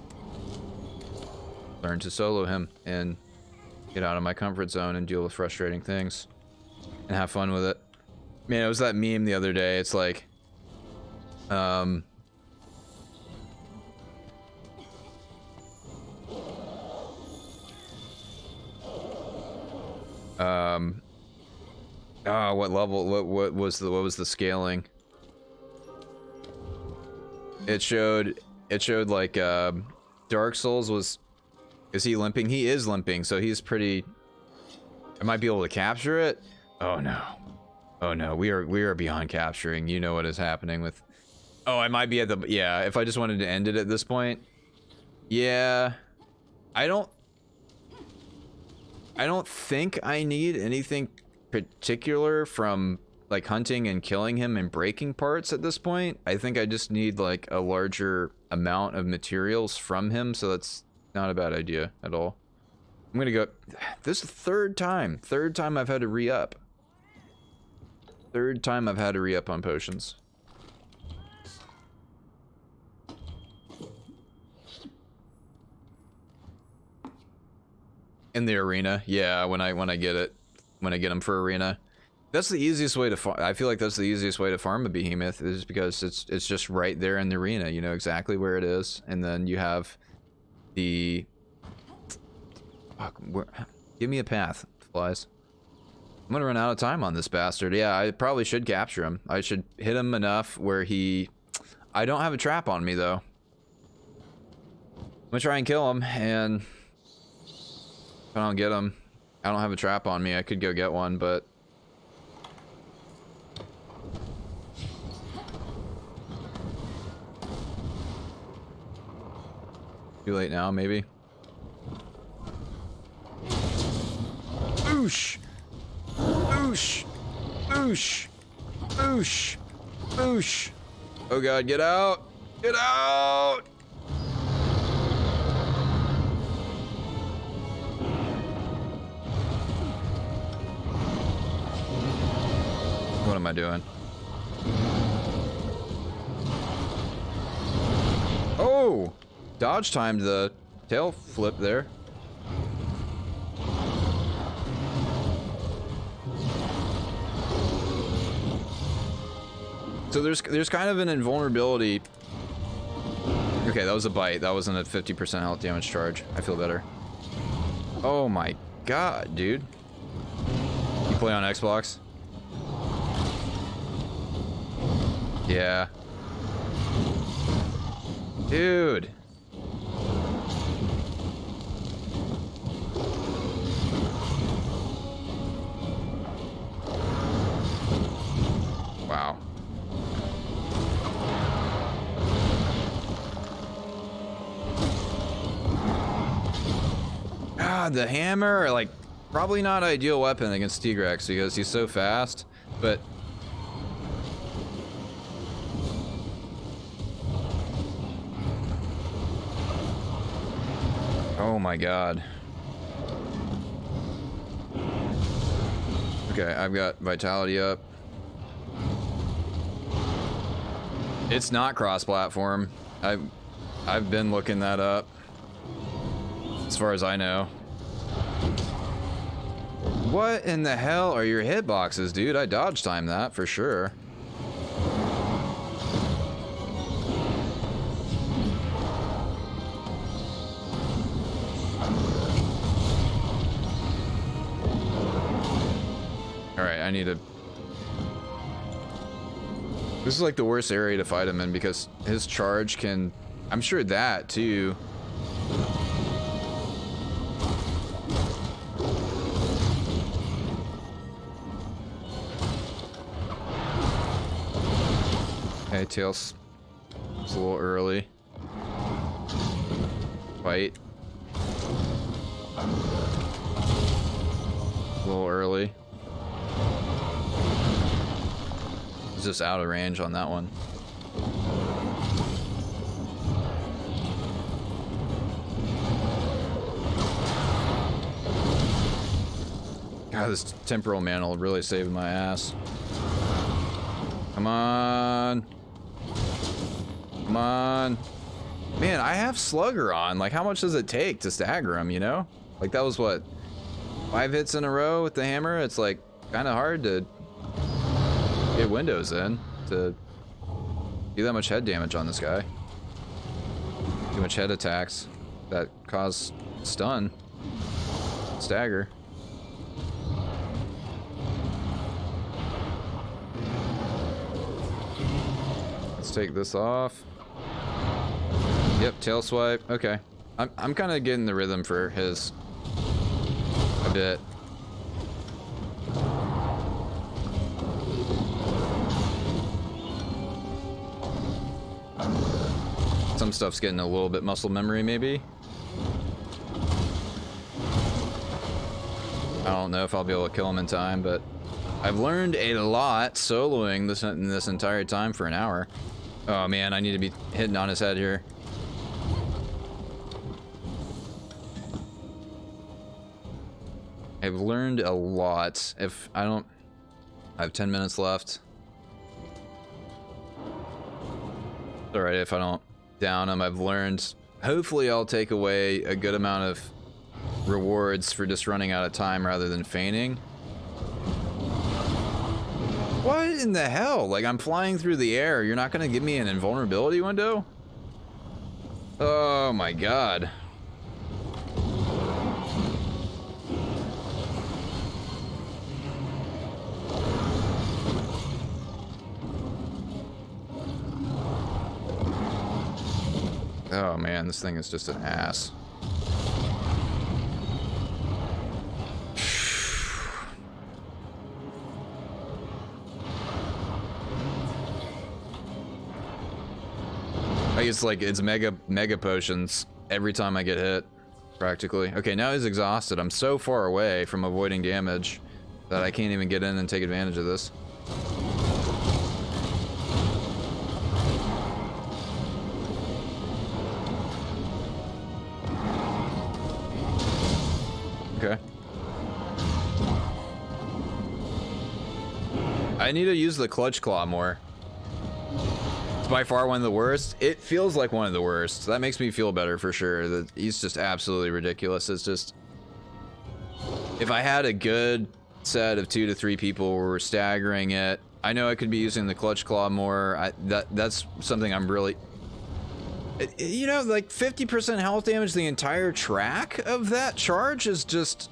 learn to solo him and get out of my comfort zone and deal with frustrating things and have fun with it. Man, it was that meme the other day. It's like, what level? What was the scaling? It showed like Dark Souls was. Is he limping? He is limping, so he's pretty. I might be able to capture it. Oh no. Oh no, we are beyond capturing. You know what is happening with. Oh, I might be at the. Yeah, if I just wanted to end it at this point. Yeah, I don't think I need anything particular from like hunting and killing him and breaking parts at this point. I think I just need like a larger amount of materials from him, so that's not a bad idea at all. I'm gonna go. This is the third time I've had to re-up. Third time I've had to re-up on potions. In the arena, yeah. When I get it, when I get them for arena, that's the easiest way to farm. I feel like that's the easiest way to farm a behemoth, is because it's just right there in the arena. You know exactly where it is, and then you have the. Fuck, give me a path, flies. I'm gonna run out of time on this bastard. Yeah, I probably should capture him. I should hit him enough where he. I don't have a trap on me though. I'm gonna try and kill him, and if I don't get him, I don't have a trap on me. I could go get one, but too late now, maybe. Oosh! Oosh! Oosh! Oosh! Oosh! Oh god, get out! Get out! What am I doing? Oh! Dodge timed the tail flip there. So there's kind of an invulnerability. Okay, that was a bite. That wasn't a 50% health damage charge. I feel better. Oh my god, dude. You play on Xbox? Yeah. Dude. Wow. God, the hammer, like, probably not ideal weapon against Tigrex because he's so fast, but oh my god. Okay, I've got vitality up. It's not cross-platform. I've been looking that up. As far as I know. What in the hell are your hitboxes, dude? I dodge timed that for sure. Alright, I need to... This is like the worst area to fight him in because his charge can... I'm sure that too. Okay, Tails. It's a little early. Fight. A little early. It's just out of range on that one. God, this temporal mantle really saving my ass. Come on. Come on. Man, I have Slugger on. Like, how much does it take to stagger him, you know? Like, that was what? 5 hits in a row with the hammer? It's like kind of hard to get windows in to do that much head damage on this guy. Too much head attacks that cause stun. Stagger. Let's take this off. Yep, tail swipe. Okay. I'm kind of getting the rhythm for his a bit. Some stuff's getting a little bit muscle memory, maybe. I don't know if I'll be able to kill him in time, but I've learned a lot soloing this entire time for an hour. Oh man, I need to be hitting on his head here. I've learned a lot. If I don't... I have 10 minutes left. It's alright if I don't down him. I've learned... Hopefully I'll take away a good amount of rewards for just running out of time rather than feigning. What in the hell? Like, I'm flying through the air. You're not gonna give me an invulnerability window? Oh my god. Oh man, this thing is just an ass. I guess like it's mega potions every time I get hit, practically. Okay, now he's exhausted. I'm so far away from avoiding damage that I can't even get in and take advantage of this. Okay. I need to use the clutch claw more. It's by far one of the worst. It feels like one of the worst. That makes me feel better for sure. That he's just absolutely ridiculous. It's just, if I had a good set of 2 to 3 people who were staggering it, I know I could be using the clutch claw more. That's something I'm really, you know, like 50% health damage the entire track of that charge is just,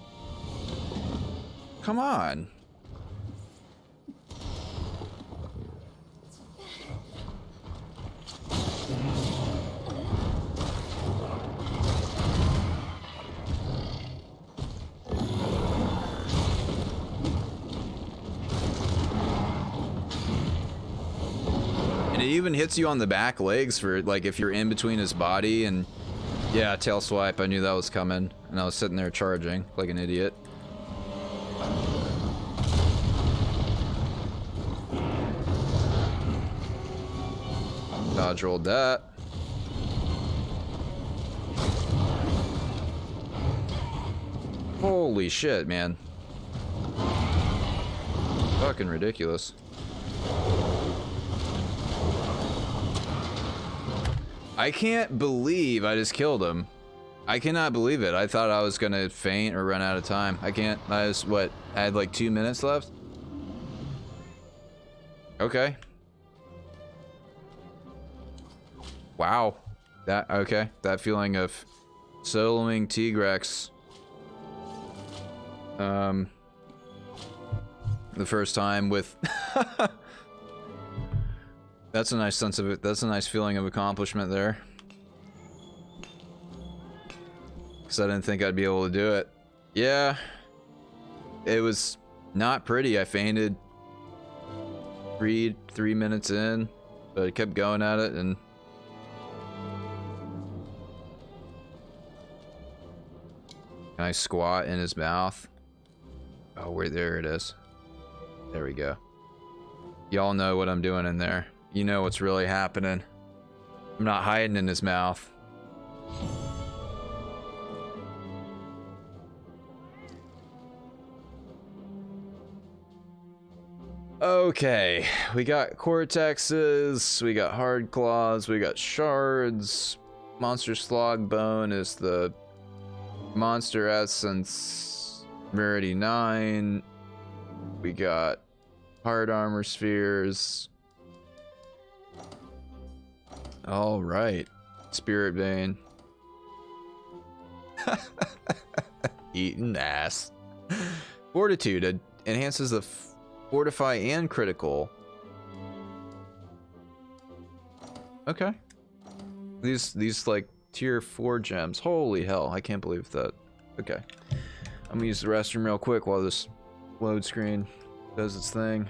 come on. And it even hits you on the back legs for, like, if you're in between his body and... Yeah, tail swipe, I knew that was coming. And I was sitting there charging like an idiot. Dodge rolled that. Holy shit, man. Fucking ridiculous. I can't believe I just killed him. I cannot believe it. I thought I was gonna faint or run out of time. I can't. I was, what, I had like 2 minutes left? Okay. Wow. That, okay. That feeling of soloing Tigrex. The first time with... That's a nice sense of it. That's a nice feeling of accomplishment there. Because I didn't think I'd be able to do it. Yeah. It was not pretty. I fainted 3 minutes in, but I kept going at it and... Can I squat in his mouth? Oh, wait, there it is. There we go. Y'all know what I'm doing in there. You know what's really happening. I'm not hiding in his mouth. Okay, we got cortexes, we got hard claws, we got shards. Monster slog bone is the monster essence, rarity 9. We got hard armor spheres. All right, spirit vein. Eating ass. Fortitude enhances the fortify and critical. Okay. These like tier 4 gems. Holy hell, I can't believe that. Okay. I'm gonna use the restroom real quick while this load screen does its thing.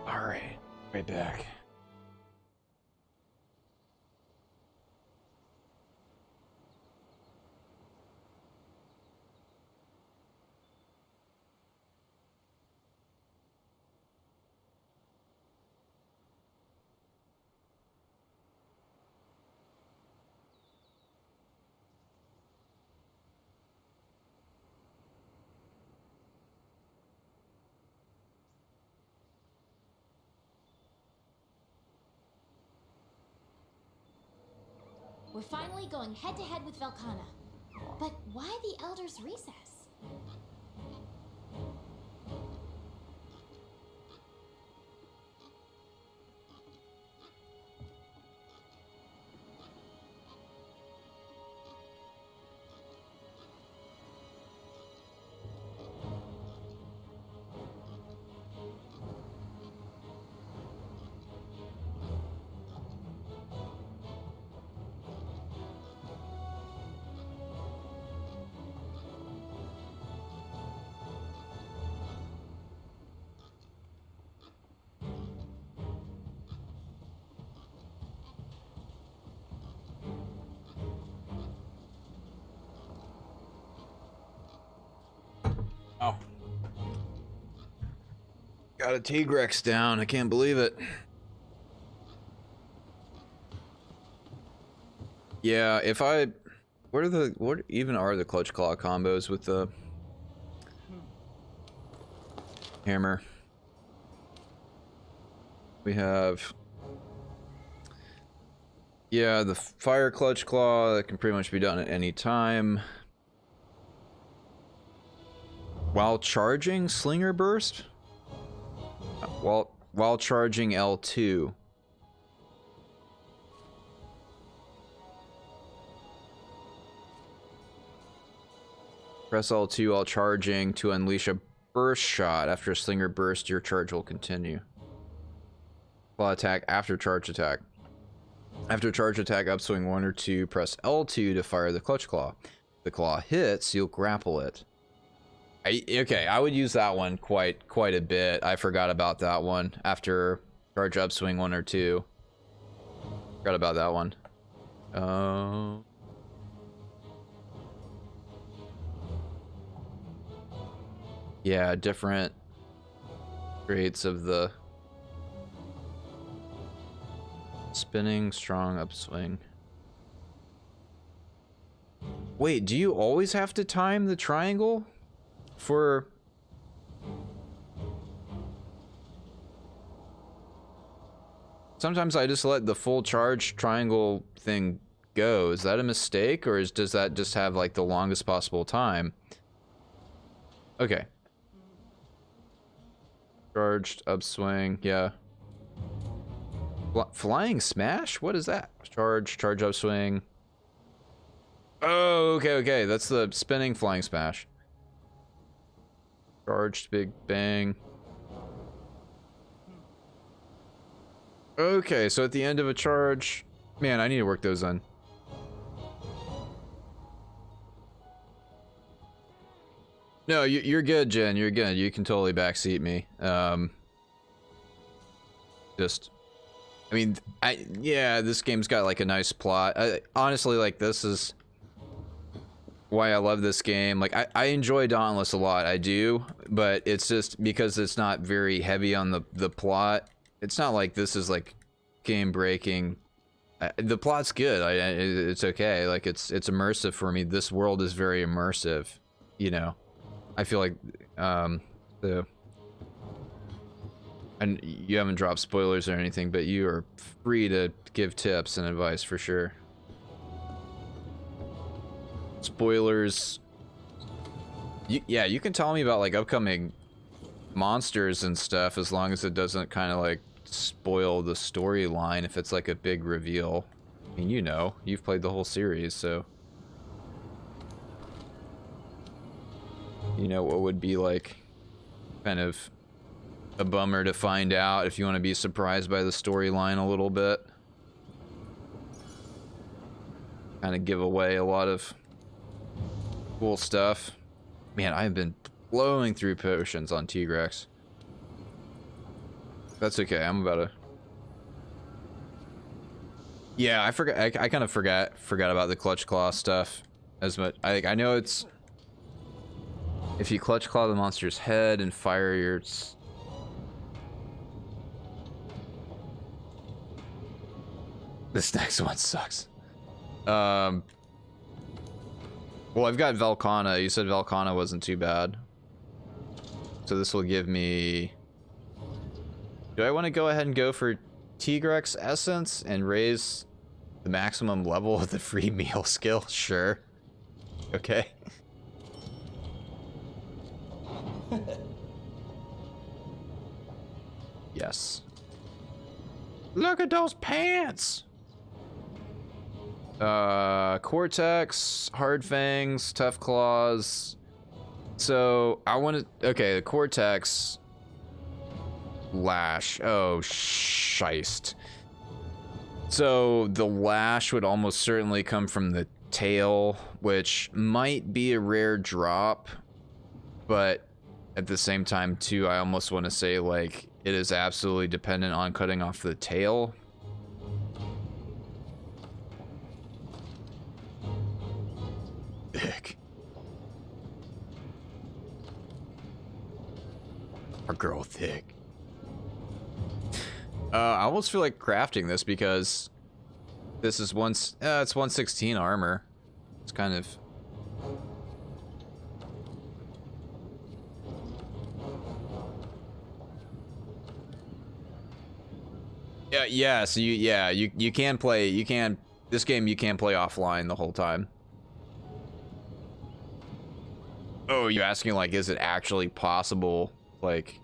Alright, right back. We're finally going head to head with Velkhana. But why the Elder's Recess? Oh. Got a T-Rex down. I can't believe it. Yeah, if I... What even are the Clutch Claw combos with the hammer? We have... Yeah, the Fire Clutch Claw, that can pretty much be done at any time. While charging Slinger Burst? While charging L2. Press L2 while charging to unleash a burst shot. After a Slinger Burst, your charge will continue. Claw attack after charge attack. After charge attack, upswing 1 or 2, press L2 to fire the Clutch Claw. If the claw hits, you'll grapple it. Okay, I would use that one quite a bit. I forgot about that one after charge upswing 1 or 2. Forgot about that one. Yeah, different rates of the spinning, strong, upswing. Wait, do you always have to time the triangle? For... Sometimes I just let the full charge triangle thing go. Is that a mistake, or does that just have like the longest possible time? Okay. Charged, upswing, yeah. Flying smash? What is that? Charge upswing. Oh, okay, that's the spinning flying smash. Charged, big bang. Okay, so at the end of a charge... Man, I need to work those on. No, you're good, Jen. You're good. You can totally backseat me. Just... I mean, yeah, this game's got like a nice plot. Honestly, like, this is... why I love this game. Like, I enjoy Dauntless a lot, I do, but it's just because it's not very heavy on the plot. It's not like this is like game breaking. The plot's good. It's okay. Like, it's immersive for me. This world is very immersive, you know. I feel like So, and you haven't dropped spoilers or anything, but you are free to give tips and advice for sure. Spoilers. Yeah, you can tell me about like upcoming monsters and stuff as long as it doesn't kind of like spoil the storyline if it's like a big reveal. I mean, you know, you've played the whole series, so you know what would be like kind of a bummer to find out if you want to be surprised by the storyline a little bit. Kind of give away a lot of cool stuff. Man, I've been blowing through potions on Tigrex. That's okay, I'm about to... Yeah, I forgot. I kind of forgot about the clutch claw stuff as much. I know it's... If you clutch claw the monster's head and fire your... This next one sucks. Well, I've got Velkhana. You said Velkhana wasn't too bad. So this will give me... Do I want to go ahead and go for Tigrex Essence and raise the maximum level of the free meal skill? Sure. Okay. Yes. Look at those pants! Cortex, Hard Fangs, Tough Claws. So, I want to... Okay, the Cortex... Lash. Oh, shist. So, the Lash would almost certainly come from the tail, which might be a rare drop, but at the same time, too, I almost want to say, like, it is absolutely dependent on cutting off the tail. Thick. Our girl thick. I almost feel like crafting this because this is it's 116 armor. It's kind of... Yeah, so you can play, this game you can play offline the whole time. Oh, you're asking like, is it actually possible? Like,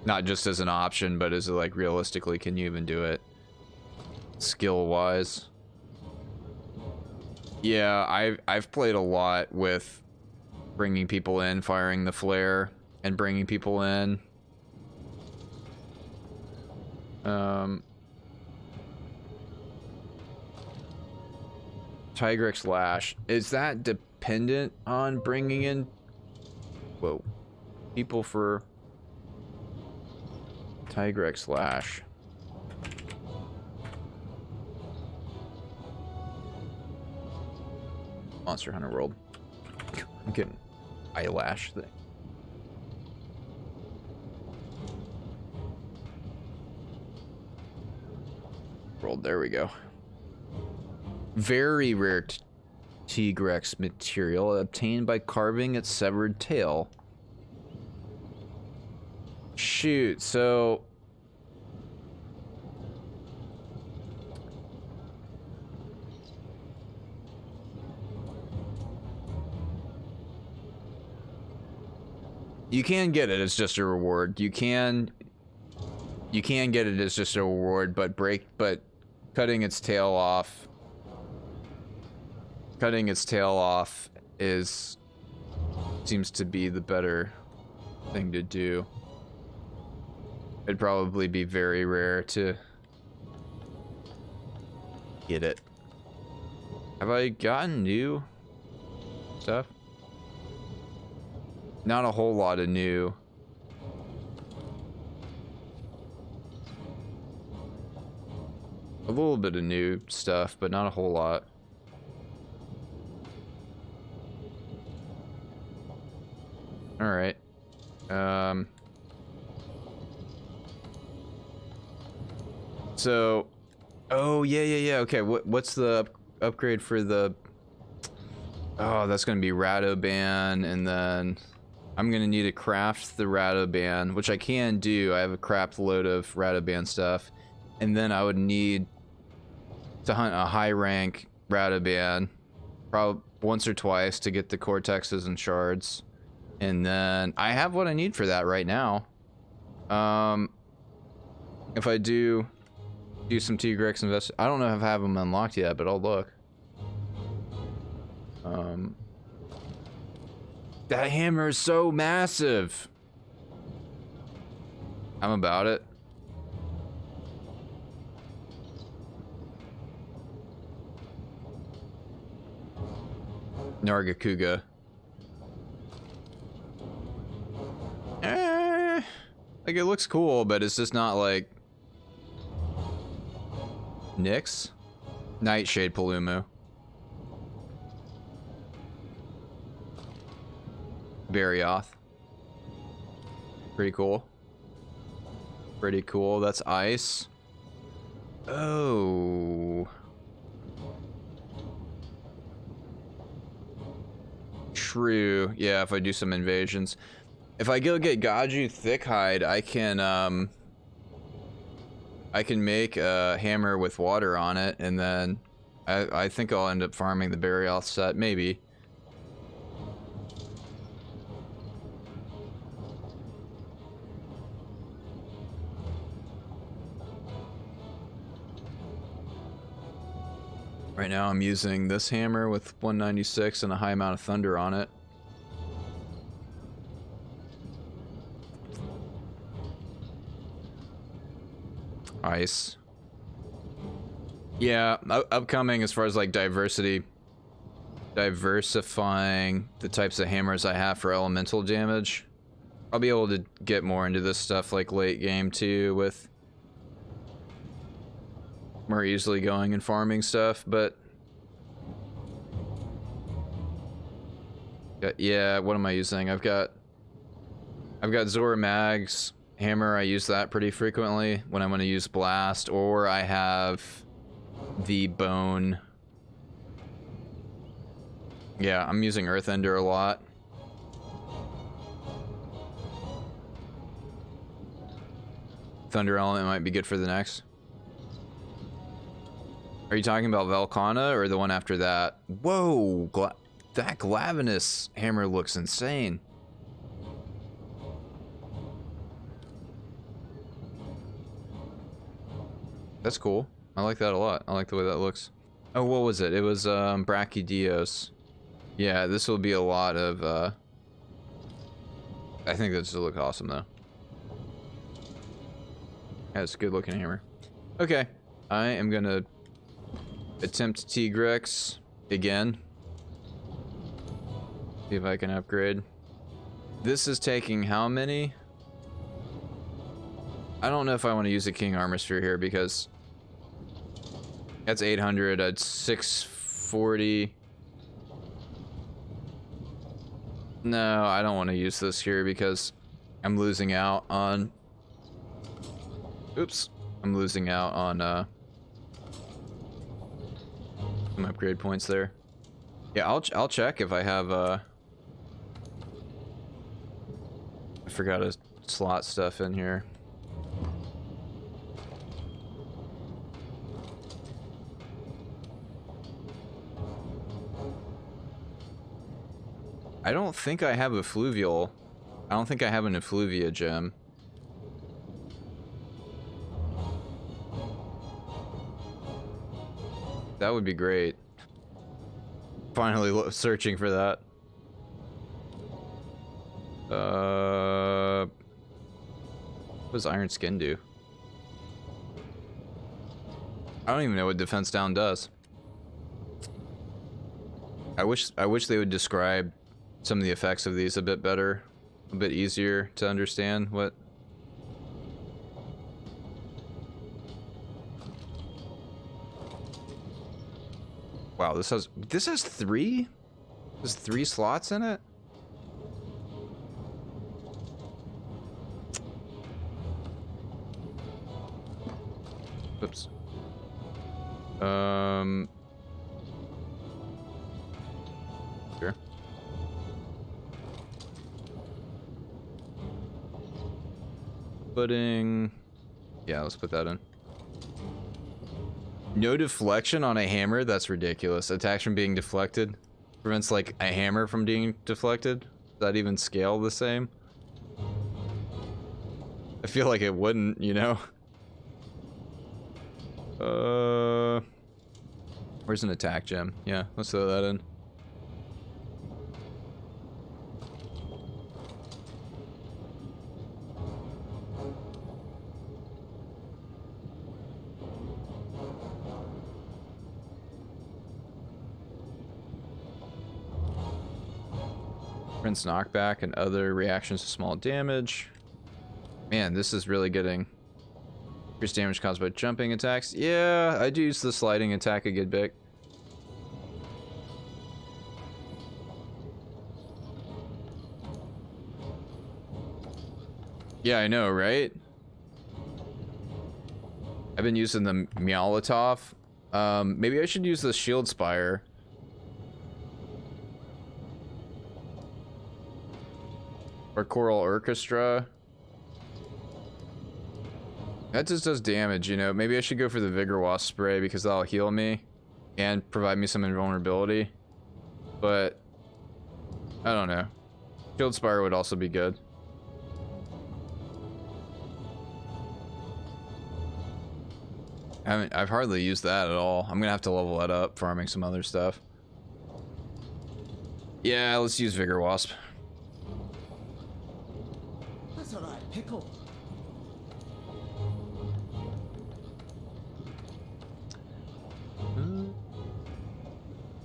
not just as an option, but is it like realistically, can you even do it? Skill wise. Yeah, I've played a lot with bringing people in, firing the flare, and bringing people in. Tigrex Lash. Is that dependent on bringing in... Whoa. People for... Tigrex Lash. Monster Hunter World. I'm getting eyelash thing. World, there we go. Very rare Tigrex material obtained by carving its severed tail. Shoot, so... You can get it as just a reward. You can get it as just a reward, but cutting its tail off seems to be the better thing to do. It'd probably be very rare to get it. Have I gotten new stuff? Not a whole lot of new. A little bit of new stuff, but not a whole lot. All right. So, oh yeah. Okay, what's the upgrade for the? Oh, that's gonna be Radoban, and then I'm gonna need to craft the Radoban, which I can do. I have a crap load of Radoban stuff. And then I would need to hunt a high rank Radoban, probably once or twice to get the cortexes and shards. And then I have what I need for that right now. If I do some Tigrex invest, I don't know if I have them unlocked yet, but I'll look. That hammer is so massive. I'm about it. Nargacuga. Like, it looks cool, but it's just not like... Nyx? Nightshade Palumu. Barioth. Pretty cool. Pretty cool. That's ice. Oh. True. Yeah, if I do some invasions. If I go get Gaju Thickhide, I can make a hammer with water on it, and then I think I'll end up farming the Barioth set, maybe. Right now I'm using this hammer with 196 and a high amount of thunder on it. Ice. Yeah, upcoming as far as like diversifying the types of hammers I have for elemental damage. I'll be able to get more into this stuff like late game too, with more easily going and farming stuff, but yeah, what am I using? I've got Zora Mag's hammer. I use that pretty frequently when I'm going to use blast, or I have the bone. Yeah, I'm using Earthender a lot. Thunder Element might be good for the next. Are you talking about Velkhana or the one after that? Whoa, that Glavenus hammer looks insane. That's cool. I like that a lot. I like the way that looks. Oh, what was it? It was Brachydios. Yeah, this will be a lot of I think this will look awesome though. That's a good looking hammer. Okay, I am gonna attempt Tigrex again. See if I can upgrade. This is taking how many? I don't know if I want to use a King Armor Sphere here because that's 800 at 640. No, I don't want to use this here because I'm losing out on... Oops. I'm losing out on some upgrade points there. Yeah, I'll check if I have I forgot to slot stuff in here. I don't think I have a fluvial. I don't think I have an effluvia gem. That would be great. Finally searching for that. What does Iron Skin do? I don't even know what Defense Down does. I wish they would describe some of the effects of these a bit better, a bit easier to understand. What? Wow, this has three? There's 3 slots in it? Oops. Sure. Putting... Yeah, let's put that in. No deflection on a hammer? That's ridiculous. Attacks from being deflected. Prevents, like, a hammer from being deflected? Does that even scale the same? I feel like it wouldn't, you know? Where's an attack gem? Yeah, let's throw that in. Prince knockback and other reactions to small damage. Man, this is really getting increased damage caused by jumping attacks. Yeah, I do use the sliding attack a good bit. Yeah, I know, right? I've been using the Meowlitov. Maybe I should use the Shield Spire. Or Choral Orchestra. That just does damage, you know. Maybe I should go for the Vigor Wasp spray because that'll heal me and provide me some invulnerability. But I don't know. Shield Spire would also be good. I've hardly used that at all. I'm gonna have to level that up, farming some other stuff. Yeah, let's use Vigor Wasp. That's alright, pickle.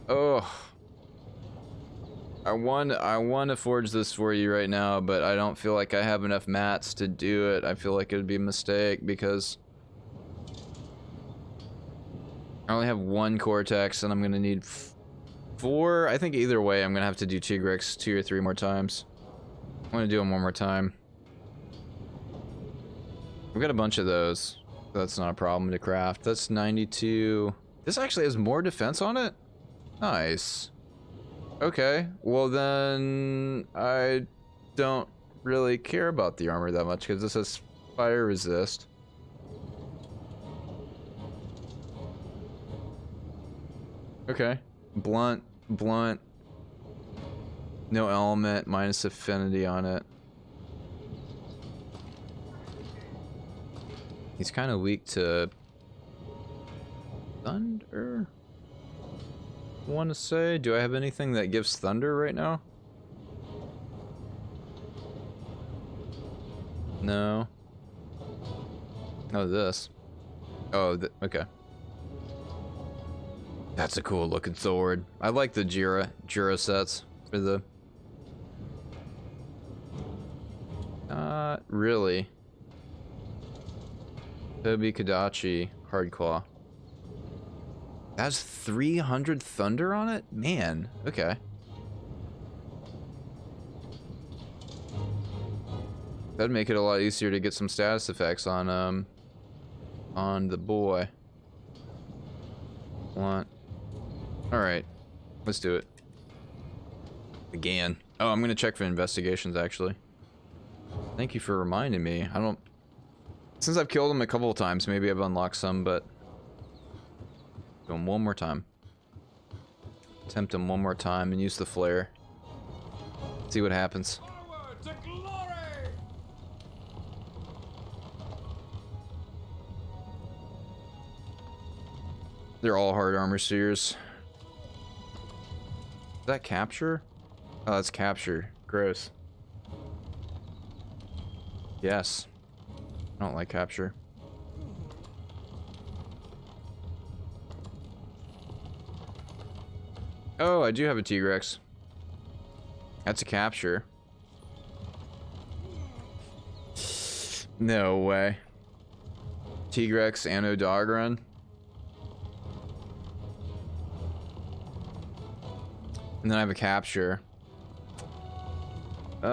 Oh, I want to forge this for you right now, but I don't feel like I have enough mats to do it. I feel like it would be a mistake because I only have one Cortex and I'm gonna need 4. I think either way I'm gonna have to do Tigrex 2 or 3 more times. I'm gonna do them one more time. We've got a bunch of those. So that's not a problem to craft. That's 92. This actually has more defense on it? Nice. Okay, well then I don't really care about the armor that much because this has fire resist. Okay. Blunt. No element, minus affinity on it. He's kind of weak to thunder. Want to say, do I have anything that gives thunder right now? No. Oh, this. Oh, okay. That's a cool looking sword. I like the Jura sets for the... Not really. Tobi Kadachi Hardclaw. That's 300 thunder on it? Man, okay. That'd make it a lot easier to get some status effects on the boy. Alright, let's do it. Again. Oh, I'm gonna check for investigations actually. Thank you for reminding me. Since I've killed him a couple of times, maybe I've unlocked some, but do him one more time. Tempt him one more time and use the flare. See what happens. Forward to glory! They're all hard armor seers. Is that capture? Oh, that's capture. Gross. Yes. I don't like capture. Oh, I do have a Tigrex. That's a capture. No way. Tigrex and Odogaron. And then I have a capture. Should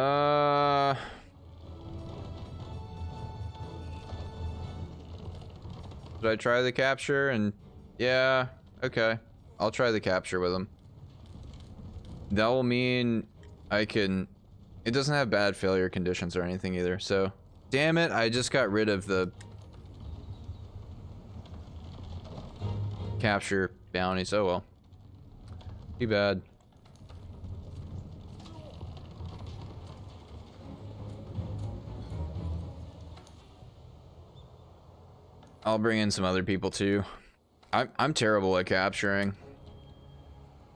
I try the capture? And yeah, okay. I'll try the capture with him. That will mean I can... It doesn't have bad failure conditions or anything either, so Damn it, I just got rid of the capture bounties. Oh well. Too bad. I'll bring in some other people too. I'm terrible at capturing.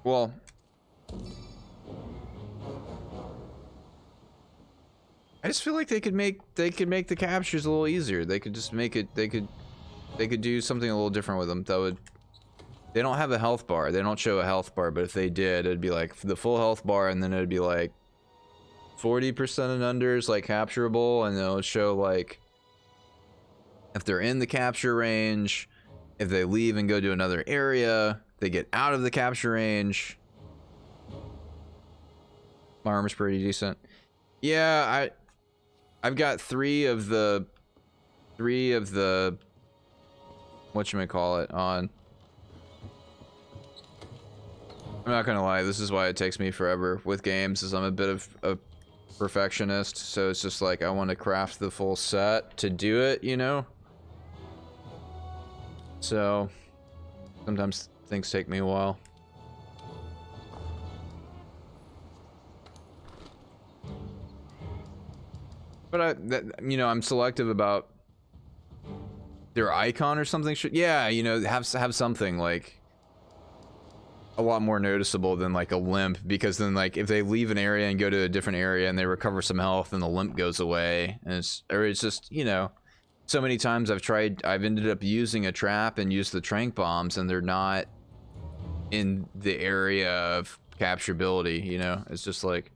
Well, I just feel like they could make the captures a little easier. They could just make it. They could do something a little different with them. That would. They don't have a health bar. They don't show a health bar. But if they did, it'd be like the full health bar, and then it'd be like 40% and under is like capturable, and it'll show like if they're in the capture range, if they leave and go to another area, they get out of the capture range. My armor's pretty decent. Yeah, I've got three of the whatchamacallit on. I'm not gonna lie, this is why it takes me forever with games, is I'm a bit of a perfectionist, so it's just like I want to craft the full set to do it, you know? So sometimes things take me a while. But you know, I'm selective about their icon or something. Yeah, you know, have something like a lot more noticeable than like a limp, because then like if they leave an area and go to a different area and they recover some health, and the limp goes away, and it's just, you know, so many times I've ended up using a trap and used the trank bombs, and they're not in the area of capturability, you know? It's just like,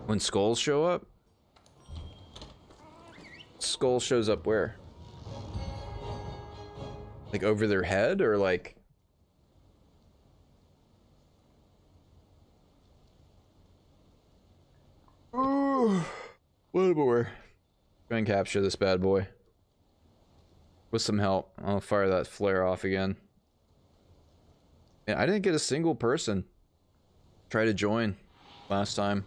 when skulls show up? Skull shows up where? Like over their head, or like... Oh, one more. Try and capture this bad boy. With some help. I'll fire that flare off again. Yeah, I didn't get a single person try to join last time.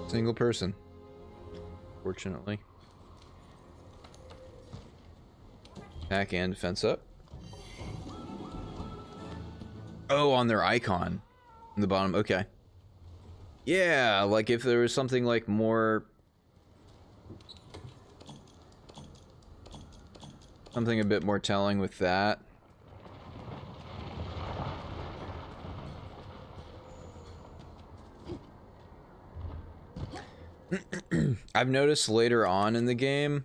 Single person, fortunately. Attack and defense up. Oh, on their icon in the bottom. Okay. Yeah, like if there was something like more, something a bit more telling with that. I've noticed later on in the game,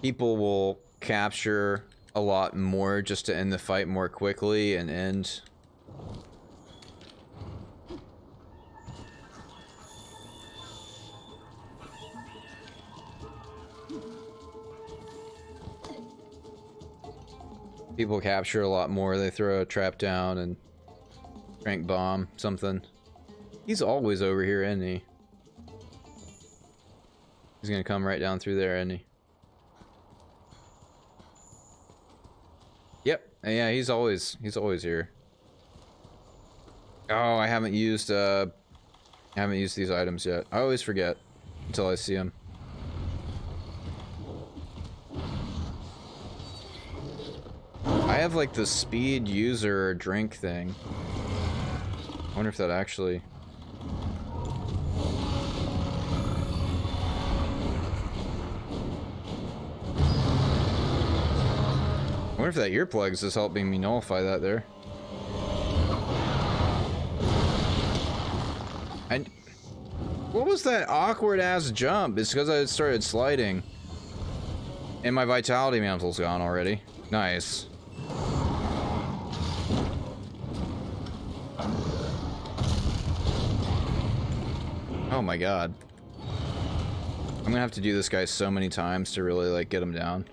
people will capture a lot more just to end the fight more quickly and end. People capture a lot more. They throw a trap down and crank bomb something. He's always over here, isn't he? He's gonna come right down through there, isn't he? Yep. Yeah, he's always here. Oh, I haven't used these items yet. I always forget until I see them. I have like the speed user drink thing. I wonder if that actually... I wonder if that earplugs is helping me nullify that there. And what was that awkward ass jump? It's because I started sliding. And my vitality mantle's gone already. Nice. Oh my god. I'm gonna have to do this guy so many times to really like get him down.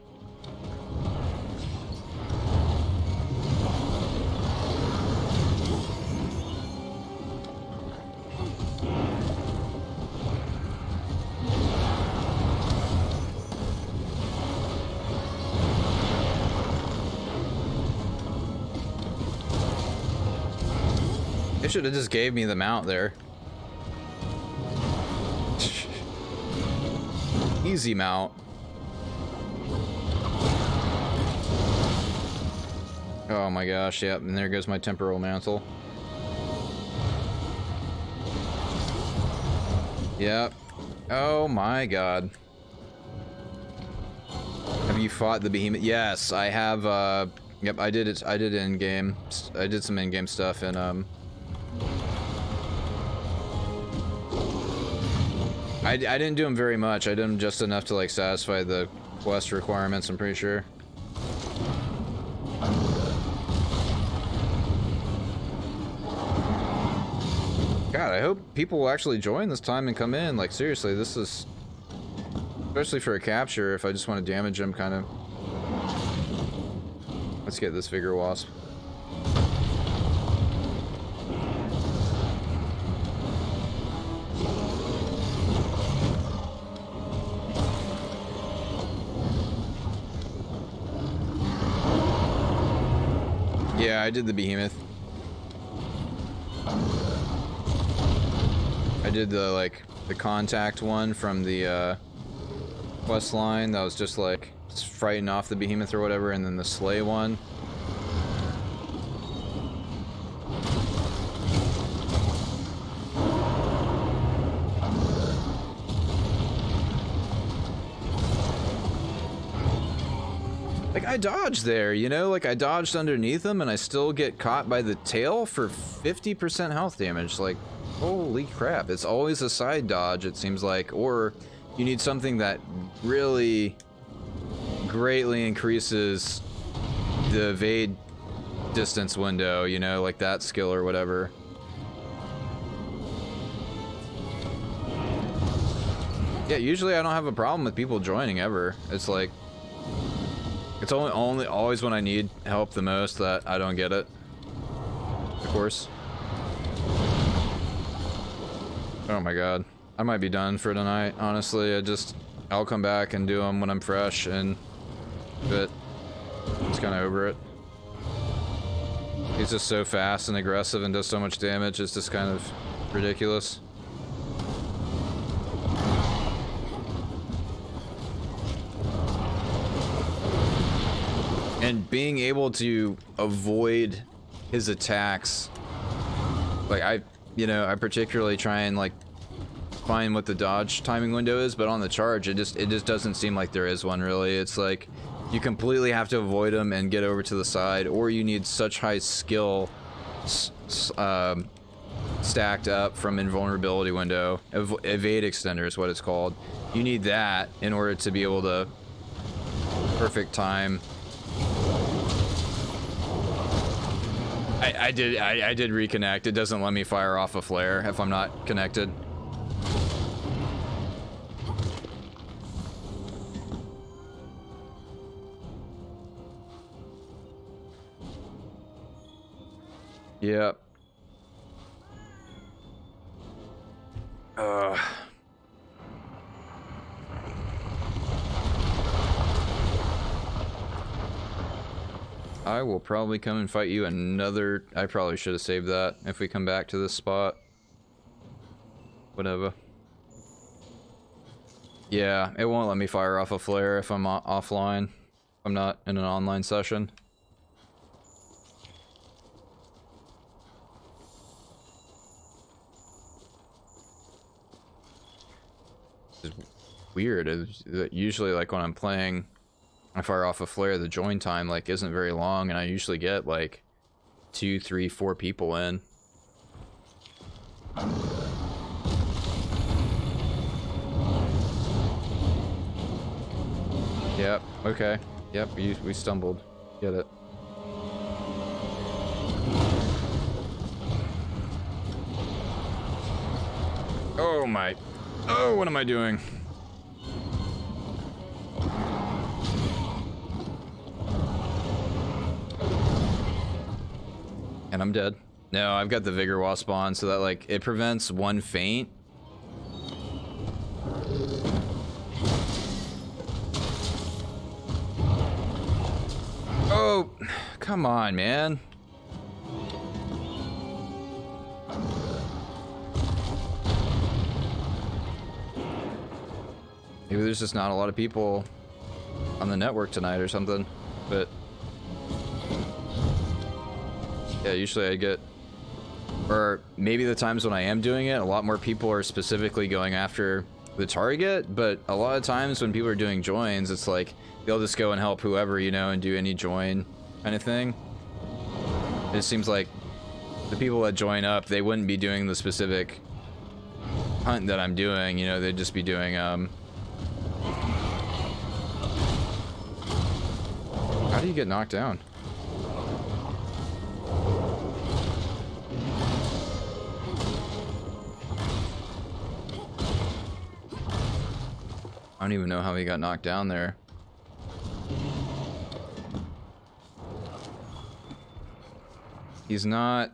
They should have just gave me the mount there. Easy mount. Oh my gosh, yep, and there goes my temporal mantle. Yep. Oh my god. Have you fought the behemoth? Yes, I have, yep, I did it in-game. I did some in-game stuff and, I didn't do them very much. I did them just enough to, like, satisfy the quest requirements, I'm pretty sure. God, I hope people will actually join this time and come in. Like, seriously, this is... Especially for a capture, if I just want to damage them, kind of. Let's get this Vigor Wasp. Yeah, I did the behemoth. I did the, like, the contact one from the, quest line that was just, like, frighten off the behemoth or whatever, and then the slay one. Like, I dodged there, you know? Like, I dodged underneath him, and I still get caught by the tail for 50% health damage. Like, holy crap. It's always a side dodge, it seems like. Or you need something that really greatly increases the evade distance window, you know? Like that skill or whatever. Yeah, usually I don't have a problem with people joining, ever. It's like... It's always when I need help the most that I don't get it. Of course. Oh my god. I might be done for tonight, honestly. I'll come back and do them when I'm fresh and... But... Just kind of over it. He's just so fast and aggressive and does so much damage, it's just kind of ridiculous. And being able to avoid his attacks, like I particularly try and like find what the dodge timing window is, but on the charge, it just doesn't seem like there is one really. It's like you completely have to avoid him and get over to the side, or you need such high skill stacked up from invulnerability window. Evade extender is what it's called. You need that in order to be able to perfect time. I did reconnect. It doesn't let me fire off a flare if I'm not connected. Yep. I will probably come and fight you another... I probably should have saved that if we come back to this spot. Whatever. Yeah, it won't let me fire off a flare if I'm offline. I'm not in an online session. It's weird. Usually, like, when I'm playing... I fire off a flare, the join time like isn't very long, and I usually get like 2, 3, 4 people in. Yep, okay. Yep, we stumbled. Get it. Oh my... Oh, what am I doing? And I'm dead. No, I've got the Vigor Wasp on, so that, like, it prevents one feint. Oh, come on, man. Maybe there's just not a lot of people on the network tonight or something. But yeah, usually I get, or maybe the times when I am doing it, a lot more people are specifically going after the target. But a lot of times when people are doing joins, it's like they'll just go and help whoever, you know, and do any join kind of thing. It seems like the people that join up, they wouldn't be doing the specific hunt that I'm doing, you know, they'd just be doing how do you get knocked down? I don't even know how he got knocked down there. He's not...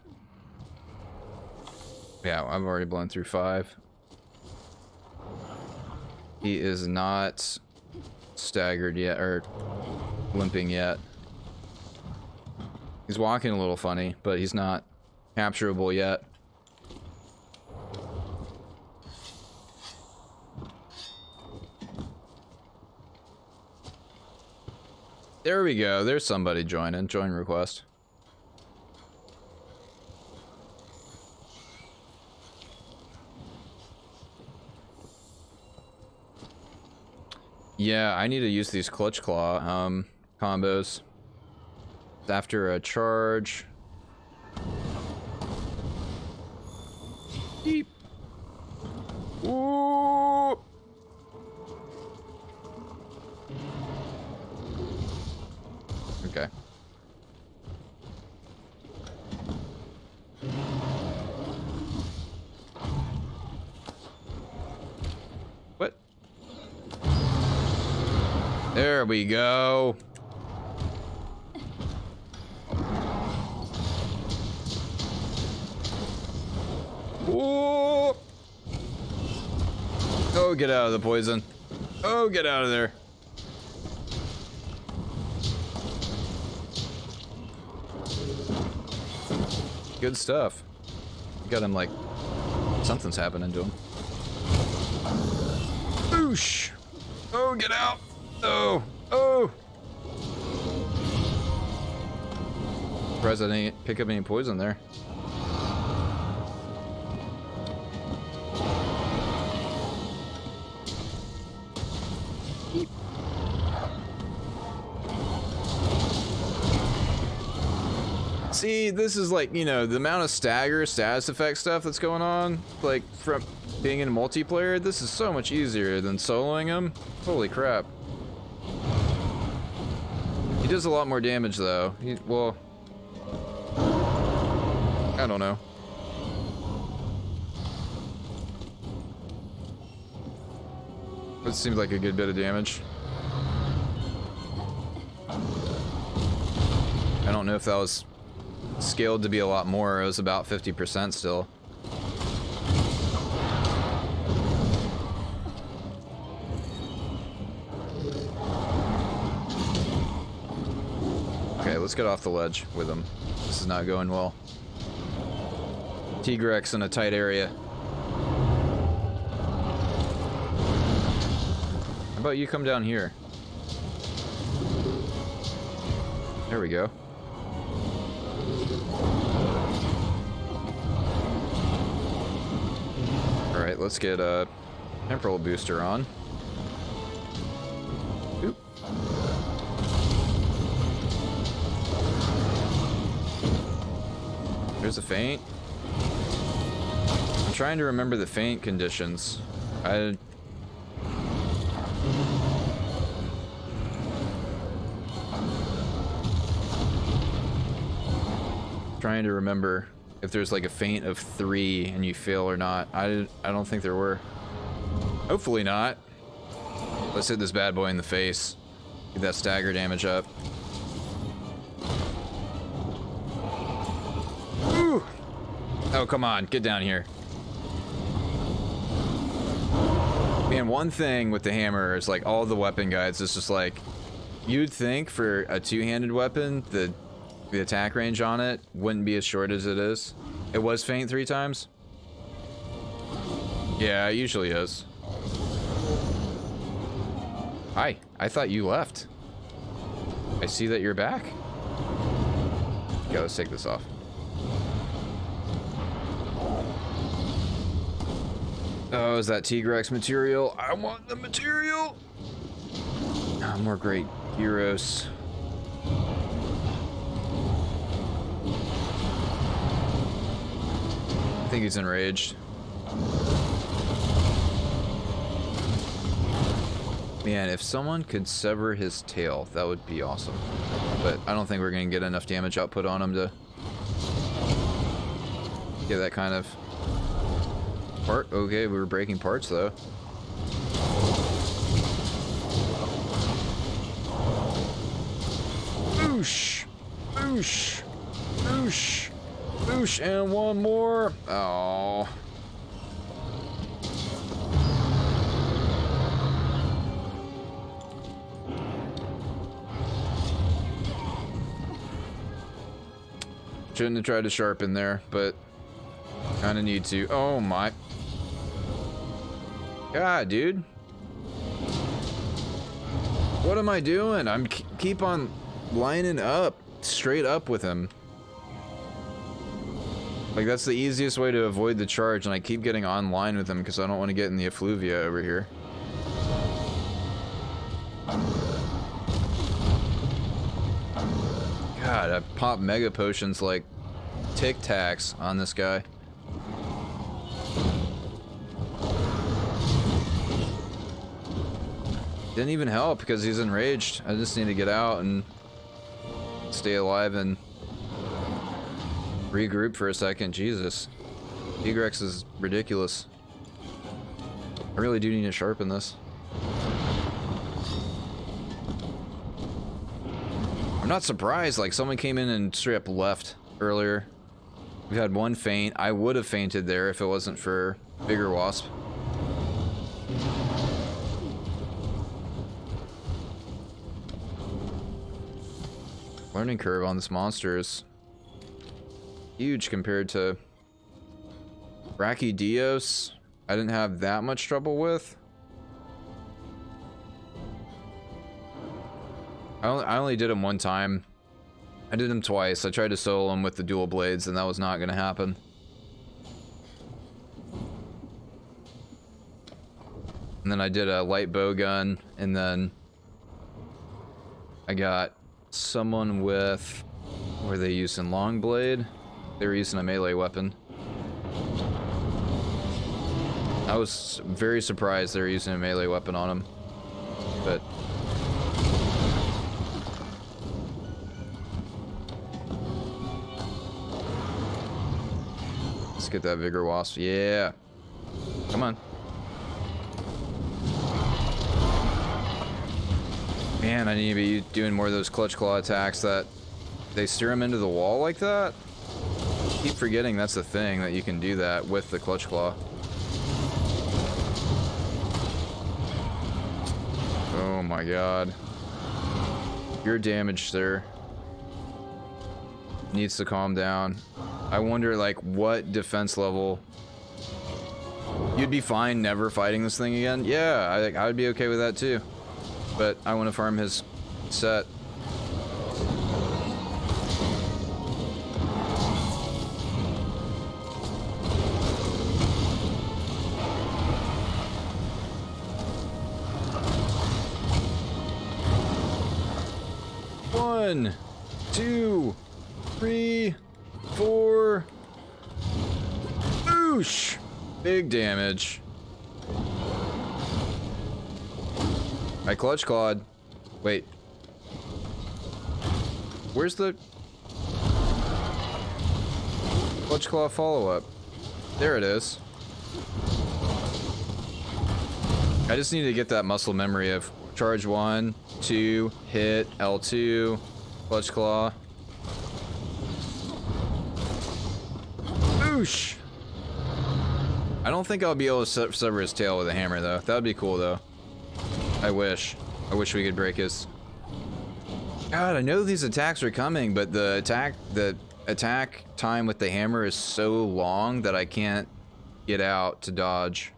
Yeah, I've already blown through 5. He is not staggered yet, or limping yet. He's walking a little funny, but he's not capturable yet. There we go. There's somebody joining. Join request. Yeah, I need to use these clutch claw combos after a charge. Beep. Ooh. Okay. What? There we go. Ooh. Oh, get out of the poison. Oh, get out of there. Good stuff. Got him like something's happening to him. Boosh! Oh, get out! Oh! Oh! Surprised I didn't pick up any poison there. See, this is like, you know, the amount of stagger, status effect stuff that's going on, like, from being in multiplayer, this is so much easier than soloing him. Holy crap. He does a lot more damage, though. Well, I don't know. It seems like a good bit of damage. I don't know if that was scaled to be a lot more. It was about 50% still. Okay, let's get off the ledge with him. This is not going well. Tigrex in a tight area. How about you come down here? There we go. Alright, let's get a temporal booster on. Oop. There's a feint. I'm trying to remember the feint conditions. Trying to remember if there's like a feint of 3 and you fail or not. I don't think there were. Hopefully not. Let's hit this bad boy in the face. Get that stagger damage up. Ooh. Oh, come on. Get down here. Man, one thing with the hammer is like all the weapon guides, it's just like, you'd think for a two-handed weapon, the attack range on it wouldn't be as short as it is. It was feint 3 times. Yeah, it usually is. Hi, I thought you left. I see that you're back. Yeah, let's take this off. Oh, is that T-Rex material? I want the material! Ah, more great heroes. I think he's enraged. Man, if someone could sever his tail, that would be awesome. But I don't think we're going to get enough damage output on him to get that kind of part. Okay, we were breaking parts though. Boosh! Boosh! Boosh! Boosh! And one more! Oh. Shouldn't have tried to sharpen there, but kind of need to. Oh my. God, dude. What am I doing? I'm keep on lining up, straight up with him. Like, that's the easiest way to avoid the charge, and I keep getting online with him because I don't want to get in the effluvia over here. God, I pop mega potions like Tic Tacs on this guy. Didn't even help because he's enraged. I just need to get out and stay alive and regroup for a second. Jesus. T-Rex is ridiculous. I really do need to sharpen this. I'm not surprised, like someone came in and straight up left earlier. We've had one faint. I would have fainted there if it wasn't for Bigger Wasp. Learning curve on this monster is huge compared to Brachydios. I didn't have that much trouble with. I only did him one time. I did him twice. I tried to solo him with the dual blades, and that was not going to happen. And then I did a light bow gun, and then I got someone with... Were they using long blade? They were using a melee weapon. I was very surprised they were using a melee weapon on him. But... let's get that Vigor Wasp. Yeah. Come on. Man, I need to be doing more of those clutch claw attacks that they steer him into the wall like that. I keep forgetting that's the thing, that you can do that with the clutch claw. Oh my god. Your damage, sir, needs to calm down. I wonder, like, what defense level... You'd be fine never fighting this thing again? Yeah, I would be okay with that too. But I want to farm his set. One, 2, 3, 4. Boosh! Big damage. I clutch clawed. Wait. Where's the clutch claw follow-up? There it is. I just need to get that muscle memory of charge 1, 2, hit, L2, clutch claw. Boosh! I don't think I'll be able to sever his tail with a hammer though. That would be cool though. I wish. I wish we could break his... God, I know these attacks are coming, but the attack time with the hammer is so long that I can't get out to dodge.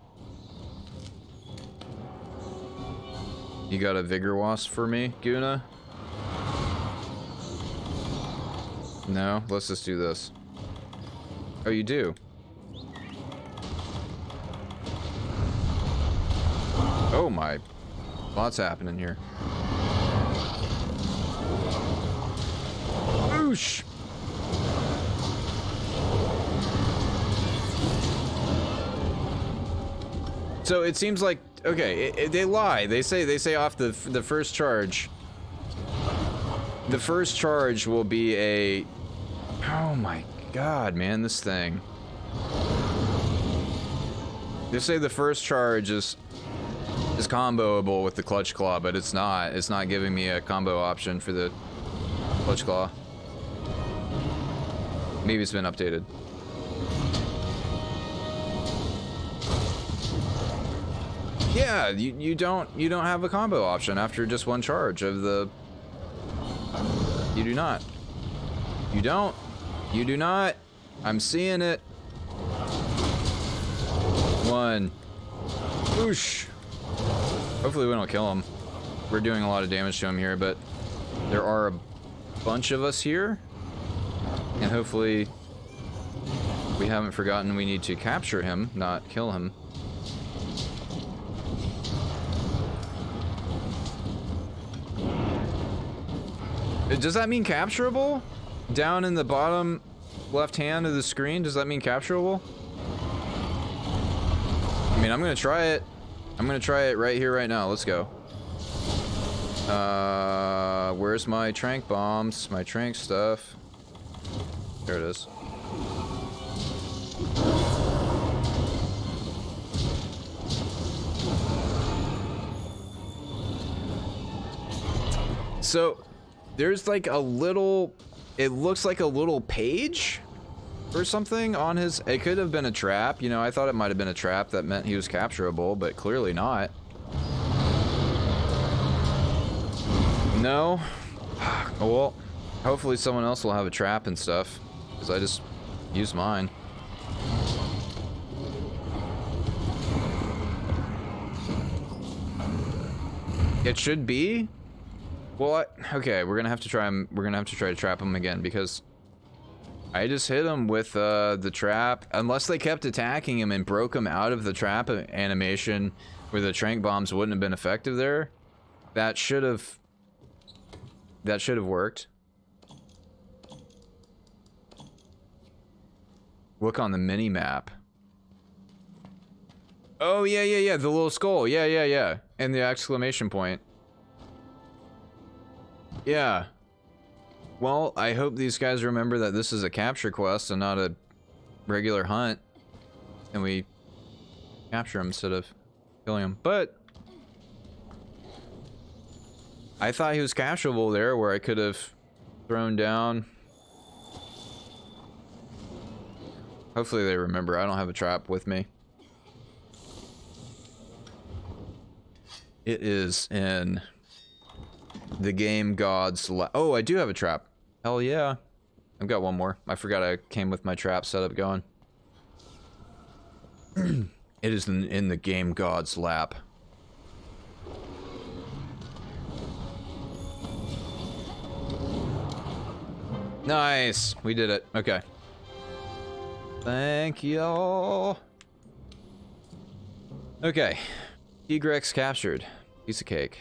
You got a Vigor Wasp for me, Guna? No? Let's just do this. Oh, you do? Oh my. Lots happening here. Oosh! So it seems like, okay, they lie. They say off the first charge. The first charge will be a... Oh my god, man, this thing. They say the first charge is comboable with the Clutch Claw, but it's not. It's not giving me a combo option for the Clutch Claw. Maybe it's been updated. Yeah, you don't have a combo option after just one charge of the... You do not. You don't. You do not. I'm seeing it. One. Whoosh. Hopefully we don't kill him. We're doing a lot of damage to him here, but there are a bunch of us here. And hopefully we haven't forgotten we need to capture him, not kill him. Does that mean capturable? Down in the bottom left hand of the screen, does that mean capturable? I mean, I'm gonna try it. I'm gonna try it right here, right now. Let's go. Where's my trank bombs? My trank stuff. There it is. So, there's like a little, it looks like a little page or something on his, it could have been a trap, you know, I thought it might have been a trap that meant he was capturable, but clearly not. No? Well, hopefully someone else will have a trap and stuff, because I just used mine. It should be? Well, okay, we're gonna have to try him. We're gonna have to try to trap him again because I just hit him with the trap. Unless they kept attacking him and broke him out of the trap animation, where the trank bombs wouldn't have been effective there. That should have worked. Look on the mini map. Oh yeah. The little skull. Yeah. And the exclamation point. Yeah. Well, I hope these guys remember that this is a capture quest and not a regular hunt. And we capture him instead of killing him. But I thought he was capturable there where I could have thrown down. Hopefully they remember. I don't have a trap with me. It is in the game God's Oh, I do have a trap. Hell yeah. I've got one more. I forgot I came with my trap setup going. It is in the game God's lap. Nice. We did it. Okay. Thank y'all. Okay. Tigrex captured. Piece of cake.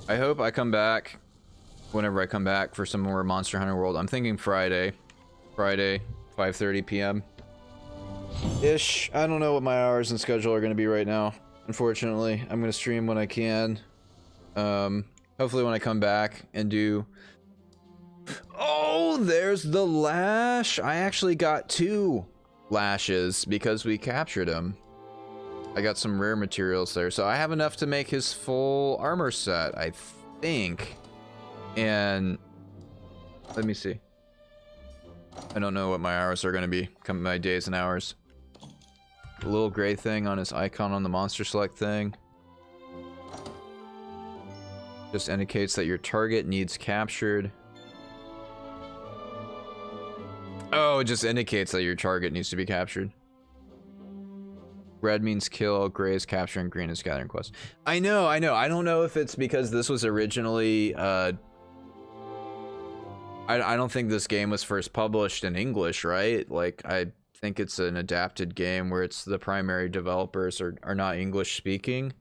I hope I come back whenever I come back for some more Monster Hunter World. I'm thinking Friday. Friday, 5:30 p.m. ish. I don't know what my hours and schedule are going to be right now. Unfortunately, I'm going to stream when I can. Hopefully when I come back and do... Oh, there's the lash. I actually got 2 lashes because we captured him. I got some rare materials there, so I have enough to make his full armor set, I think. And let me see. I don't know what my hours are going to be. My days and hours. The little gray thing on his icon on the monster select thing just indicates that your target needs captured. Oh, it just indicates that your target needs to be captured. Red means kill, gray is capture, and green is gathering quest. I know. I don't know if it's because this was originally, I don't think this game was first published in English, right? Like, I think it's an adapted game where it's the primary developers are not English speaking.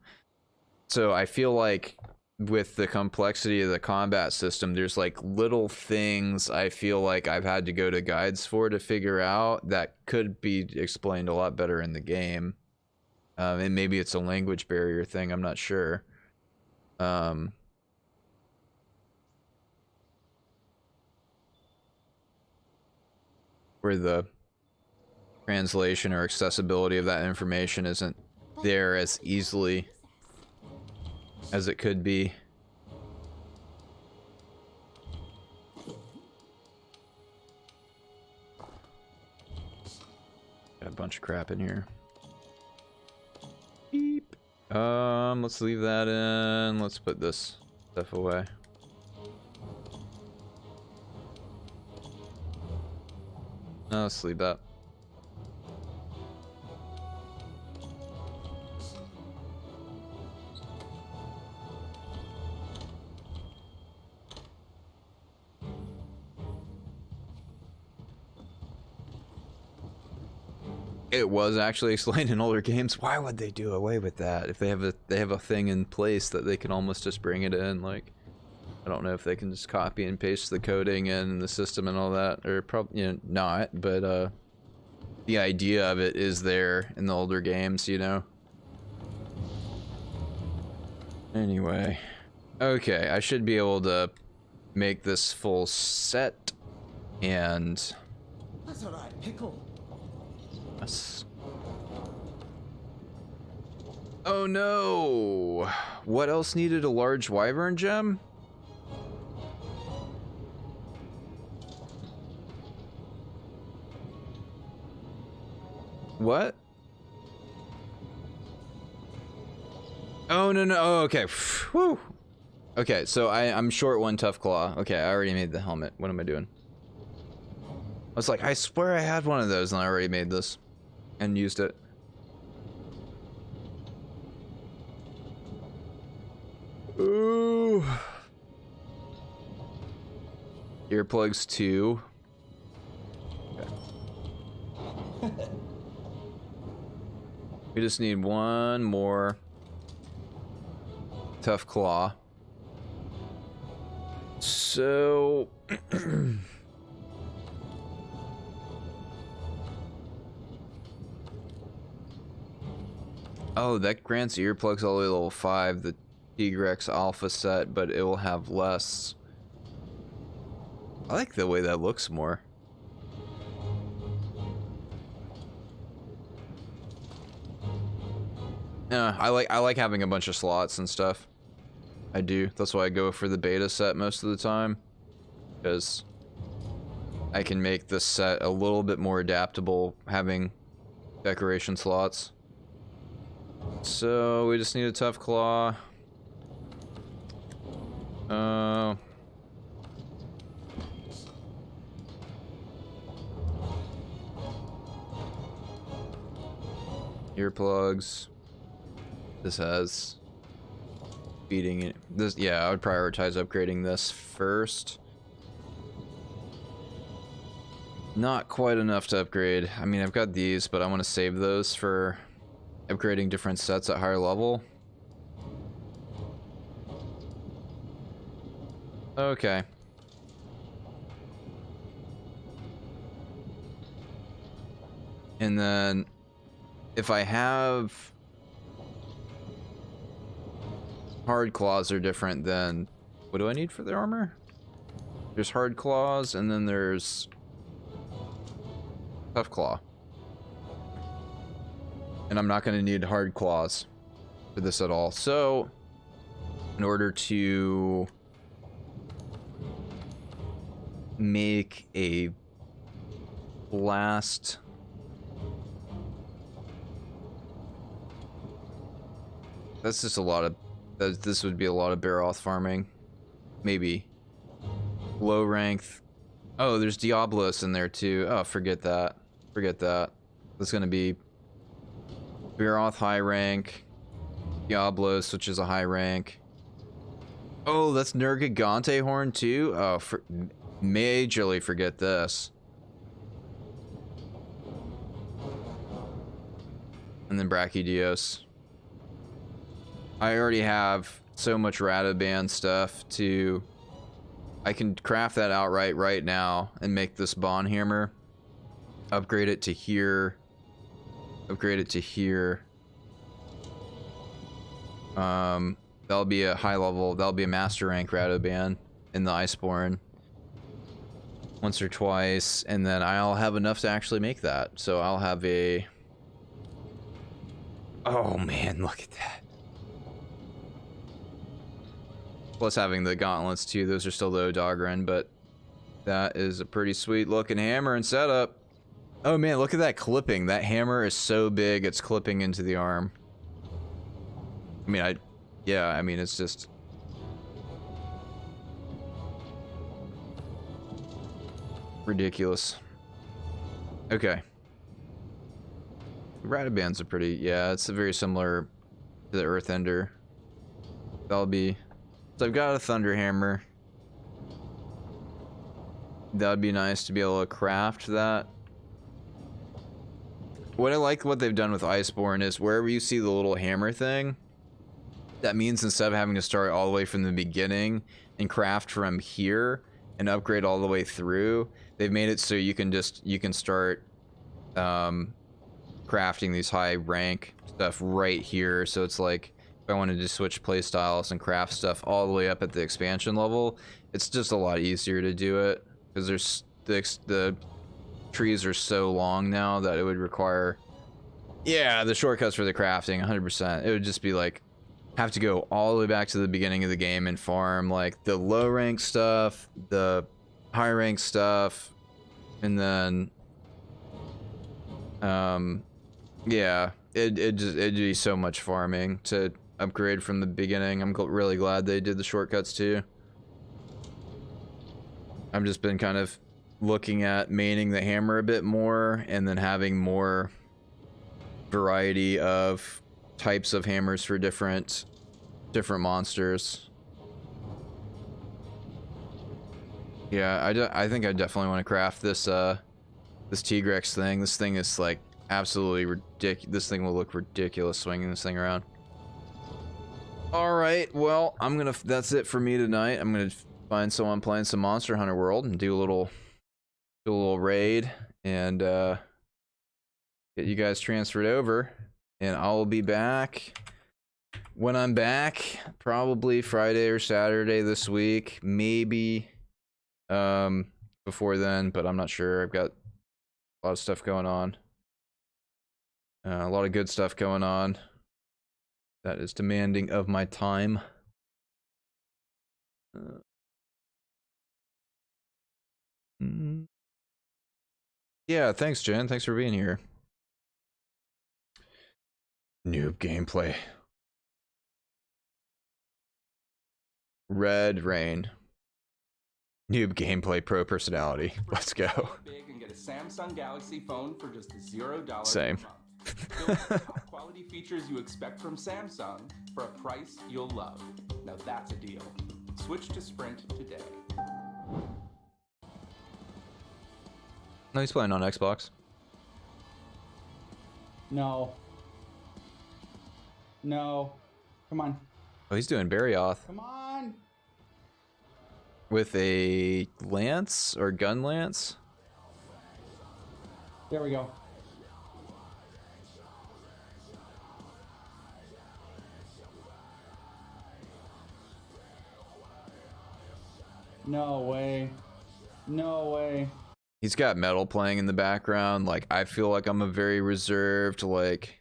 So I feel like with the complexity of the combat system, there's like little things I feel like I've had to go to guides for to figure out that could be explained a lot better in the game. And maybe it's a language barrier thing, I'm not sure. Where the translation or accessibility of that information isn't there as easily as it could be. Got a bunch of crap in here. Beep. Let's leave that in. Let's put this stuff away. No, let's leave that. It was actually explained in older games. Why would they do away with that if they have a thing in place that they can almost just bring it in? Like, I don't know if they can just copy and paste the coding in the system and all that, or probably not. But the idea of it is there in the older games, you know. Anyway, okay, I should be able to make this full set, and That's alright, pickle. oh no! What else needed a large wyvern gem? What? Oh no. Oh, okay. Whew. Okay, so I'm short one tough claw. Okay, I already made the helmet. What am I doing? I was like, I swear I had one of those and I already made this and used it. Ooh. Earplugs 2. Okay. We just need one more tough claw. So oh, that grants earplugs all the way to level 5, the Tigrex Alpha set, but it will have less. I like the way that looks more. Yeah, I like having a bunch of slots and stuff. I do. That's why I go for the beta set most of the time, because I can make this set a little bit more adaptable having decoration slots. So we just need a tough claw. Earplugs. This has feeding it. This, yeah, I would prioritize upgrading this first. Not quite enough to upgrade. I mean, I've got these, but I want to save those for upgrading different sets at higher level. Okay. And then if I have hard claws are different than what do I need for the armor? There's hard claws and then there's tough claw. And I'm not going to need hard claws for this at all. So in order to make a blast that's just a lot of this would be a lot of Baroth farming. Maybe low rank. Oh, there's Diablos in there too. Oh, forget that. Forget that. That's gonna be Viroth high rank. Diablos, which is a high rank. Oh, that's Nergigante horn too? Oh, majorly forget this. And then Brachydios. I already have so much Radoban stuff to... I can craft that outright right now and make this Bond Hammer. Upgrade it to here. Upgrade it to here. That'll be a high level, that'll be a master rank Radoban in the Iceborne. Once or twice, and then I'll have enough to actually make that. So I'll have a... Oh man, look at that. Plus having the gauntlets too, those are still low Dogren, but that is a pretty sweet looking hammer and setup. Oh man, look at that clipping. That hammer is so big, it's clipping into the arm. I mean, yeah, I mean, it's just... ridiculous. Okay. Radoban's a pretty, yeah, it's a very similar to the Earthender. That'll be... So I've got a Thunder Hammer. That'd be nice to be able to craft that. What I like what they've done with Iceborne is wherever you see the little hammer thing, that means instead of having to start all the way from the beginning and craft from here and upgrade all the way through, they've made it so you can start crafting these high rank stuff right here. So it's like if I wanted to switch playstyles and craft stuff all the way up at the expansion level, it's just a lot easier to do it because there's the trees are so long now that it would require, yeah, the shortcuts for the crafting 100%. It would just be like have to go all the way back to the beginning of the game and farm like the low rank stuff, the high rank stuff, and then yeah, it'd be so much farming to upgrade from the beginning. I'm really glad they did the shortcuts too. I've just been kind of looking at maining the hammer a bit more and then having more variety of types of hammers for different monsters. Yeah, I think I definitely want to craft this this Tigrex thing. This thing is like absolutely ridiculous. This thing will look ridiculous swinging this thing around. All right, well, that's it for me tonight. I'm gonna find someone playing some Monster Hunter World and do a little raid and get you guys transferred over, and I'll be back when I'm back, probably Friday or Saturday this week, maybe before then, but I'm not sure. I've got a lot of stuff going on, a lot of good stuff going on that is demanding of my time. Yeah, thanks, Jen. Thanks for being here. Noob gameplay. Red Rain. Noob gameplay pro personality. Let's go. Big and get a Samsung Galaxy phone for just $0 Same. per month. Build the top quality features you expect from Samsung for a price you'll love. Now that's a deal. Switch to Sprint today. No, he's playing on Xbox. No. No. Come on. Oh, he's doing Barrioth Come on. with a lance or gun lance. There we go. No way. No way. He's got metal playing in the background. Like, I feel like I'm a very reserved, like...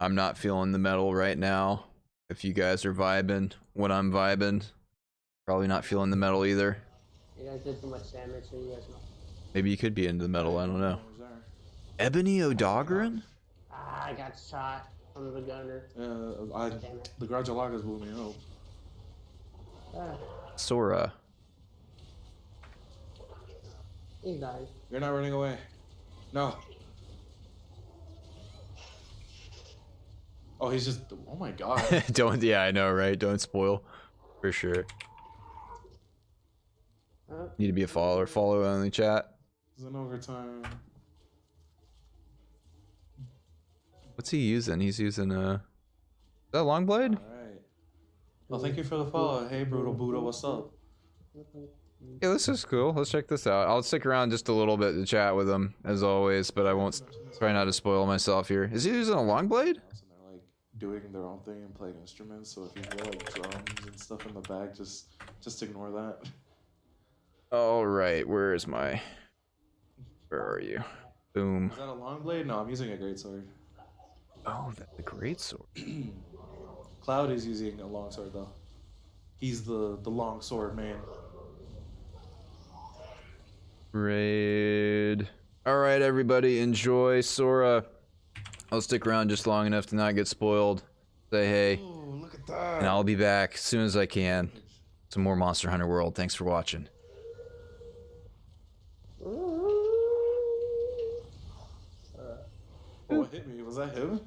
I'm not feeling the metal right now. If you guys are vibing when I'm vibing, probably not feeling the metal either. You guys did too much damage, so you guys know. Maybe you could be into the metal, I don't know. Ebony O'Dogran? Ah, I got shot from the gunner. Damn it. The Grudgelagas blew me up. Ah. Sora. He died. You're not running away. No. Oh, he's just. Oh my god. Don't. Yeah, I know, right? Don't spoil. For sure. Need to be a follower. Follow only chat. It's an overtime. What's he using? He's using is that long blade? Alright. Well, thank you for the follow. Hey, Brutal Buddha, what's up? Yeah, this is cool. Let's check this out. I'll stick around just a little bit to chat with him, as always, but I won't try not to spoil myself here. Is he using a long blade? And they're like doing their own thing and playing instruments, so if you hear like drums and stuff in the back, just ignore that. Alright, where is my... Where are you? Boom. Is that a long blade? No, I'm using a greatsword. Oh, that's a great sword. Cloud is using a long sword though. He's the long sword man. Raid. Alright, everybody, enjoy Sora. I'll stick around just long enough to not get spoiled. Say hey. Ooh, look at that. And I'll be back as soon as I can. Some more Monster Hunter World. Thanks for watching. Oh, what hit me? Was that him?